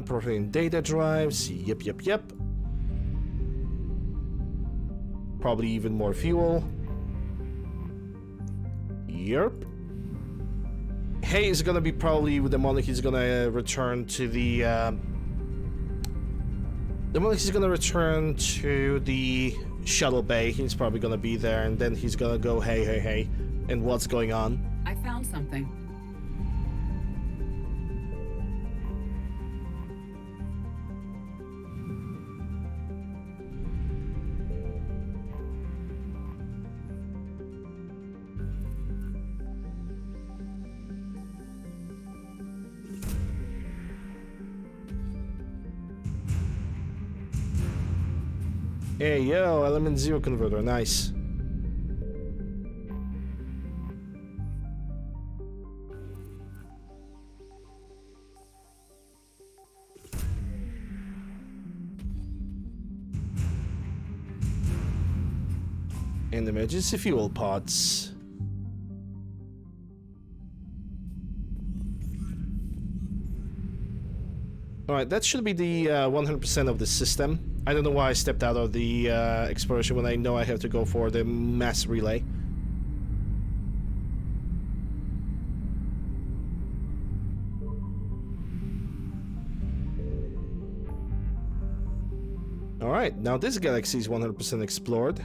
Protein data drives. Yep. Probably even more fuel. Yep. Hay is gonna be probably the moment he's gonna return to the. The moment he's gonna return to the shuttle bay, he's probably gonna be there, and then he's gonna go, hey, and what's going on? I found something. Hey, yo, element 0 converter, nice. And emergency fuel pods. Alright, that should be the 100% of the system. I don't know why I stepped out of the exploration when I know I have to go for the mass relay. Alright, now this galaxy is 100% explored.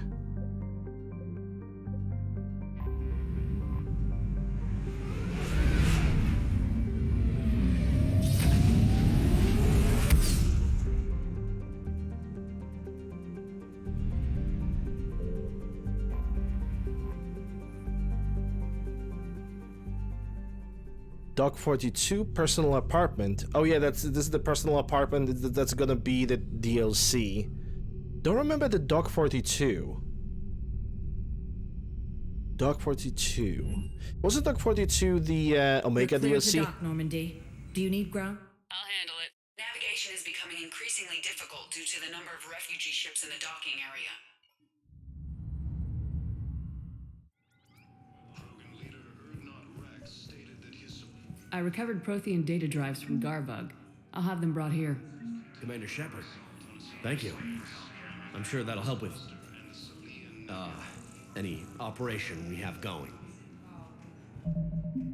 Dock 42 personal apartment. Oh yeah, this is the personal apartment that's gonna be the DLC. Don't remember the Dock 42. Dock 42. Wasn't Dock 42 the Omega Clear DLC? to dock, Normandy. Do you need ground? I'll handle it. Navigation is becoming increasingly difficult due to the number of refugee ships in the docking area. I recovered Prothean data drives from Garvug. I'll have them brought here. Commander Shepard, thank you. I'm sure that'll help with any operation we have going.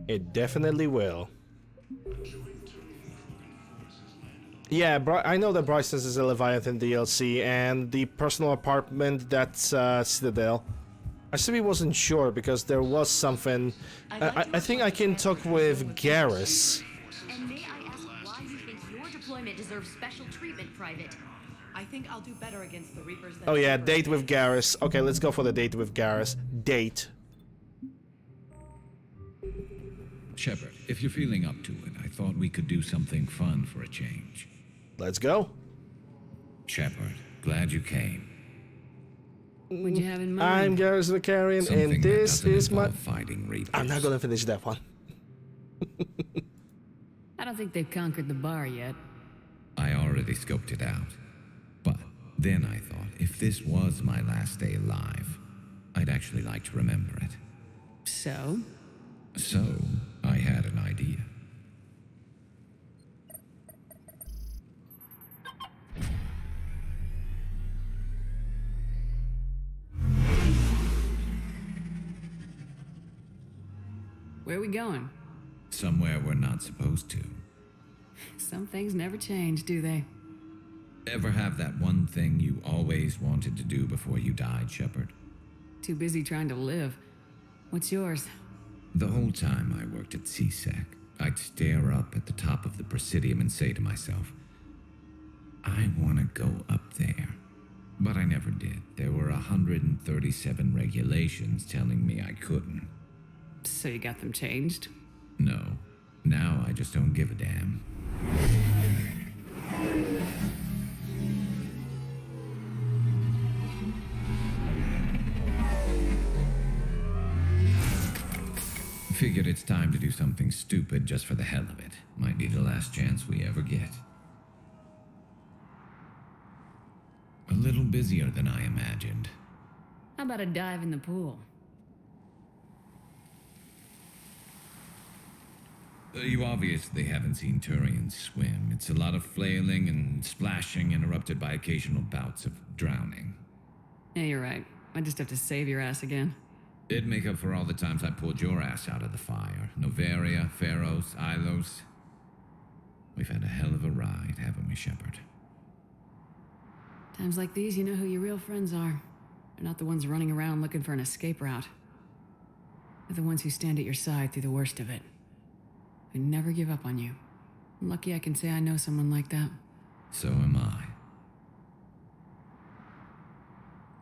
It definitely will. Yeah, I know that Bryson's is a Leviathan DLC, and the personal apartment, that's Citadel. I simply wasn't sure because there was something. I think I can talk with Garrus. And may I ask why you think your deployment deserves special treatment, Private? I think I'll do better against the Reapers than Oh yeah, date with Garrus. Okay, let's go for the date with Garrus. Date. Shepard, if you're feeling up to it, I thought we could do something fun for a change. Let's go. Shepard, glad you came. What'd you have in mind? I'm Garrus Vicarian, Something and this is my. Fighting Reapers. I'm not gonna finish that one. I don't think they've conquered the bar yet. I already scoped it out. But then I thought, if this was my last day alive, I'd actually like to remember it. So? So, I had an idea. Where are we going? Somewhere we're not supposed to. Some things never change, do they? Ever have that one thing you always wanted to do before you died, Shepard? Too busy trying to live. What's yours? The whole time I worked at CSEC, I'd stare up at the top of the Presidium and say to myself, I want to go up there. But I never did. There were 137 regulations telling me I couldn't. So you got them changed? No. Now I just don't give a damn. Figured it's time to do something stupid just for the hell of it. Might be the last chance we ever get. A little busier than I imagined. How about a dive in the pool? You obviously haven't seen Turians swim. It's a lot of flailing and splashing, interrupted by occasional bouts of drowning. Yeah, you're right. I just have to save your ass again. It'd make up for all the times I pulled your ass out of the fire. Noveria, Pharos, Ilos. We've had a hell of a ride, haven't we, Shepard? Times like these, you know who your real friends are. They're not the ones running around looking for an escape route. They're the ones who stand at your side through the worst of it. Who never give up on you. I'm lucky I can say I know someone like that. So am I.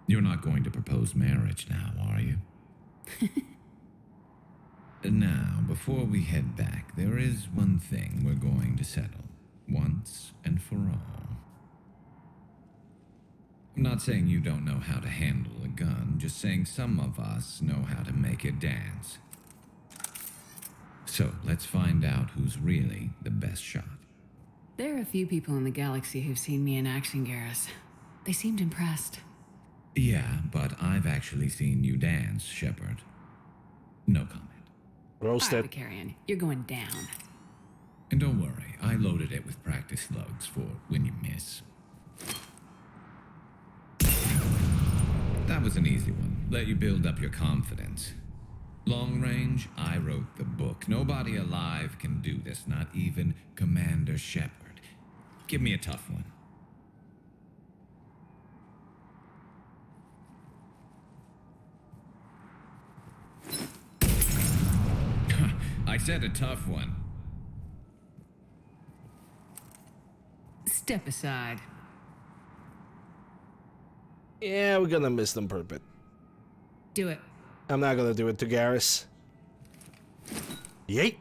You're not going to propose marriage now, are you? Now, before we head back, there is one thing we're going to settle. Once and for all. I'm not saying you don't know how to handle a gun, just saying some of us know how to make it dance. So, let's find out who's really the best shot. There are a few people in the galaxy who've seen me in action, Garrus. They seemed impressed. Yeah, but I've actually seen you dance, Shepard. No comment. Roasted. Vicarian, you're going down. And don't worry, I loaded it with practice slugs for when you miss. That was an easy one. Let you build up your confidence. Long range, I wrote the book. Nobody alive can do this, not even Commander Shepard. Give me a tough one. I said a tough one. Step aside. Yeah, we're gonna miss them per bit. Do it. I'm not gonna do it to Garrus. Yeet!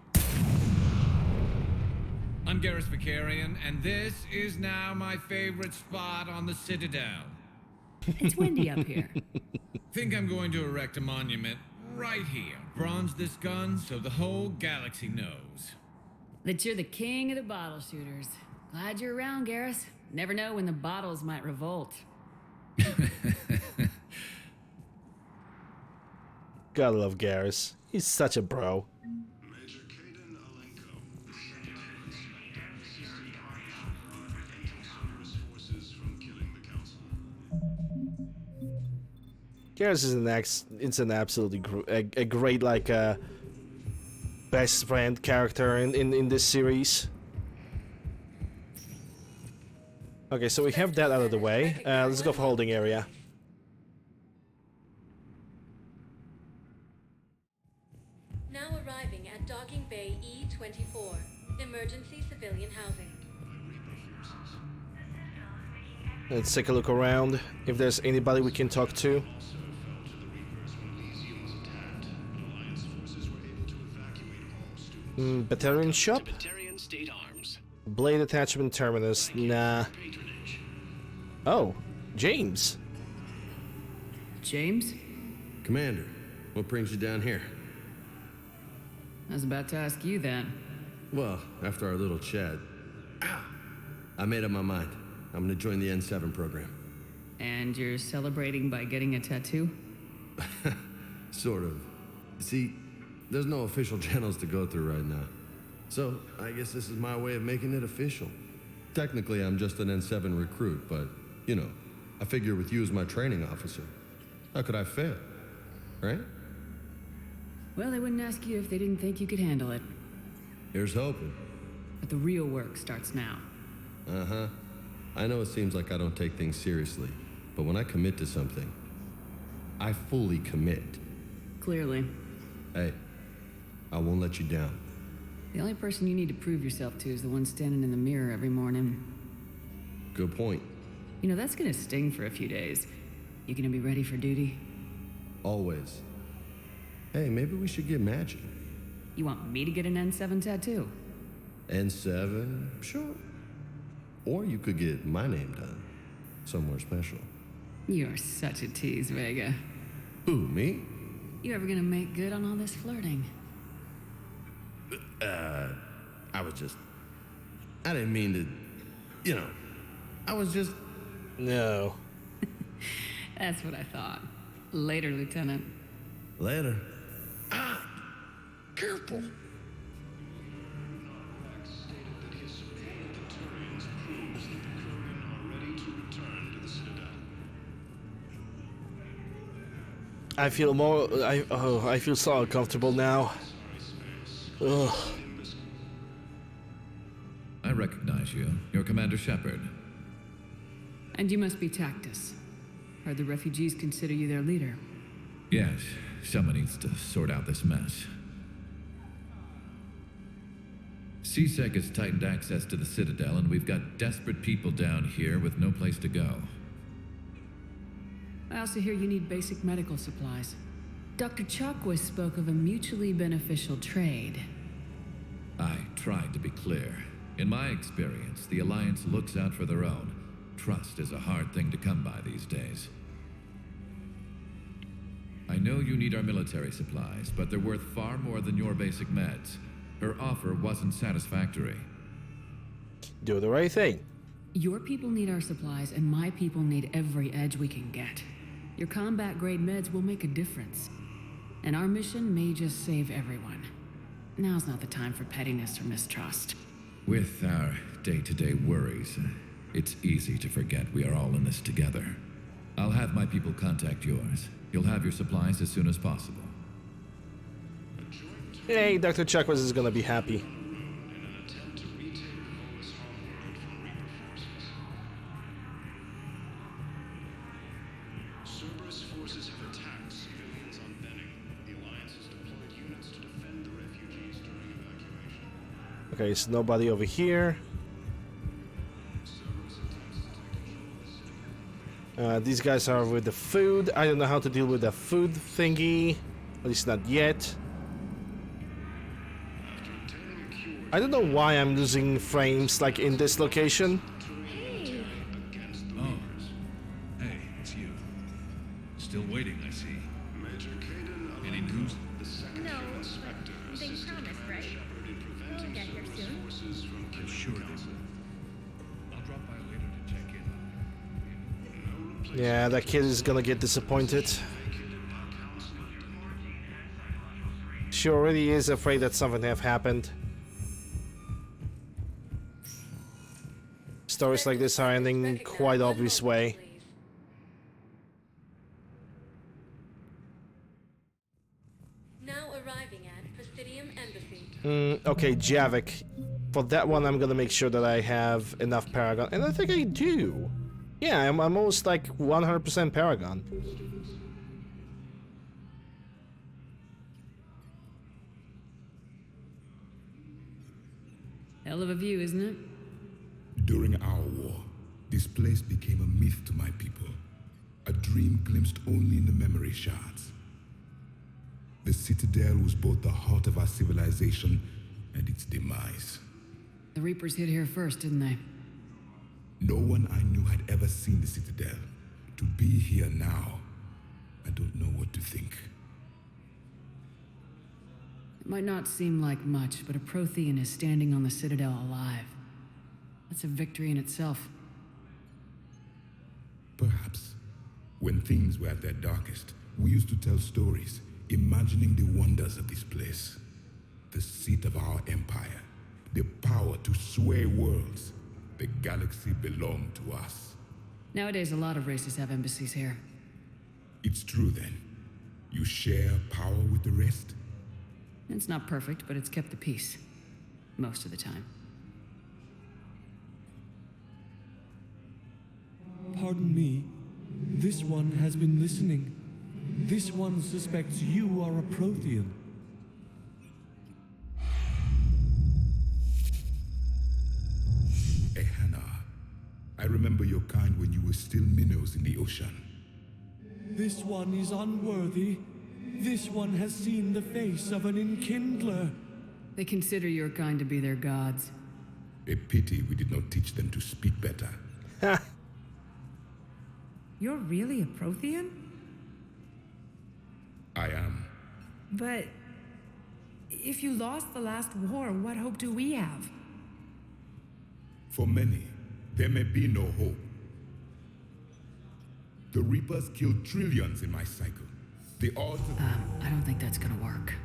I'm Garrus Vicarian, and this is now my favorite spot on the Citadel. It's windy up here. Think I'm going to erect a monument right here. Bronze this gun so the whole galaxy knows. That you're the king of the bottle shooters. Glad you're around, Garrus. Never know when the bottles might revolt. Gotta love Garrus. He's such a bro. Garrus is it's an absolutely a great like best friend character in this series. Okay, so we have that out of the way. Let's go for holding area. Now arriving at Docking Bay E-24, emergency civilian housing. Let's take a look around, if there's anybody we can talk to. Battalion shop? Blade attachment terminus, nah. Oh, James. James? Commander, what brings you down here? I was about to ask you that. Well, after our little chat, I made up my mind. I'm gonna join the N7 program. And you're celebrating by getting a tattoo? Sort of. See, there's no official channels to go through right now. So, I guess this is my way of making it official. Technically, I'm just an N7 recruit, but, you know, I figure with you as my training officer, how could I fail? Right? Well, they wouldn't ask you if they didn't think you could handle it. Here's hoping. But the real work starts now. Uh-huh. I know it seems like I don't take things seriously, but when I commit to something, I fully commit. Clearly. Hey, I won't let you down. The only person you need to prove yourself to is the one standing in the mirror every morning. Good point. You know, that's gonna sting for a few days. You gonna be ready for duty? Always. Hey, maybe we should get matching. You want me to get an N7 tattoo? N7? Sure. Or you could get my name done. Somewhere special. You're such a tease, Vega. Who, me? You ever gonna make good on all this flirting? I didn't mean to, you know, I was just... No. That's what I thought. Later, Lieutenant. Later. Careful. I feel more. I feel so uncomfortable now. Ugh. I recognize you. You're Commander Shepard. And you must be Tactus. Heard the refugees consider you their leader. Yes, someone needs to sort out this mess. CSEC has tightened access to the Citadel, and we've got desperate people down here with no place to go. I also hear you need basic medical supplies. Dr. Chakwas spoke of a mutually beneficial trade. I tried to be clear. In my experience, the Alliance looks out for their own. Trust is a hard thing to come by these days. I know you need our military supplies, but they're worth far more than your basic meds. Her offer wasn't satisfactory. Do the right thing. Your people need our supplies, and my people need every edge we can get. Your combat-grade meds will make a difference. And our mission may just save everyone. Now's not the time for pettiness or mistrust. With our day-to-day worries, it's easy to forget we are all in this together. I'll have my people contact yours. You'll have your supplies as soon as possible. Hey, Dr. Chakwas is gonna be happy. Cerberus forces have attacked civilians on Benning. The Alliance has deployed units to defend the refugees during evacuation. Okay, so nobody over here. These guys are with the food. I don't know how to deal with the food thingy. At least not yet. I don't know why I'm losing frames like in this location. Oh. Hey, it's you. Still waiting, I see. Major Caden, Any news? the second No, chief inspector, but they assisted promised, Commander right? Shepard in preventing We'll get here Cerberus soon. forces from I'm killing sure they Council. will. I'll drop by later to check in. Yeah, that kid is gonna get disappointed. She already is afraid that something have happened. Stories like this are ending in quite obvious way. Now arriving at Presidium Embassy. Okay, Javik. For that one, I'm gonna make sure that I have enough Paragon, and I think I do. Yeah, I'm almost like 100% Paragon. Hell of a view, isn't it? During our war, this place became a myth to my people. A dream glimpsed only in the memory shards. The Citadel was both the heart of our civilization and its demise. The Reapers hit here first, didn't they? No one I knew had ever seen the Citadel. To be here now, I don't know what to think. It might not seem like much, but a Prothean is standing on the Citadel alive. That's a victory in itself. Perhaps. When things were at their darkest, we used to tell stories, imagining the wonders of this place. The seat of our empire, the power to sway worlds. The galaxy belonged to us. Nowadays, a lot of races have embassies here. It's true then. You share power with the rest? It's not perfect, but it's kept the peace. Most of the time. Pardon me. This one has been listening. This one suspects you are a Prothean. Ehana, I remember your kind when you were still minnows in the ocean. This one is unworthy. This one has seen the face of an enkindler. They consider your kind to be their gods. A pity we did not teach them to speak better. You're really a Prothean? I am. But if you lost the last war, what hope do we have? For many, there may be no hope. The Reapers killed trillions in my cycle. The odds of... I don't think that's gonna work.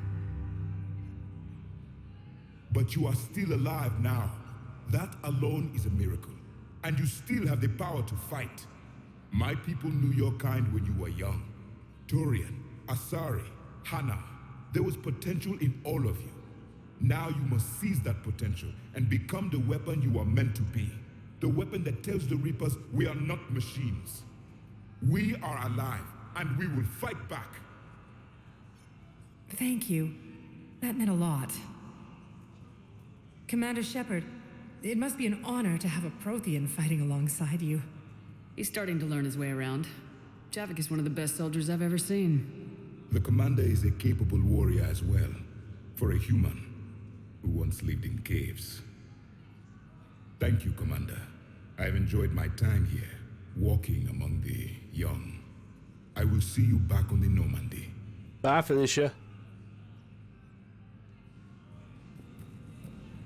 But you are still alive now. That alone is a miracle. And you still have the power to fight. My people knew your kind when you were young. Turian, Asari, Hana. There was potential in all of you. Now you must seize that potential and become the weapon you are meant to be. The weapon that tells the Reapers we are not machines. We are alive, and we will fight back. Thank you. That meant a lot. Commander Shepard, it must be an honor to have a Prothean fighting alongside you. He's starting to learn his way around. Javik is one of the best soldiers I've ever seen. The commander is a capable warrior as well, for a human who once lived in caves. Thank you, Commander. I've enjoyed my time here, walking among the young. I will see you back on the Normandy. Bye, Felicia.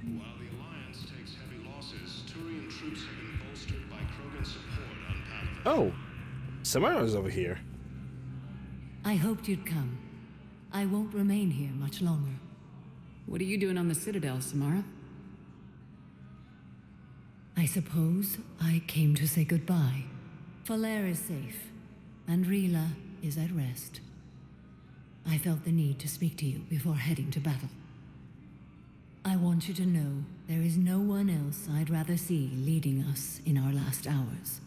While the Alliance takes heavy losses, Turian troops have been bolstered by Krogan support on Palaven. Oh, Samara's over here. I hoped you'd come. I won't remain here much longer. What are you doing on the Citadel, Samara? I suppose I came to say goodbye. Falair is safe, and Rila is at rest. I felt the need to speak to you before heading to battle. I want you to know there is no one else I'd rather see leading us in our last hours.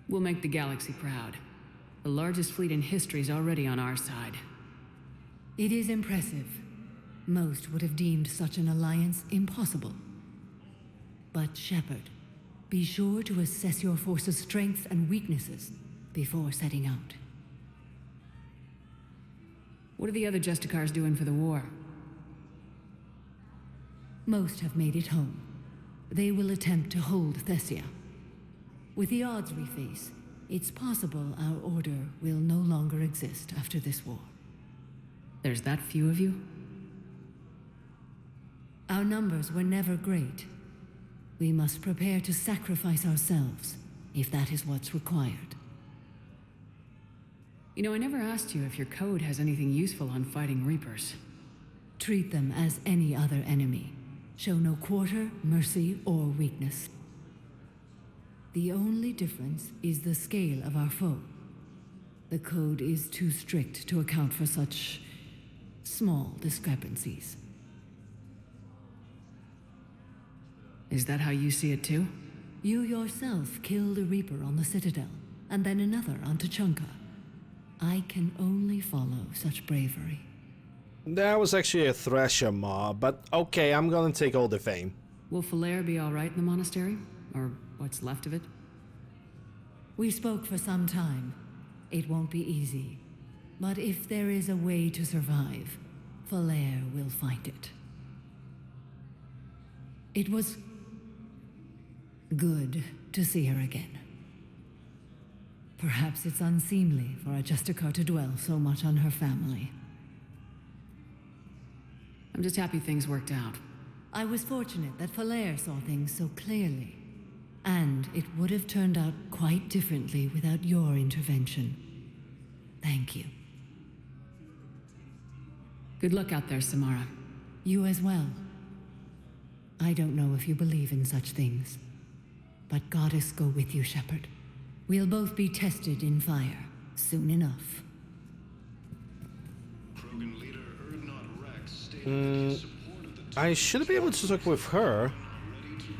We'll make the galaxy proud. The largest fleet in history is already on our side. It is impressive. Most would have deemed such an alliance impossible. But Shepard, be sure to assess your force's strengths and weaknesses before setting out. What are the other Justicars doing for the war? Most have made it home. They will attempt to hold Thessia. With the odds we face, it's possible our order will no longer exist after this war. There's that few of you? Our numbers were never great. We must prepare to sacrifice ourselves, if that is what's required. You know, I never asked you if your code has anything useful on fighting Reapers. Treat them as any other enemy. Show no quarter, mercy, or weakness. The only difference is the scale of our foe. The code is too strict to account for such small discrepancies. Is that how you see it too? You yourself killed a Reaper on the Citadel, and then another on Tuchanka. I can only follow such bravery. That was actually a Thresher mob, but okay, I'm gonna take all the fame. Will Falair be alright in the monastery? Or what's left of it? We spoke for some time. It won't be easy. But if there is a way to survive, Falair will find it. It was good to see her again. Perhaps it's unseemly for a Justicar to dwell so much on her family. I'm just happy things worked out. I was fortunate that Falair saw things so clearly. And it would have turned out quite differently without your intervention. Thank you. Good luck out there, Samara. You as well. I don't know if you believe in such things, but Goddess go with you, Shepard. We'll both be tested in fire soon enough. Krogan leader Urdnot Rex stated that I should be able to talk with her.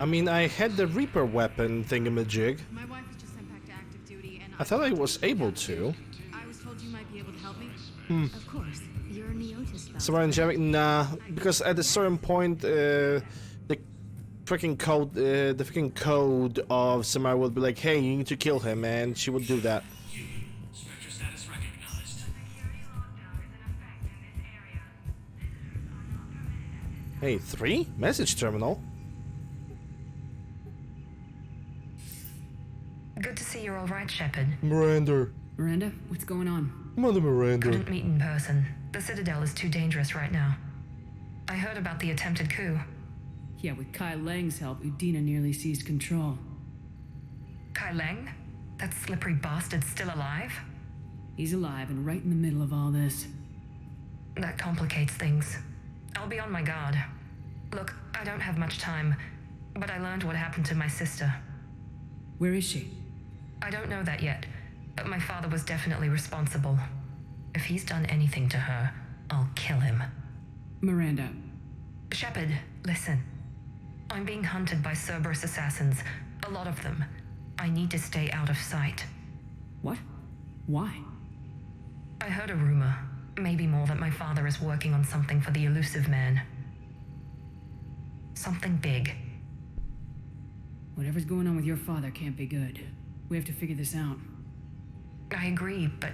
I mean, I had the Reaper weapon thingamajig. My wife was just sent back to active duty, and I thought I was able to. I was told you might be able to help me. Of course, you're a Neotis spell. Samara and Javik, nah, because at a certain point, the freaking code of Samara would be like, hey, you need to kill him, and she would do that. Spectre status recognized. Hey, 3? Message terminal? Good to see you're all right, Shepard. Miranda. Miranda, what's going on? Mother Miranda. Couldn't meet in person. The Citadel is too dangerous right now. I heard about the attempted coup. Yeah, with Kai Lang's help, Udina nearly seized control. Kai Leng? That slippery bastard's still alive? He's alive and right in the middle of all this. That complicates things. I'll be on my guard. Look, I don't have much time, but I learned what happened to my sister. Where is she? I don't know that yet, but my father was definitely responsible. If he's done anything to her, I'll kill him. Miranda. Shepard, listen. I'm being hunted by Cerberus assassins. A lot of them. I need to stay out of sight. What? Why? I heard a rumor, maybe more, that my father is working on something for the elusive man. Something big. Whatever's going on with your father can't be good. We have to figure this out. I agree, but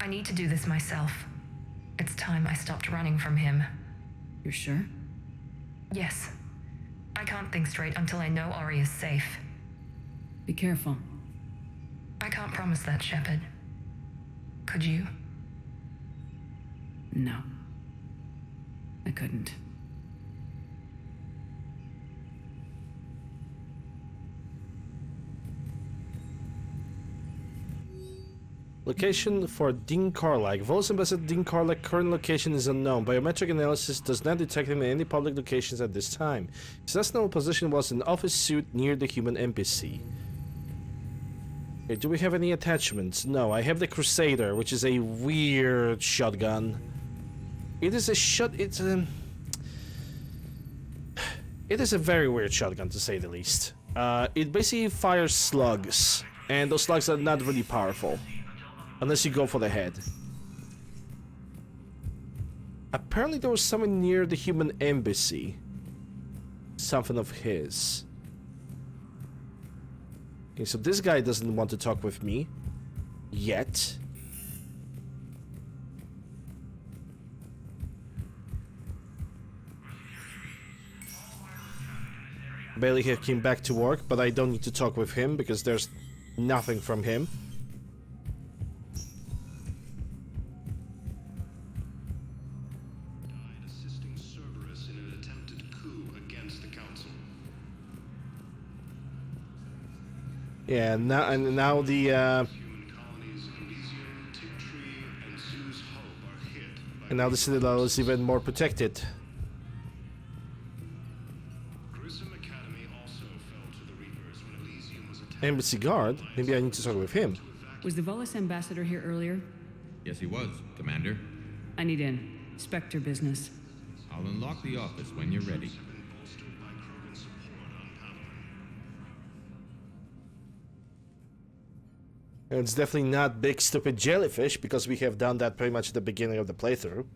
I need to do this myself. It's time I stopped running from him. You're sure? Yes. I can't think straight until I know Ari is safe. Be careful. I can't promise that, Shepard. Could you? No. I couldn't. Location for Dean Carlack. Volos Ambassador Dean Carlack's current location is unknown. Biometric analysis does not detect him in any public locations at this time. His last known position was an office suite near the human embassy. Okay, do we have any attachments? No, I have the Crusader, which is a weird shotgun. It is a It is a very weird shotgun, to say the least. It basically fires slugs, and those slugs are not really powerful. Unless you go for the head. Apparently there was someone near the human embassy. Something of his. Okay, so this guy doesn't want to talk with me. Yet. Bailey here came back to work, but I don't need to talk with him because there's nothing from him. Yeah, now the and now the Citadel is even more protected. Embassy guard? Maybe I need to talk with him. Was the Volos ambassador here earlier? Yes, he was, Commander. I need in. Spectre business. I'll unlock the office when you're ready. And it's definitely not big stupid jellyfish, because we have done that pretty much at the beginning of the playthrough.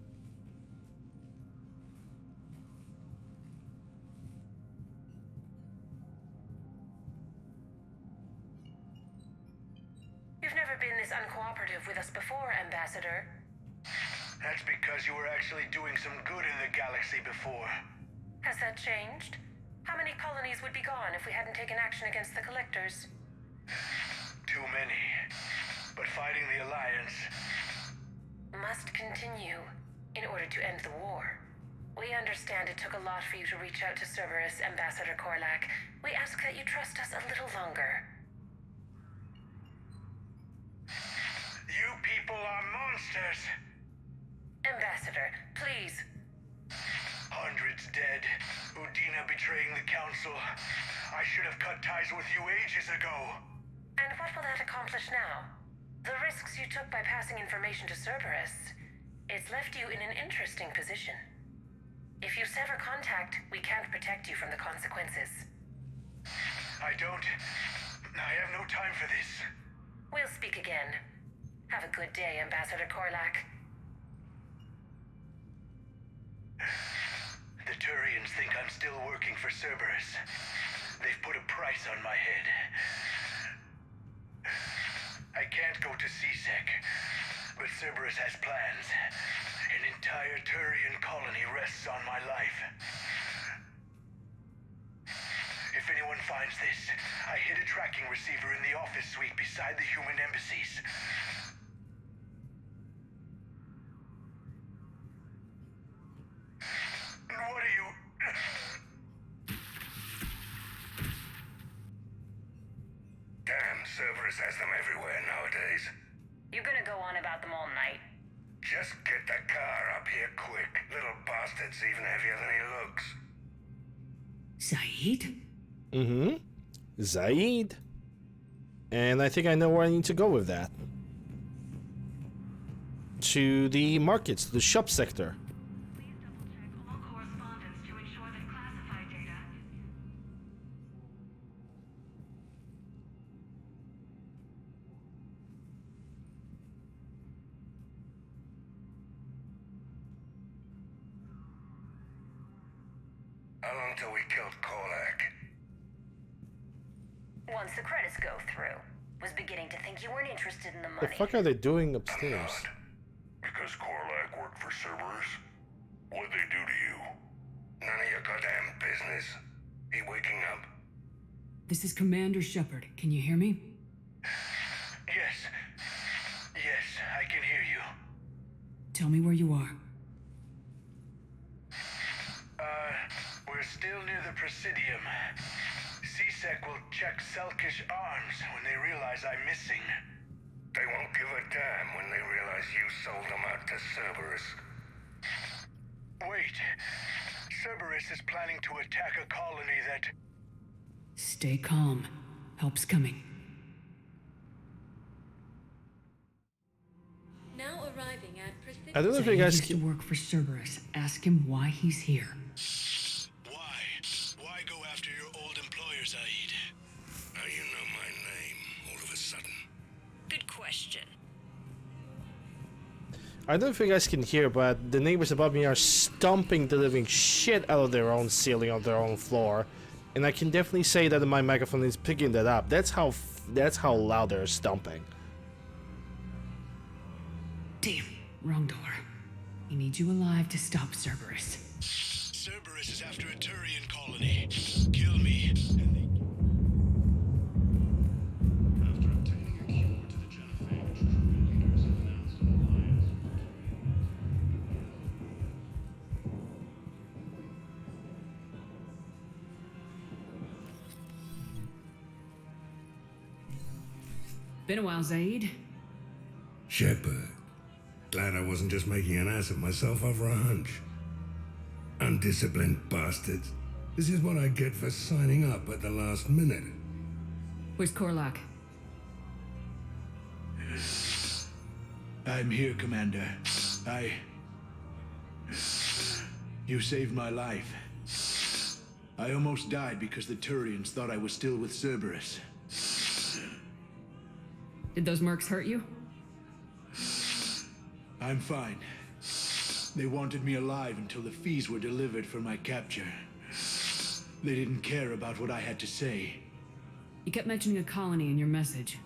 You've never been this uncooperative with us before, Ambassador. That's because you were actually doing some good in the galaxy before. Has that changed? How many colonies would be gone if we hadn't taken action against the Collectors? Too many. But fighting the Alliance must continue in order to end the war. We understand it took a lot for you to reach out to Cerberus, Ambassador Korlak. We ask that you trust us a little longer. You people are monsters! Ambassador, please. Hundreds dead. Udina betraying the Council. I should have cut ties with you ages ago. And what will that accomplish now? The risks you took by passing information to Cerberus, it's left you in an interesting position. If you sever contact, we can't protect you from the consequences. I have no time for this. We'll speak again. Have a good day, Ambassador Korlak. The Turians think I'm still working for Cerberus. They've put a price on my head. I can't go to CSEC, but Cerberus has plans. An entire Turian colony rests on my life. If anyone finds this, I hid a tracking receiver in the office suite beside the human embassies. What are you... Cerberus has them everywhere nowadays. You gonna go on about them all night? Just get the car up here quick. Little bastard's even heavier than he looks. Zaid? Mm-hmm. Zaid. And I think I know where I need to go with that. To the markets, the shop sector. How long till we killed Korlak? Once the credits go through. Was beginning to think you weren't interested in the The money. fuck are they doing upstairs? Because Korlak worked for Cerberus? What'd they do to you? None of your goddamn business. He waking up? This is Commander Shepard. Can you hear me? Yes. Yes, I can hear you. Tell me where you are. We're still near the Presidium. CSEC will check Selkish arms when they realize I'm missing. They won't give a damn when they realize you sold them out to Cerberus. Wait. Cerberus is planning to attack a colony that... Stay calm. Help's coming. Now arriving at Precision. I don't know if you Zaid guys used to work for Cerberus. Ask him why he's here. Why go after your old employer, Zaid? How you know my name all of a sudden? Good question. I don't know if you guys can hear, but the neighbors above me are stomping the living shit out of their own ceiling of their own floor, and I can definitely say that my microphone is picking that up. That's how loud they're stomping. Damn, wrong door. He needs you alive to stop Cerberus. Cerberus is after a Turian colony. Kill me. After obtaining a cure to the genophage, leaders have announced an alliance. Been a while, Zaid. Shepard. Glad I wasn't just making an ass of myself over a hunch. Undisciplined bastards. This is what I get for signing up at the last minute. Where's Korlak? I'm here, Commander. You saved my life. I almost died because the Turians thought I was still with Cerberus. Did those mercs hurt you? I'm fine. They wanted me alive until the fees were delivered for my capture. They didn't care about what I had to say. You kept mentioning a colony in your message.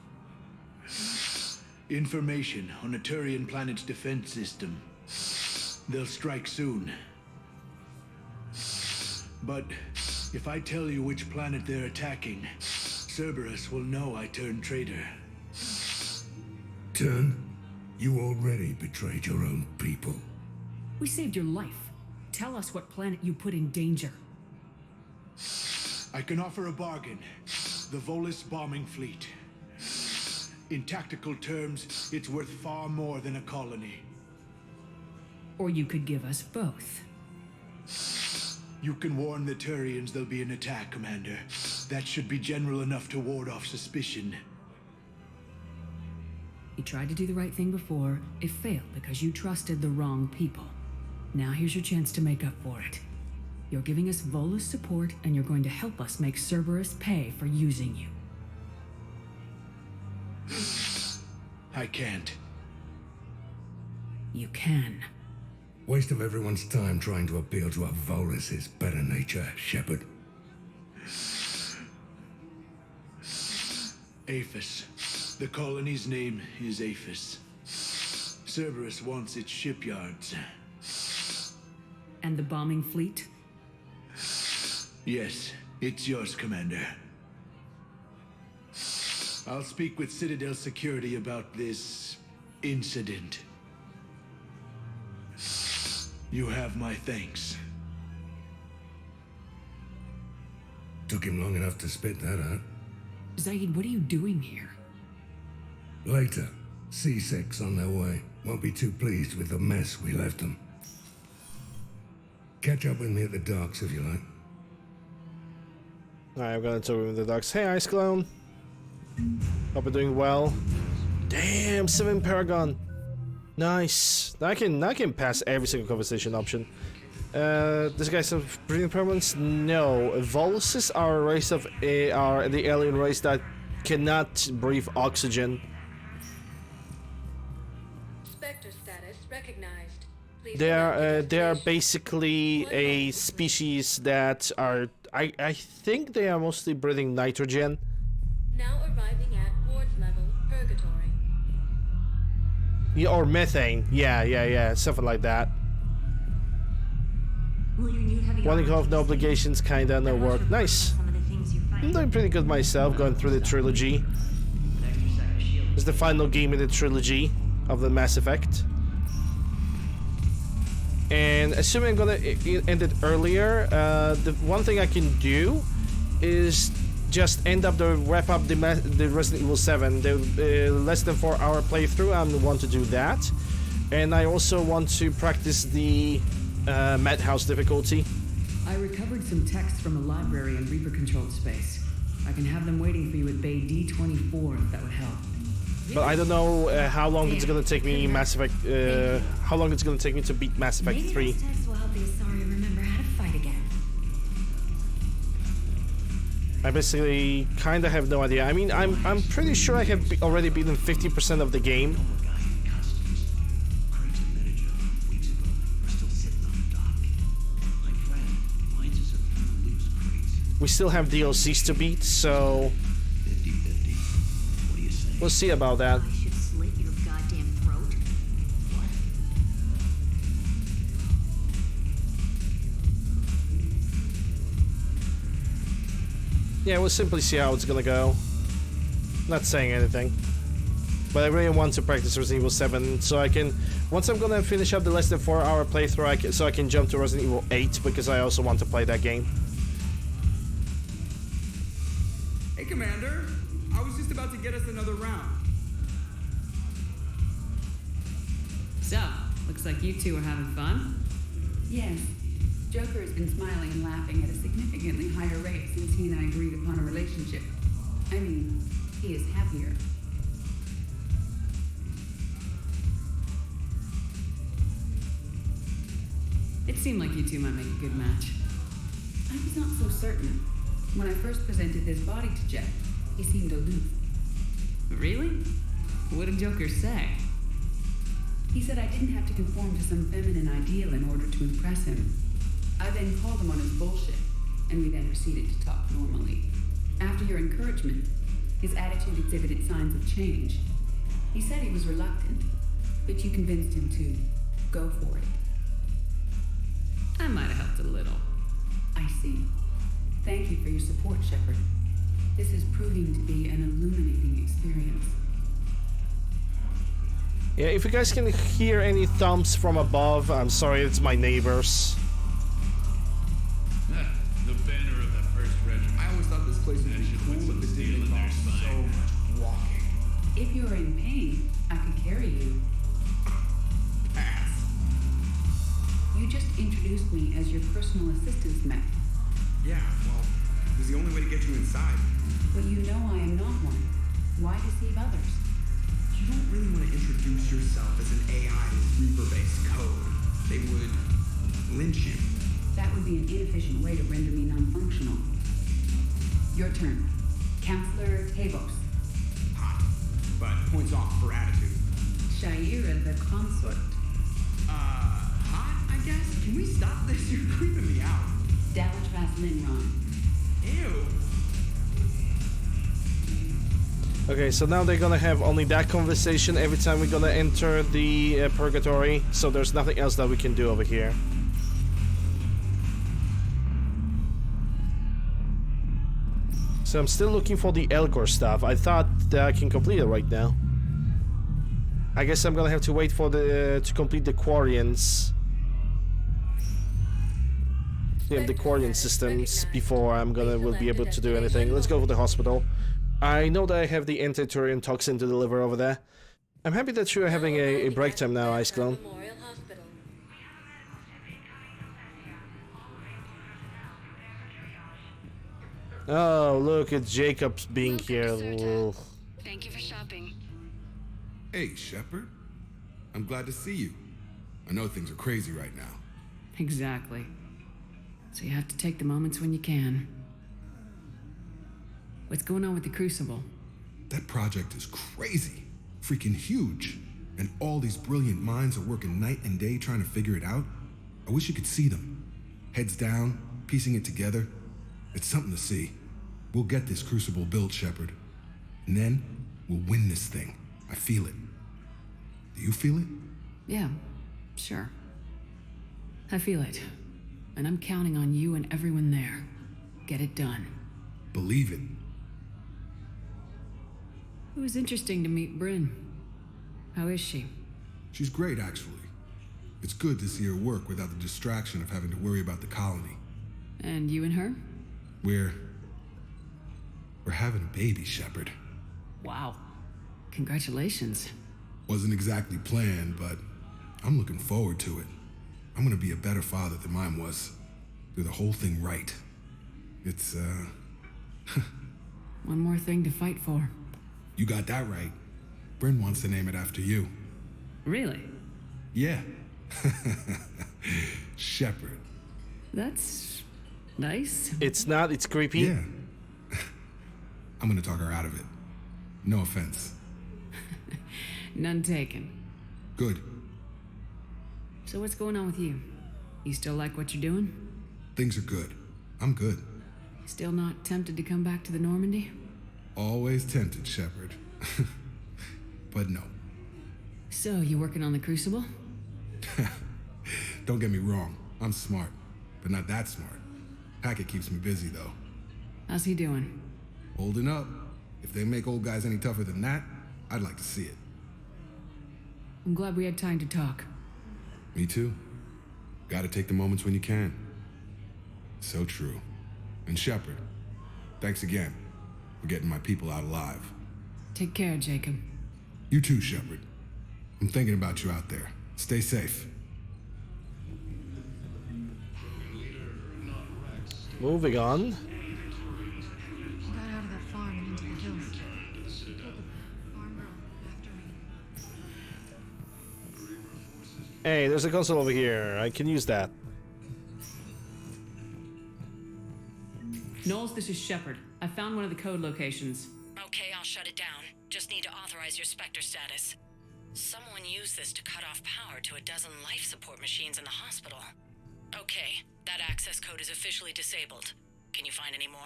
Information on a Turian planet's defense system. They'll strike soon. But if I tell you which planet they're attacking, Cerberus will know I turned traitor. Turn? You already betrayed your own people. We saved your life. Tell us what planet you put in danger. I can offer a bargain. The Volus bombing fleet. In tactical terms, it's worth far more than a colony. Or you could give us both. You can warn the Turians there'll be an attack, Commander. That should be general enough to ward off suspicion. You tried to do the right thing before. It failed because you trusted the wrong people. Now here's your chance to make up for it. You're giving us Volus support, and you're going to help us make Cerberus pay for using you. I can't. You can. Waste of everyone's time trying to appeal to a Volus's better nature, Shepard. Aphis. The colony's name is Aphis. Cerberus wants its shipyards. And the bombing fleet? Yes, it's yours, Commander. I'll speak with Citadel Security about this incident. You have my thanks. Took him long enough to spit that out. Zaid, what are you doing here? Later, C6 on their way. Won't be too pleased with the mess we left them. Catch up with me at the docks if you like. Alright, I'm gonna talk with the docks. Hey, Ice Clone. Hope you're doing well. Damn, 7 Paragon. Nice. I can pass every single conversation option. This guy's have breathing problems? No. Volus are a race of are the alien race that cannot breathe oxygen. Spectre status recognized. Please They select are basically a species that are I think they are mostly breathing nitrogen. now arriving at Ward's level purgatory. Yeah, or methane. Yeah, something like that. One off, no obligations, kinda, no work. Nice. I'm doing pretty good myself, going through the trilogy. It's the final game in the trilogy of the Mass Effect. And assuming I'm gonna end it earlier, the one thing I can do is just end up wrap up the Resident Evil 7, the less than 4-hour playthrough. I want to do that, and I also want to practice the Madhouse difficulty. I recovered some texts from a library in Reaper-controlled space. I can have them waiting for you at Bay D24 if that would help. But I don't know how long it's gonna take me Mass Effect. How long it's gonna take me to beat Mass Effect 3. Maybe those texts will help the Asari remember how to fight again. I basically kind of have no idea. I mean, I'm pretty sure I have already beaten 50% of the game. We still have DLCs to beat, so we'll see about that. I should slit your goddamn throat. What? Yeah, we'll simply see how it's gonna go. Not saying anything. But I really want to practice Resident Evil 7 so I can... Once I'm gonna finish up the less than 4-hour playthrough, so I can jump to Resident Evil 8 because I also want to play that game. Hey, Commander. I was just about to get us another round. So, looks like you two are having fun. Yes. Joker has been smiling and laughing at a significantly higher rate since he and I agreed upon a relationship. I mean, he is happier. It seemed like you two might make a good match. I was not so certain. When I first presented this body to Jeff, he seemed aloof. Really? What did Joker say? He said I didn't have to conform to some feminine ideal in order to impress him. I then called him on his bullshit, and we then proceeded to talk normally. After your encouragement, his attitude exhibited signs of change. He said he was reluctant, but you convinced him to go for it. I might have helped a little. I see. Thank you for your support, Shepard. This is proving to be an illuminating experience. Yeah, if you guys can hear any thumps from above, I'm sorry, it's my neighbors. The banner of the first regiment. I always thought this place would be cool, but this didn't involve so much walking. If you're in pain, I could carry you. Pass. You just introduced me as your personal assistance mech. Yeah, well, it was the only way to get you inside. But you know I am not one. Why deceive others? You don't really want to introduce yourself as an AI with Reaper-based code. They would lynch you. That would be an inefficient way to render me non-functional. Your turn. Counselor Tavos. Hot. But points off for attitude. Shaira the consort. Hot, I guess? Can we stop this? You're creeping me out. Dalatras Linron. Ew. Okay, so now they're gonna have only that conversation every time we're gonna enter the purgatory, so there's nothing else that we can do over here. So I'm still looking for the Elgor stuff. I thought that I can complete it right now. I guess I'm gonna have to wait for the to complete the Quarians. The Quarian systems before will be able to do anything. Let's go for the hospital. I know that I have the anti-Turian toxin to deliver over there. I'm happy that you're having a break time now, Ice Clone. Memorial Hospital. Oh, look at Jacob's being here. Thank you for shopping. Hey, Shepard. I'm glad to see you. I know things are crazy right now. Exactly. So you have to take the moments when you can. What's going on with the Crucible? That project is crazy. Freaking huge. And all these brilliant minds are working night and day trying to figure it out. I wish you could see them. Heads down, piecing it together. It's something to see. We'll get this Crucible built, Shepard. And then, we'll win this thing. I feel it. Do you feel it? Yeah, sure. I feel it. And I'm counting on you and everyone there. Get it done. Believe it. It was interesting to meet Bryn. How is she? She's great, actually. It's good to see her work without the distraction of having to worry about the colony. And you and her? We're having a baby, Shepard. Wow. Congratulations. Wasn't exactly planned, but I'm looking forward to it. I'm gonna be a better father than mine was. Do the whole thing right. It's, One more thing to fight for. You got that right. Bryn wants to name it after you. Really? Yeah. Shepard. That's nice. It's not, it's creepy. Yeah. I'm gonna talk her out of it. No offense. None taken. Good. So what's going on with you? You still like what you're doing? Things are good. I'm good. Still not tempted to come back to the Normandy? Always tempted, Shepard. But no. So, you working on the Crucible? Don't get me wrong. I'm smart, but not that smart. Hackett keeps me busy, though. How's he doing? Holding up. If they make old guys any tougher than that, I'd like to see it. I'm glad we had time to talk. Me too. Gotta take the moments when you can. So true. And Shepard, thanks again for getting my people out alive. Take care, Jacob. You too, Shepard. I'm thinking about you out there. Stay safe. Moving on. Got out of that farm and into the hills. Told the farm girl after me. Hey, there's a console over here. I can use that. Knowles, this is Shepard. I found one of the code locations. Okay, I'll shut it down. Just need to authorize your Spectre status. Someone used this to cut off power to a dozen life support machines in the hospital. Okay, that access code is officially disabled. Can you find any more?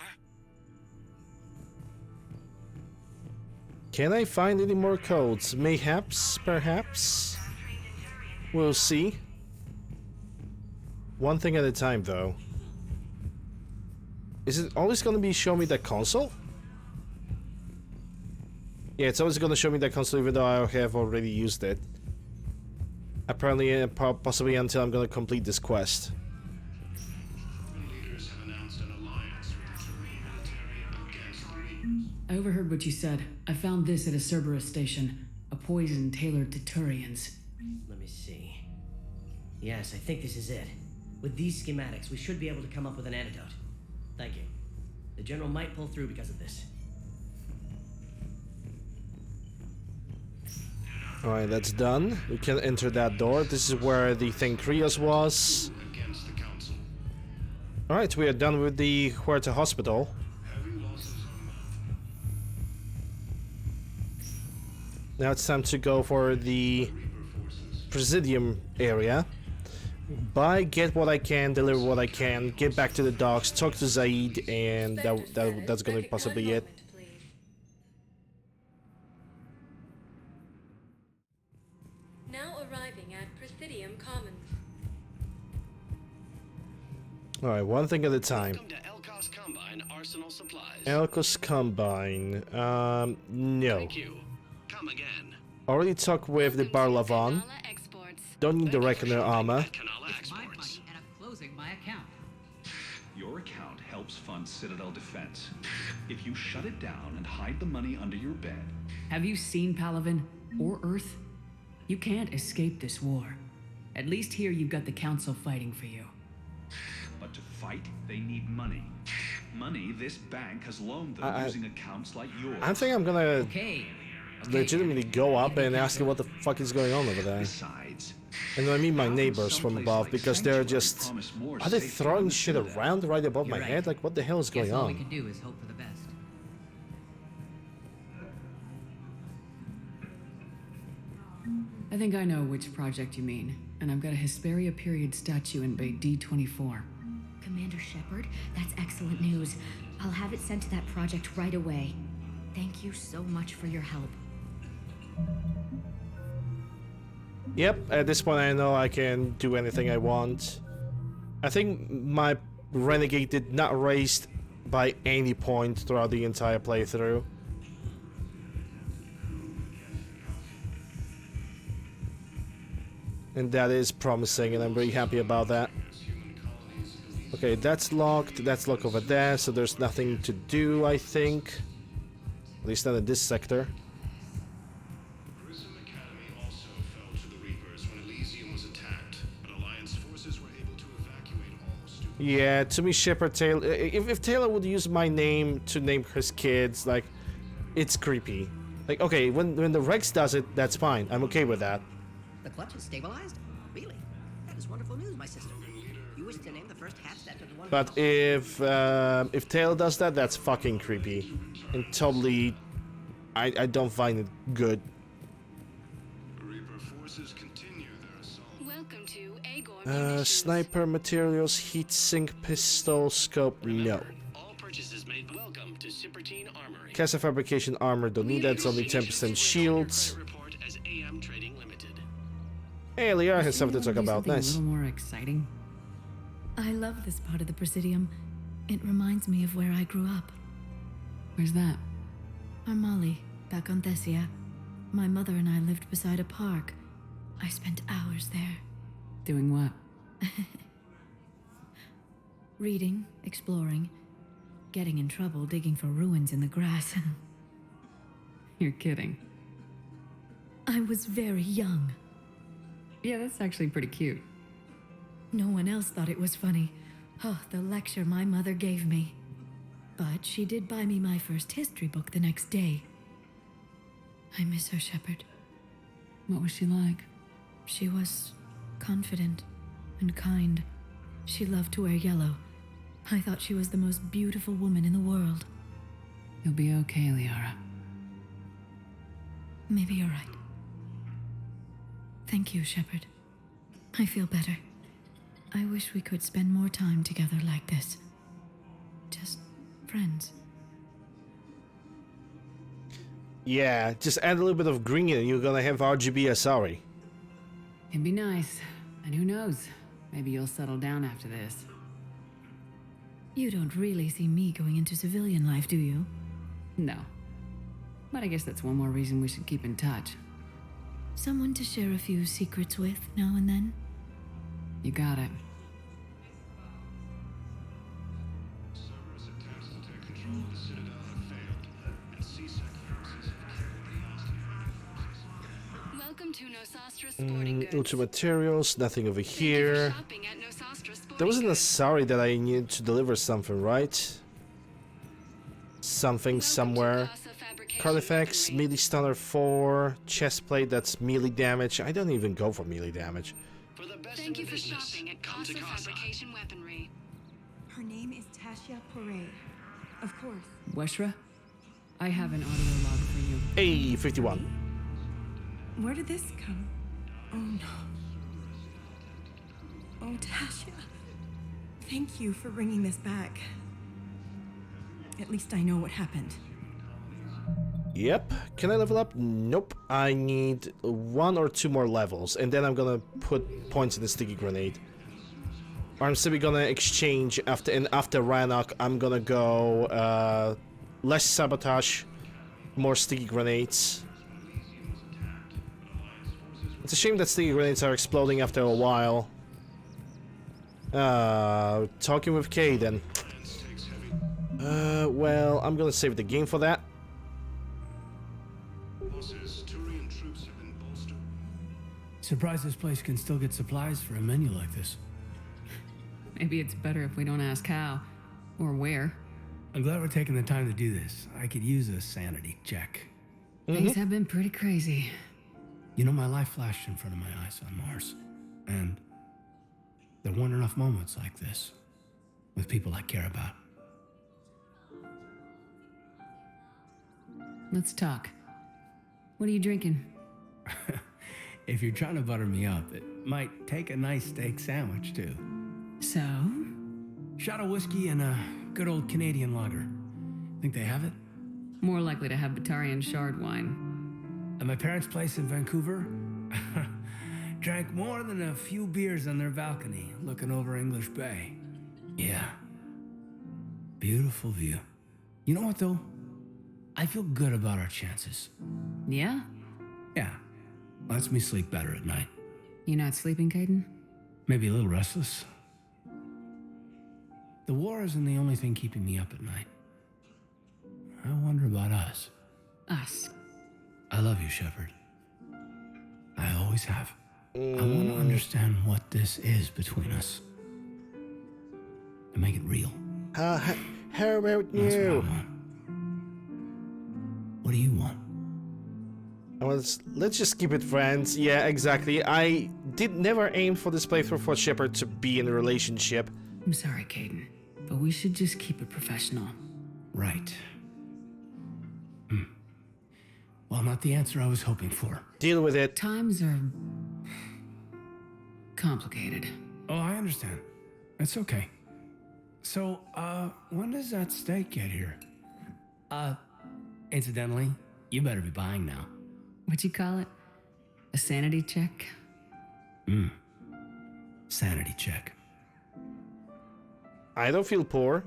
Can I find any more codes? Mayhaps, perhaps? We'll see. One thing at a time, though. Is it always going to be show me that console? Yeah, it's always going to show me that console even though I have already used it. Apparently, possibly until I'm going to complete this quest. I overheard what you said. I found this at a Cerberus station. A poison tailored to Turians. Let me see. Yes, I think this is it. With these schematics, we should be able to come up with an antidote. Thank you. The General might pull through because of this. Alright, that's done. We can enter that door. This is where the thing Krios was. Alright, we are done with the Huerta Hospital. Now it's time to go for the Presidium area. Buy, get what I can, deliver what I can, get back to the docks, talk to Zaid, and that's gonna be possibly it. Now arriving at Presidium Commons. Alright, one thing at a time. Welcome to Elkos Combine Arsenal Supplies. Elkos Combine. No. Thank you. Come again. Already talked with the Barlavan. Don't need the Reckoner armor. It's my money and I'm closing my account. Your account held helps fund Citadel defense. If you shut it down and hide the money under your bed... Have you seen Palaven or Earth? You can't escape this war. At least here you've got the Council fighting for you. But to fight, they need money. Money this bank has loaned them using accounts like yours. I think I'm gonna legitimately go up and ask him what the fuck is going on over there. Besides, and then I meet my neighbors from above because they're just... Are they throwing shit around right above my head? Like, what the hell is going All we on? can do is hope for the best. I think I know which project you mean, and I've got a Hesperia period statue in Bay D24. Commander Shepard, that's excellent news. I'll have it sent to that project right away. Thank you so much for your help. Yep, at this point I know I can do anything I want. I think my Renegade did not raise by any point throughout the entire playthrough. And that is promising, and I'm very happy about that. Okay, that's locked over there, so there's nothing to do, I think. At least not in this sector. Yeah, to me, Shepard Taylor. If Taylor would use my name to name his kids, like, it's creepy. Like, okay, when the Rex does it, that's fine. I'm okay with that. The clutch is stabilized? Really? That is wonderful news, my sister. You wish to name the first half step of the one... But if Taylor does that, that's fucking creepy. And totally... I don't find it good. Welcome to Agor Sniper materials, heatsink, pistol, scope, no. All purchases made. Welcome to Cypertine Armory. Casa fabrication armor, don't need that, it's only 10% shields. Report as AM Trading Limited. Hey, Liara has something to talk about, nice. A little more exciting. I love this part of the Presidium. It reminds me of where I grew up. Where's that? Armali, back on Thessia. My mother and I lived beside a park. I spent hours there. Doing what? Reading, exploring, getting in trouble digging for ruins in the grass. You're kidding. I was very young. Yeah, that's actually pretty cute. No one else thought it was funny. Oh, the lecture my mother gave me. But she did buy me my first history book the next day. I miss her, Shepard. What was she like? She was confident and kind. She loved to wear yellow. I thought she was the most beautiful woman in the world. You'll be okay, Liara. Maybe you're right. Thank you, Shepard. I feel better. I wish we could spend more time together like this. Just friends. Yeah, just add a little bit of green and you're gonna have RGB Asari. It'd be nice. And who knows? Maybe you'll settle down after this. You don't really see me going into civilian life, do you? No. But I guess that's one more reason we should keep in touch. Someone to share a few secrets with now and then? You got it. Welcome to Nosastra Sporting Goods. Ultra materials, nothing over here. There wasn't a sorry that I needed to deliver something, right? Something somewhere. Carnifex, melee stunner 4, chest plate that's melee damage. I don't even go for melee damage. Thank you for shopping at Casa Fabrication Weaponry. Her name is Tasha Poray. Of course. Weshra? I have an audio log for you. Hey, 51. Where did this come? Oh no. Oh, Tasha. Thank you for bringing this back. At least I know what happened. Yep. Can I level up? Nope. I need 1 or 2 more levels, and then I'm gonna put points in the sticky grenade. Or I'm simply gonna exchange after Rannoch. I'm gonna go less sabotage, more sticky grenades. It's a shame that sticky grenades are exploding after a while. Talking with Kay then. Well, I'm gonna save the game for that. Bosses, Turian troops have been bolstered. Surprised this place can still get supplies for a menu like this. Maybe it's better if we don't ask how or where. I'm glad we're taking the time to do this. I could use a sanity check. Things have been pretty crazy. You know, my life flashed in front of my eyes on Mars. And there weren't enough moments like this with people I care about. Let's talk. What are you drinking? If you're trying to butter me up, it might take a nice steak sandwich, too. So? Shot of whiskey and a good old Canadian lager. Think they have it? More likely to have Batarian shard wine. At my parents' place in Vancouver, drank more than a few beers on their balcony, looking over English Bay. Yeah. Beautiful view. You know what, though? I feel good about our chances. Yeah? Yeah. Lets me sleep better at night. You not sleeping, Caden? Maybe a little restless. The war isn't the only thing keeping me up at night. I wonder about us. Us? I love you, Shepard. I always have. I want to understand what this is between us. And make it real. How about That's what I you? want. What do you want? Let's just keep it friends. Yeah, exactly. I did never aim for this playthrough for Shepard to be in a relationship. I'm sorry, Caden, but we should just keep it professional. Right. Well, not the answer I was hoping for. Deal with it. Times are complicated. Oh, I understand. It's okay. So, when does that steak get here? Incidentally, you better be buying now. What'd you call it? A sanity check? Sanity check. I don't feel poor.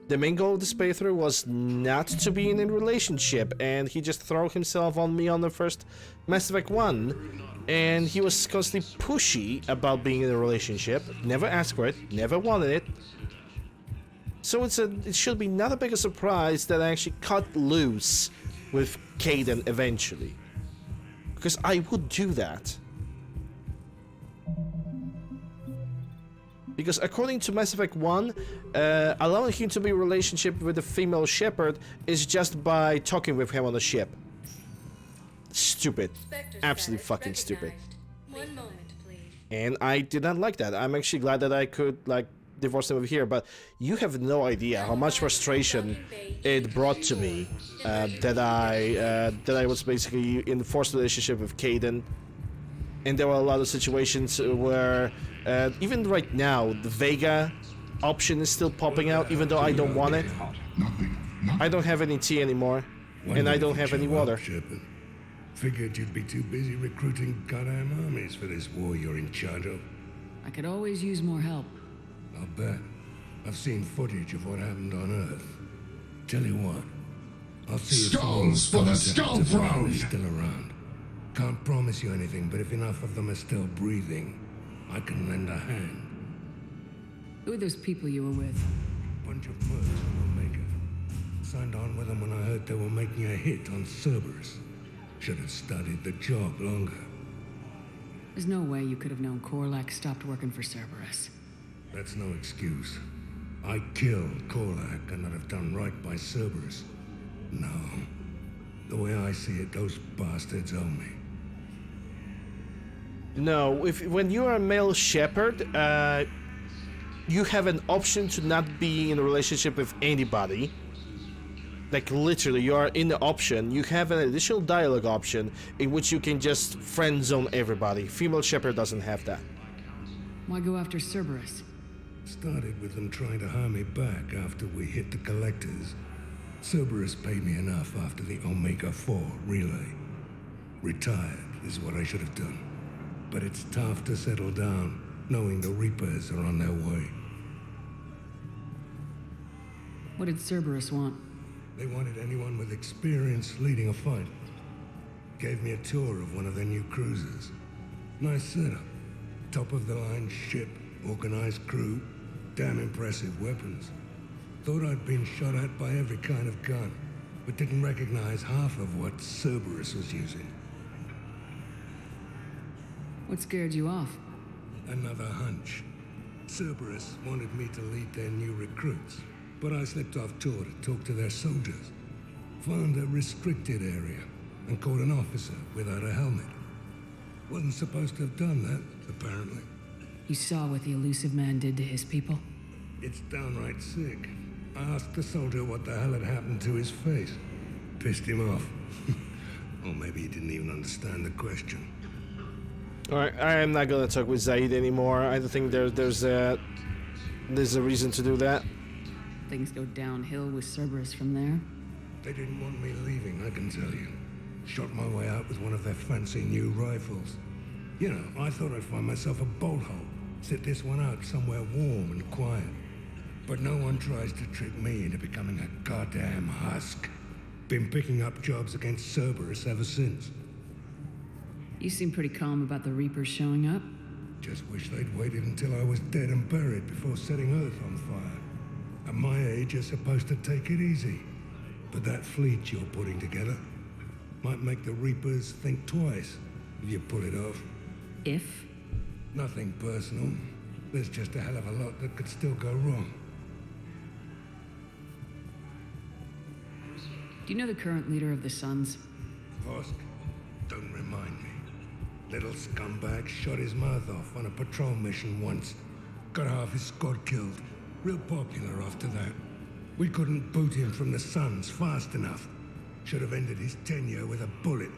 The main goal of this playthrough was not to be in a relationship, and he just threw himself on me on the first Mass Effect 1, and he was constantly pushy about being in a relationship, never asked for it, never wanted it. So it should be not a big a surprise that I actually cut loose with Caden eventually. Because I would do that. Because according to Mass Effect 1, allowing him to be in a relationship with a female Shepard is just by talking with him on the ship. Stupid. Absolutely fucking stupid. 1 moment, please. And I did not like that. I'm actually glad that I could, like, divorce him over here, but you have no idea how much frustration it brought to me that I was basically in a forced relationship with Caden. And there were a lot of situations where, even right now, the Vega option is still popping out, even though I don't want it. I don't have any tea anymore, and I don't have any water. Shepard. Figured you'd be too busy recruiting goddamn armies for this war you're in charge of. I could always use more help. I'll bet. I've seen footage of what happened on Earth. Tell you what, I'll see if Skulls for the Skull Throne! Still around. Can't promise you anything, but if enough of them are still breathing, I can lend a hand. Who are those people you were with? Bunch of mercs from Omega. Signed on with them when I heard they were making a hit on Cerberus. Should have studied the job longer. There's no way you could have known Korlak stopped working for Cerberus. That's no excuse. I killed Korlak and I'd have done right by Cerberus. No. The way I see it, those bastards owe me. No, when you are a male Shepard, you have an option to not be in a relationship with anybody. Like literally, you are in the option. You have an additional dialogue option in which you can just friend zone everybody. Female Shepard doesn't have that. Why go after Cerberus? Started with them trying to hire me back after we hit the collectors. Cerberus paid me enough after the Omega-4 relay. Retired is what I should have done. But it's tough to settle down, knowing the Reapers are on their way. What did Cerberus want? They wanted anyone with experience leading a fight. Gave me a tour of one of their new cruisers. Nice setup. Top of the line ship, organized crew, damn impressive weapons. Thought I'd been shot at by every kind of gun, but didn't recognize half of what Cerberus was using. What scared you off? Another hunch. Cerberus wanted me to lead their new recruits, but I slipped off tour to talk to their soldiers. Found a restricted area and caught an officer without a helmet. Wasn't supposed to have done that, apparently. You saw what the elusive man did to his people? It's downright sick. I asked the soldier what the hell had happened to his face. Pissed him off. Or maybe he didn't even understand the question. Alright, I am not gonna talk with Zaid anymore. I don't think there's a reason to do that. Things go downhill with Cerberus from there. They didn't want me leaving, I can tell you. Shot my way out with one of their fancy new rifles. You know, I thought I'd find myself a bolt hole. Sit this one out somewhere warm and quiet. But no one tries to trick me into becoming a goddamn husk. Been picking up jobs against Cerberus ever since. You seem pretty calm about the Reapers showing up. Just wish they'd waited until I was dead and buried before setting Earth on fire. At my age, you're supposed to take it easy. But that fleet you're putting together might make the Reapers think twice if you pull it off. If? Nothing personal. There's just a hell of a lot that could still go wrong. Do you know the current leader of the Suns? Vosk? Don't remind me. Little scumbag shot his mouth off on a patrol mission once. Got half his squad killed. Real popular after that. We couldn't boot him from the Suns fast enough. Should have ended his tenure with a bullet.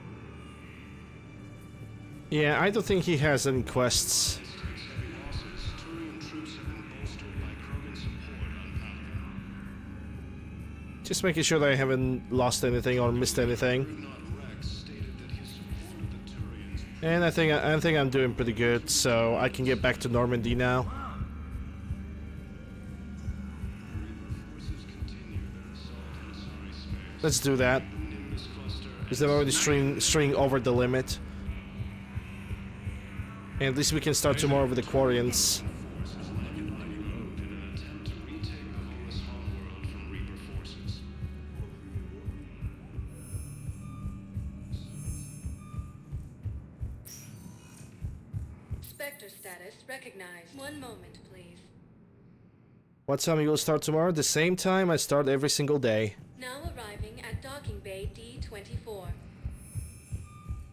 Yeah, I don't think he has any quests. Just making sure that I haven't lost anything or missed anything. And I think I'm doing pretty good, so I can get back to Normandy now. Let's do that. Because they're already string over the limit. And at least we can start tomorrow with the Quarians. Spectre status recognized. One moment, please. What time you will start tomorrow? The same time I start every single day. Now arriving at docking bay D24.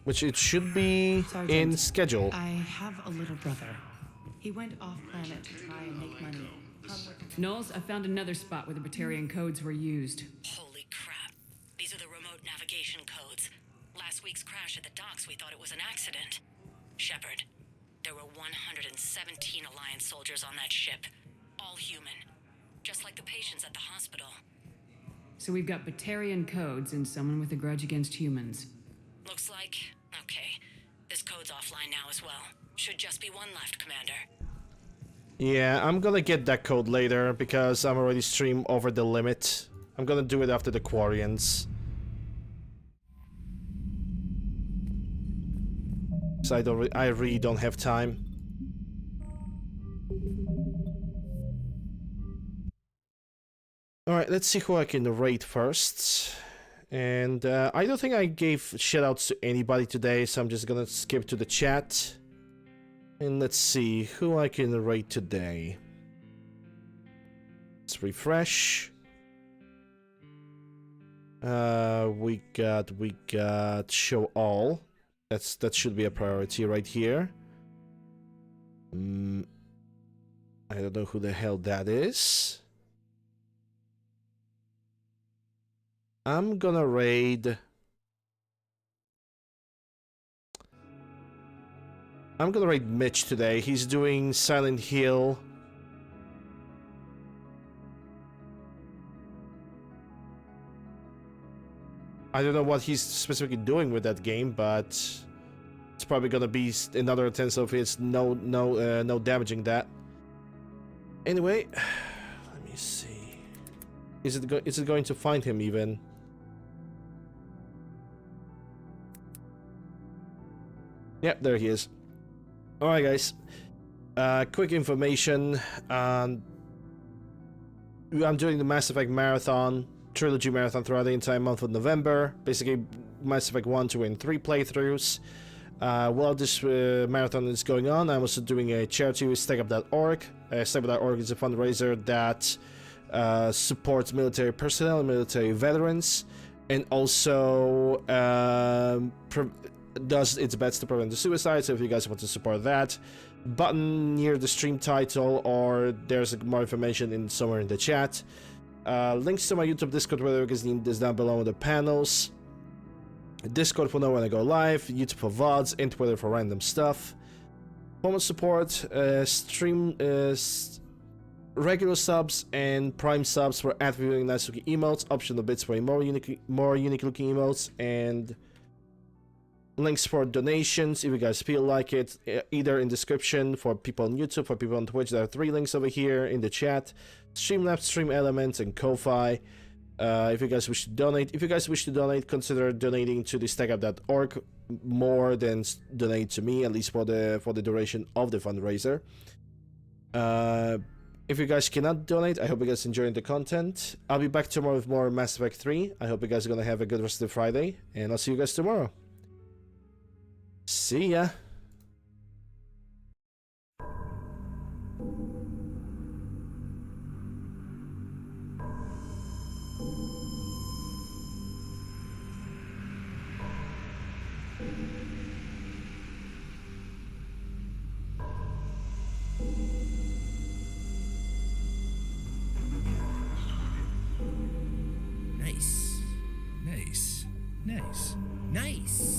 Which it should be Sergeant, in schedule. I have a little brother. He went off-planet to try and make money. Knowles, I found another spot where the Batarian codes were used. Holy crap. These are the remote navigation codes. Last week's crash at the docks, we thought it was an accident. Shepard, there were 117 Alliance soldiers on that ship. All human. Just like the patients at the hospital. So we've got Batarian codes and someone with a grudge against humans. Looks like... okay. This code's offline now as well. Should just be one left, Commander. Yeah, I'm gonna get that code later because I'm already stream over the limit. I'm gonna do it after the Quarians. So I really don't have time. Alright, let's see who I can rate first. And I don't think I gave shoutouts to anybody today, so I'm just gonna skip to the chat. And let's see who I can rate today. Let's refresh. We got show all. That should be a priority right here. I don't know who the hell that is. I'm gonna raid. I'm gonna raid Mitch today. He's doing Silent Hill. I don't know what he's specifically doing with that game, but it's probably gonna be another attempt of his. No damaging that. Anyway, let me see. Is it going to find him even? Yep, there he is. Alright guys, quick information. I'm doing the Mass Effect marathon, trilogy marathon throughout the entire month of November. Basically, Mass Effect 1, 2, and 3 playthroughs. While this marathon is going on, I'm also doing a charity with StackUp.org. StackUp.org is a fundraiser that supports military personnel and military veterans, and also does its best to prevent the suicide. So if you guys want to support that, button near the stream title, or there's more information somewhere in the chat. Links to my YouTube, Discord, whatever is down below in the panels. Discord for know when I go live, YouTube for VODs, and Twitter for random stuff. Form of support, regular subs and Prime subs for ad-viewing nice looking emotes, optional bits for more unique looking emotes, and links for donations if you guys feel like it, either in description for people on YouTube, for people on Twitch. There are 3 links over here in the chat: Streamlabs, Stream Elements, and Ko-Fi. If you guys wish to donate, consider donating to the StackUp.org more than donate to me, at least for the duration of the fundraiser. If you guys cannot donate, I hope you guys enjoyed the content. I'll be back tomorrow with more Mass Effect 3. I hope you guys are gonna have a good rest of the Friday, and I'll see you guys tomorrow. See ya. Nice. Nice. Nice. Nice.